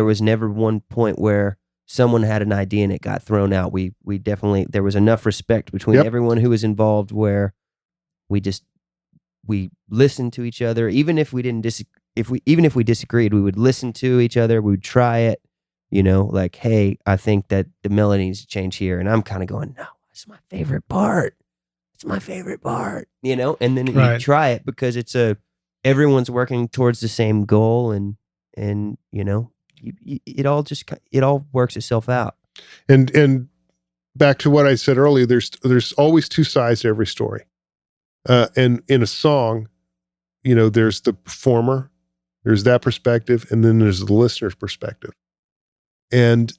was never one point where someone had an idea and it got thrown out. We definitely, there was enough respect between everyone who was involved where we listened to each other. Even if we didn't even if we disagreed, we would listen to each other. We would try it, like, hey, I think that the melody needs to change here. And I'm kind of going, no, that's my favorite part. it's my favorite part, and then Right. you try it because everyone's working towards the same goal, and it all works itself out. And back to what I said earlier, there's always two sides to every story. And in a song, there's the performer, there's that perspective, and then there's the listener's perspective. And,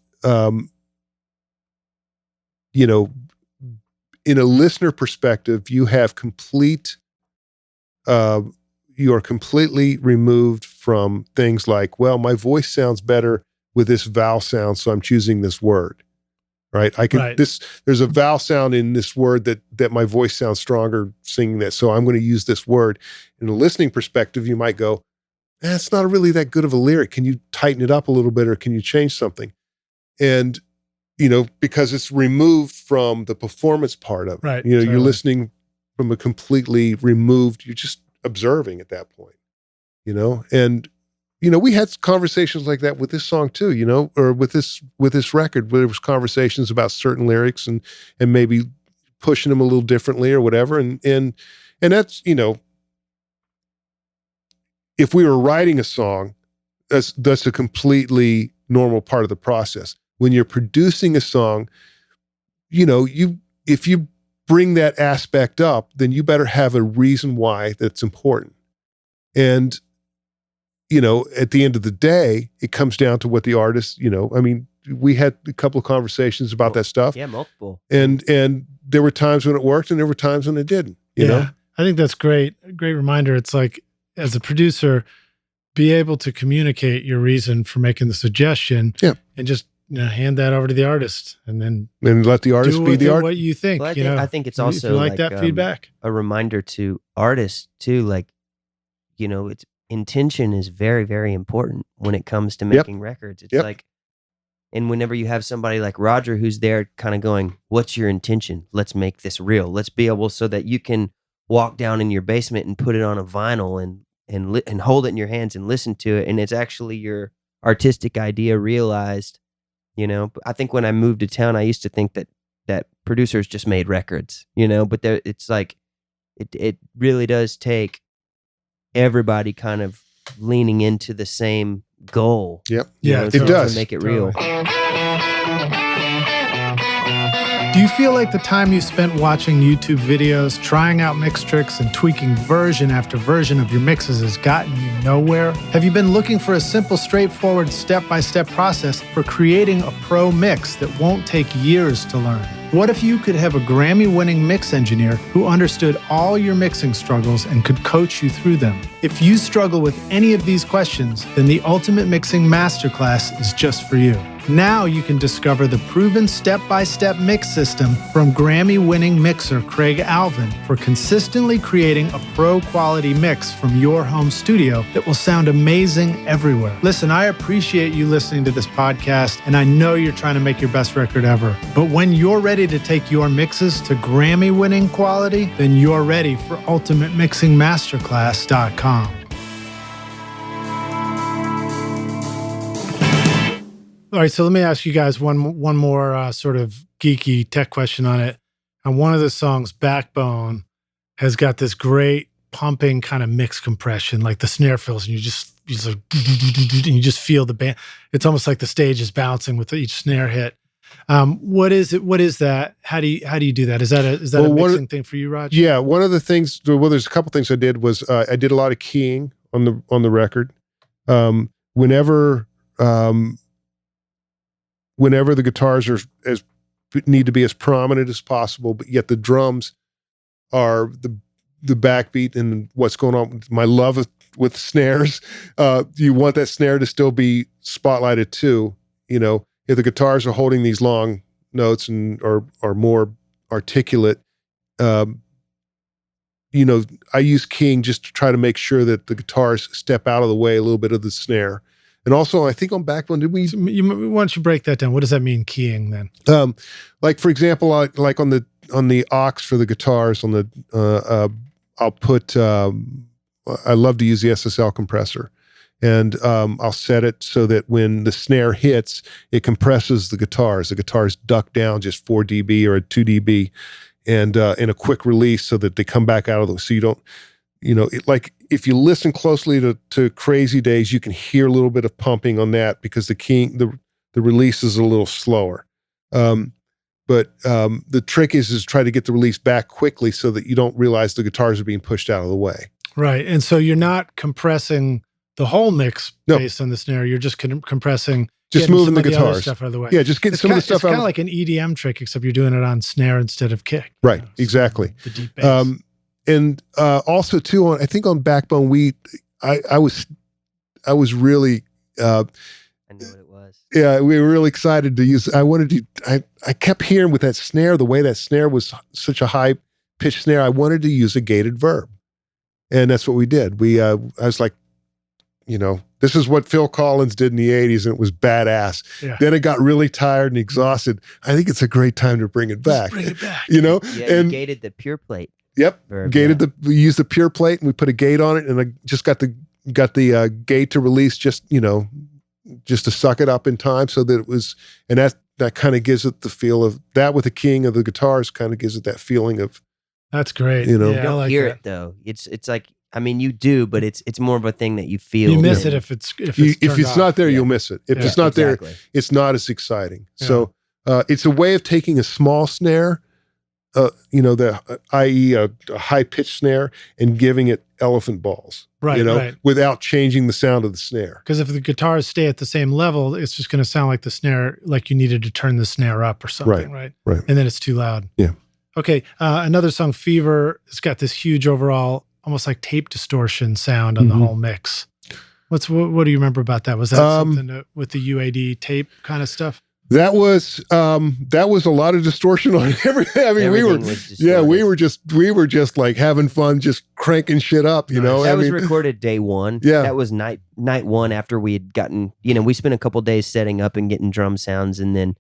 in a listener perspective, you have you are completely removed from things like, well, my voice sounds better with this vowel sound, so I'm choosing this word. Right. There's a vowel sound in this word that my voice sounds stronger singing that. So I'm going to use this word. In a listening perspective, you might go, it's not really that good of a lyric. Can you tighten it up a little bit, or can you change something? And, because it's removed from the performance part of it. Right. You're listening from a completely removed, you're just observing at that point, and we had conversations like that with this song too, or with this record, where there was conversations about certain lyrics and maybe pushing them a little differently or whatever. And that's, if we were writing a song, that's a completely normal part of the process. When you're producing a song, if you bring that aspect up, then you better have a reason why that's important. And at the end of the day, it comes down to what the artist, we had a couple of conversations about that stuff. Yeah, multiple. And there were times when it worked and there were times when it didn't, you know? I think that's great. A great reminder. It's like, as a producer, be able to communicate your reason for making the suggestion and just hand that over to the artist and let the artist be the artist. What you think. Well, I think it's also if you like that feedback. A reminder to artists too, it's intention is very, very important when it comes to making records. It's like, and whenever you have somebody like Roger who's there kind of going, what's your intention? Let's make this real. Let's be able so that you can walk down in your basement and put it on a vinyl and hold it in your hands and listen to it. And it's actually your artistic idea realized, I think when I moved to town, I used to think that producers just made records, but it's like, it really does take everybody kind of leaning into the same goal. Yep. It does to make it real. Do you feel like the time you spent watching YouTube videos, trying out mix tricks, and tweaking version after version of your mixes has gotten you nowhere? Have you been looking for a simple, straightforward, step-by-step process for creating a pro mix that won't take years to learn? What if you could have a Grammy-winning mix engineer who understood all your mixing struggles and could coach you through them? If you struggle with any of these questions, then the Ultimate Mixing Masterclass is just for you. Now you can discover the proven step-by-step mix system from Grammy-winning mixer Craig Alvin for consistently creating a pro-quality mix from your home studio that will sound amazing everywhere. Listen, I appreciate you listening to this podcast, and I know you're trying to make your best record ever. But when you're ready to take your mixes to Grammy-winning quality, then you're ready for UltimateMixingMasterclass.com. All right, so let me ask you guys one more sort of geeky tech question on it. And one of the songs, Backbone, has got this great pumping kind of mix compression, like the snare fills, and you just feel the band. It's almost like the stage is bouncing with each snare hit. What is it? What is that? How do you do that? Is that a mixing thing for you, Raj? Yeah, one of the things. Well, there's a couple things I did was I did a lot of keying on the record. Whenever the guitars need to be as prominent as possible, but yet the drums are the backbeat and what's going on with my love with snares. You want that snare to still be spotlighted too. If the guitars are holding these long notes and are more articulate, I use keying just to try to make sure that the guitars step out of the way a little bit of the snare. And also, I think on Backbone, did we? Why don't you break that down? What does that mean, keying then? Like for example, like on the aux for the guitars, on the I'll put. I love to use the SSL compressor, and I'll set it so that when the snare hits, it compresses the guitars. The guitars duck down just 4 dB or 2 dB, and in a quick release so that they come back out of those. So you don't, like if you listen closely to Crazy Days, you can hear a little bit of pumping on that because the release is a little slower. But the trick is try to get the release back quickly so that you don't realize the guitars are being pushed out of the way. Right. And so you're not compressing the whole mix based on the snare. You're just compressing, just moving the guitars stuff out of the way. Yeah, just getting some of the stuff out. It's kind of like an EDM trick, except you're doing it on snare instead of kick. Right. Exactly. The deep bass. And also too, I think on Backbone, I was really. I knew what it was. Yeah, we were really excited to use. I kept hearing with that snare, the way that snare was such a high pitched snare. I wanted to use a gated verb, and that's what we did. I was like, this is what Phil Collins did in the '80s, and it was badass. Yeah. Then it got really tired and exhausted. I think it's a great time to bring it back. Just bring it back. Yeah, and you gated the pure plate. Yep, verb, we used the pure plate, and we put a gate on it, and I just got the gate to release just to suck it up in time so that it was, and that kind of gives it the feel of that with the king of the guitars kind of gives it that feeling of. That's great. You don't hear it though. It's like, I mean, you do, but it's more of a thing that you feel. You miss it if it's not there, you'll miss it. If it's not there, it's not as exciting. Yeah. So it's a way of taking a small snare, i.e. a high pitched snare, and giving it elephant balls. Right. Without changing the sound of the snare. Because if the guitars stay at the same level, it's just going to sound like the snare, like you needed to turn the snare up or something, right? Right. And then it's too loud. Yeah. Okay. Another song, Fever, it's got this huge overall, almost like tape distortion sound on the whole mix. What do you remember about that? Was that something with the UAD tape kind of stuff? That was a lot of distortion on everything. I mean, we were just like having fun, just cranking shit up, That was recorded day one. Yeah. That was night one after we had gotten, we spent a couple days setting up and getting drum sounds, and then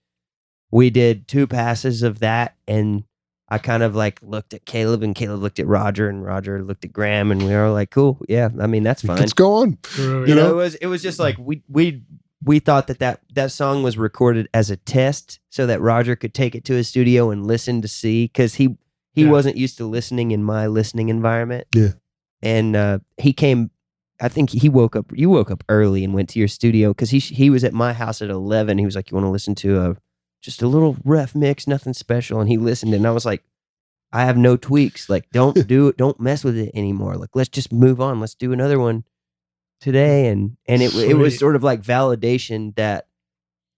we did 2 passes of that, and I kind of like looked at Caleb, and Caleb looked at Roger, and Roger looked at Graham, and we were like, cool, yeah, I mean, that's fine. Let's go on. It was just like we thought that song was recorded as a test so that Roger could take it to his studio and listen to see, because he wasn't used to listening in my listening environment. Yeah. And he came, I think you woke up early and went to your studio, because he was at my house at 11. He was like, you want to listen to just a little ref mix, nothing special. And he listened, and I was like, I have no tweaks. Like, don't mess with it anymore. Like, let's just move on. Let's do another one today. And it was sort of like validation that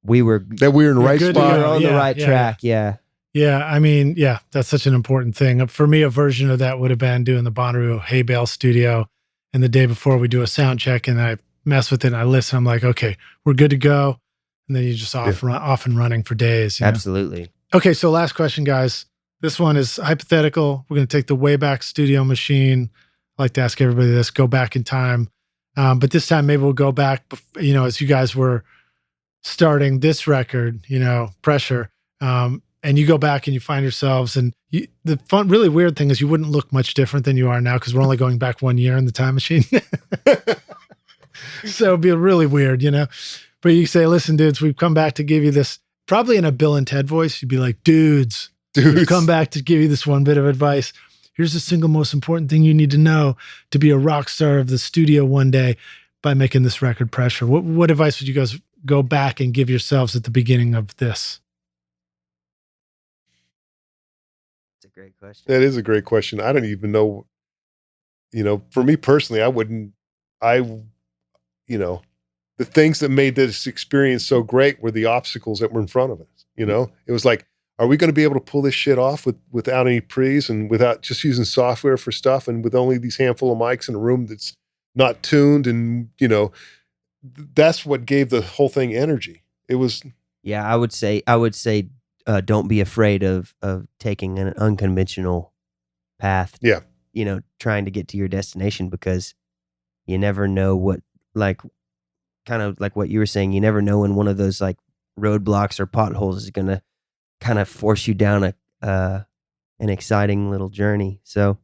we were in the right spot, on the right track. Yeah. Yeah. I mean, yeah, that's such an important thing. For me, a version of that would have been doing the Bonnaroo hay bale studio. And the day before we do a sound check, and I mess with it and I listen, I'm like, okay, we're good to go. And then you just off and running for days. Absolutely. Okay. So last question, guys. This one is hypothetical. We're going to take the Wayback Studio machine. I like to ask everybody this, go back in time. But this time maybe we'll go back, as you guys were starting this record, Pressure. And you go back and you find yourselves, and the fun, really weird thing is you wouldn't look much different than you are now, because we're only going back 1 year in the time machine. So it'd be really weird, But you say, listen, dudes, we've come back to give you this, probably in a Bill and Ted voice. You'd be like, dudes, we've come back to give you this one bit of advice. Here's the single most important thing you need to know to be a rock star of the studio one day by making this record, Pressure. What advice would you guys go back and give yourselves at the beginning of this? That's a great question. That is a great question. I don't even know, for me personally, the things that made this experience so great were the obstacles that were in front of us. It was like, are we going to be able to pull this shit off without any pre's and without just using software for stuff, and with only these handful of mics in a room that's not tuned? And, that's what gave the whole thing energy. It was. Yeah, I would say, don't be afraid of taking an unconventional path. Yeah. Trying to get to your destination, because you never know what, kind of like what you were saying, you never know when one of those like roadblocks or potholes is going to kind of force you down an exciting little journey. So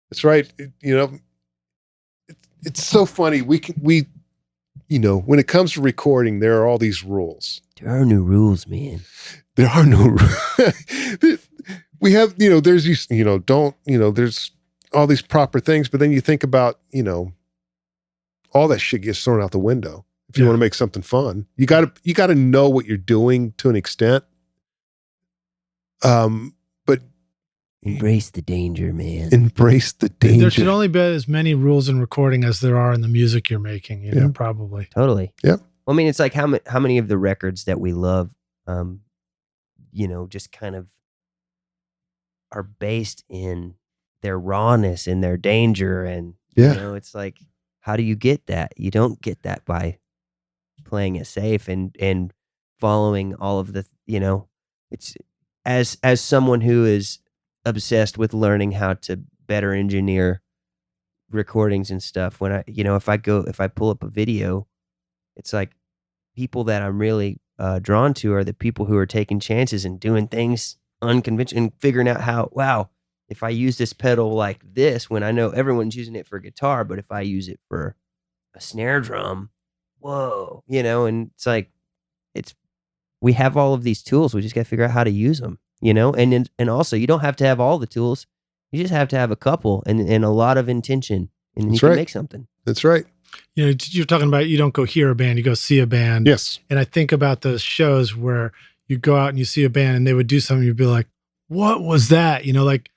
that's right. It's so funny. We when it comes to recording, there are all these rules. There are no rules, man. There are no rules. we have, there's these, there's all these proper things, but then you think about, all that shit gets thrown out the window. If you want to make something fun, you gotta know what you're doing to an extent. But embrace the danger, man. Embrace the danger. There should only be as many rules in recording as there are in the music you're making, probably. Totally. Yeah. Well, I mean, it's like how many of the records that we love, just kind of are based in their rawness and their danger. And, it's like, how do you get that? You don't get that by playing it safe and following all of the, it's as someone who is obsessed with learning how to better engineer recordings and stuff. When I, if I pull up a video, it's like people that I'm really drawn to are the people who are taking chances and doing things unconventional and figuring out how, wow, if I use this pedal like this, when I know everyone's using it for guitar, but if I use it for a snare drum, whoa, and it's like, we have all of these tools. We just got to figure out how to use them, and also you don't have to have all the tools. You just have to have a couple and a lot of intention, and you can make something. That's right. You're talking about, you don't go hear a band, you go see a band. Yes. And I think about those shows where you go out and you see a band and they would do something, you'd be like, what was that? Like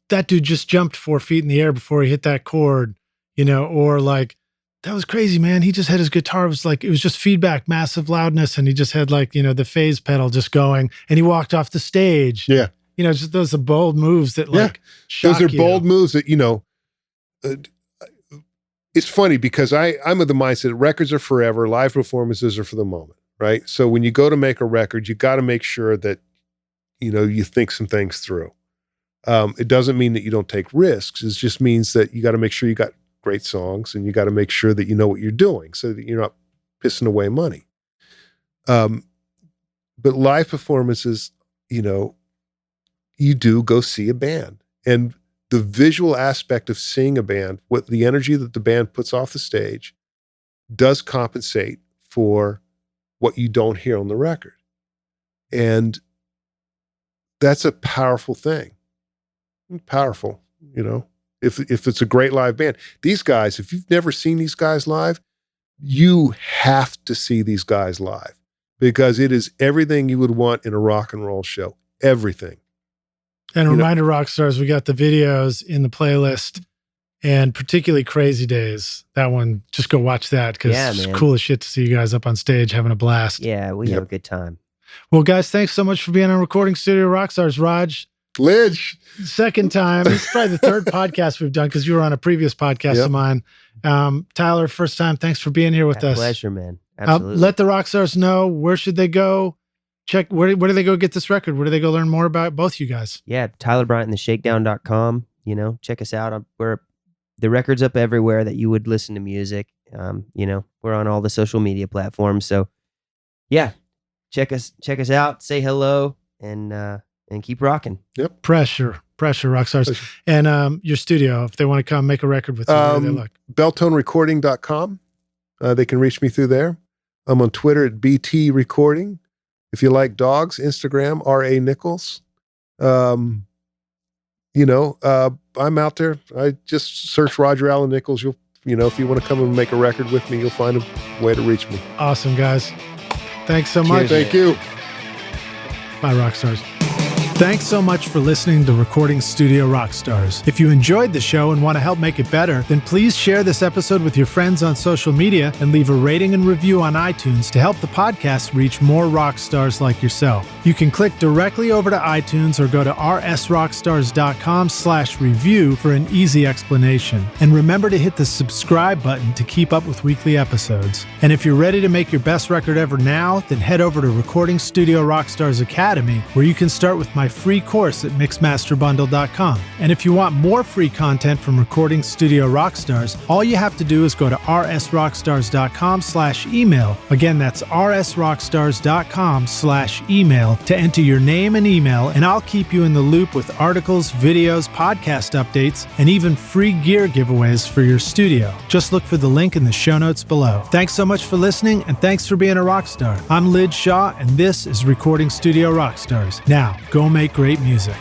that dude just jumped 4 feet in the air before he hit that chord, or like, that was crazy, man. He just had his guitar. It was just feedback, massive loudness. And he just had like, the phase pedal just going and he walked off the stage. Yeah. Just those are bold moves that shock those are you. bold moves that, it's funny because I'm of the mindset that records are forever. Live performances are for the moment, right? So when you go to make a record, you got to make sure that, you think some things through. It doesn't mean that you don't take risks. It just means that you got to make sure you got great songs and you got to make sure that you know what you're doing so that you're not pissing away money. But live performances, you do go see a band, and the visual aspect of seeing a band, what the energy that the band puts off the stage does compensate for what you don't hear on the record. And that's a powerful thing. Powerful, if it's a great live band. These guys, if you've never seen these guys live, you have to see these guys live because it is everything you would want in a rock and roll show. Everything. And a reminder, rock stars, we got the videos in the playlist, and particularly Crazy Days. That one, just go watch that because it's cool as shit to see you guys up on stage having a blast. Yeah, we have a good time. Well, guys, thanks so much for being on Recording Studio Rockstars. Raj, Lidge, second time. It's probably the third podcast we've done because you were on a previous podcast of mine. Tyler, first time. Thanks for being here with us. Pleasure, man. Absolutely. Let the Rockstars know, where should they go? Check, where do they go get this record? Where do they go learn more about both you guys? Yeah, Tyler Bryant and the Shakedown.com. Check us out. The record's up everywhere that you would listen to music. We're on all the social media platforms. So yeah, check us out, say hello, and keep rocking. Yep. Pressure, Rockstars. And your studio, if they want to come make a record with you, where do they look? BelltoneRecording.com. They can reach me through there. I'm on Twitter at BT Recording. If you like dogs, Instagram, R.A. Nichols. I'm out there. I just search Roger Allen Nichols. If you want to come and make a record with me, you'll find a way to reach me. Awesome, guys. Thanks so much. Thank you. Bye, Rockstars. Thanks so much for listening to Recording Studio Rockstars. If you enjoyed the show and want to help make it better, then please share this episode with your friends on social media and leave a rating and review on iTunes to help the podcast reach more rock stars like yourself. You can click directly over to iTunes or go to rsrockstars.com/review for an easy explanation. And remember to hit the subscribe button to keep up with weekly episodes. And if you're ready to make your best record ever now, then head over to Recording Studio Rockstars Academy, where you can start with my free course at mixmasterbundle.com. And if you want more free content from Recording Studio Rockstars, all you have to do is go to rsrockstars.com/email. Again, that's rsrockstars.com/email to enter your name and email, and I'll keep you in the loop with articles, videos, podcast updates, and even free gear giveaways for your studio. Just look for the link in the show notes below. Thanks so much for listening, and thanks for being a rock star. I'm Lyd Shaw, and this is Recording Studio Rockstars. Now, go make great music.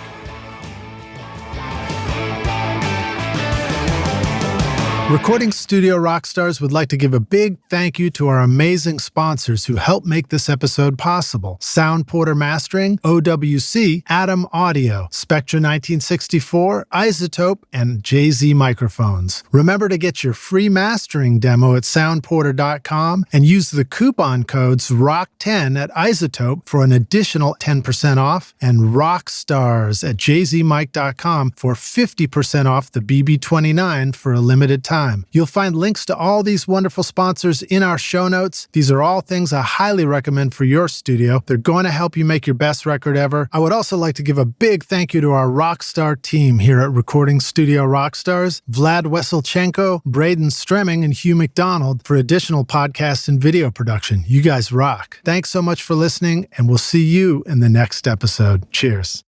Recording Studio Rockstars would like to give a big thank you to our amazing sponsors who help make this episode possible. Sound Porter Mastering, OWC, Atom Audio, Spectra 1964, Isotope, and JZ Microphones. Remember to get your free mastering demo at soundporter.com and use the coupon codes ROCK10 at Isotope for an additional 10% off, and Rockstars at jzmic.com for 50% off the BB29 for a limited time. You'll find links to all these wonderful sponsors in our show notes. These are all things I highly recommend for your studio. They're going to help you make your best record ever. I would also like to give a big thank you to our Rockstar team here at Recording Studio Rockstars, Vlad Weselchenko, Braden Stremming, and Hugh McDonald for additional podcasts and video production. You guys rock. Thanks so much for listening, and we'll see you in the next episode. Cheers.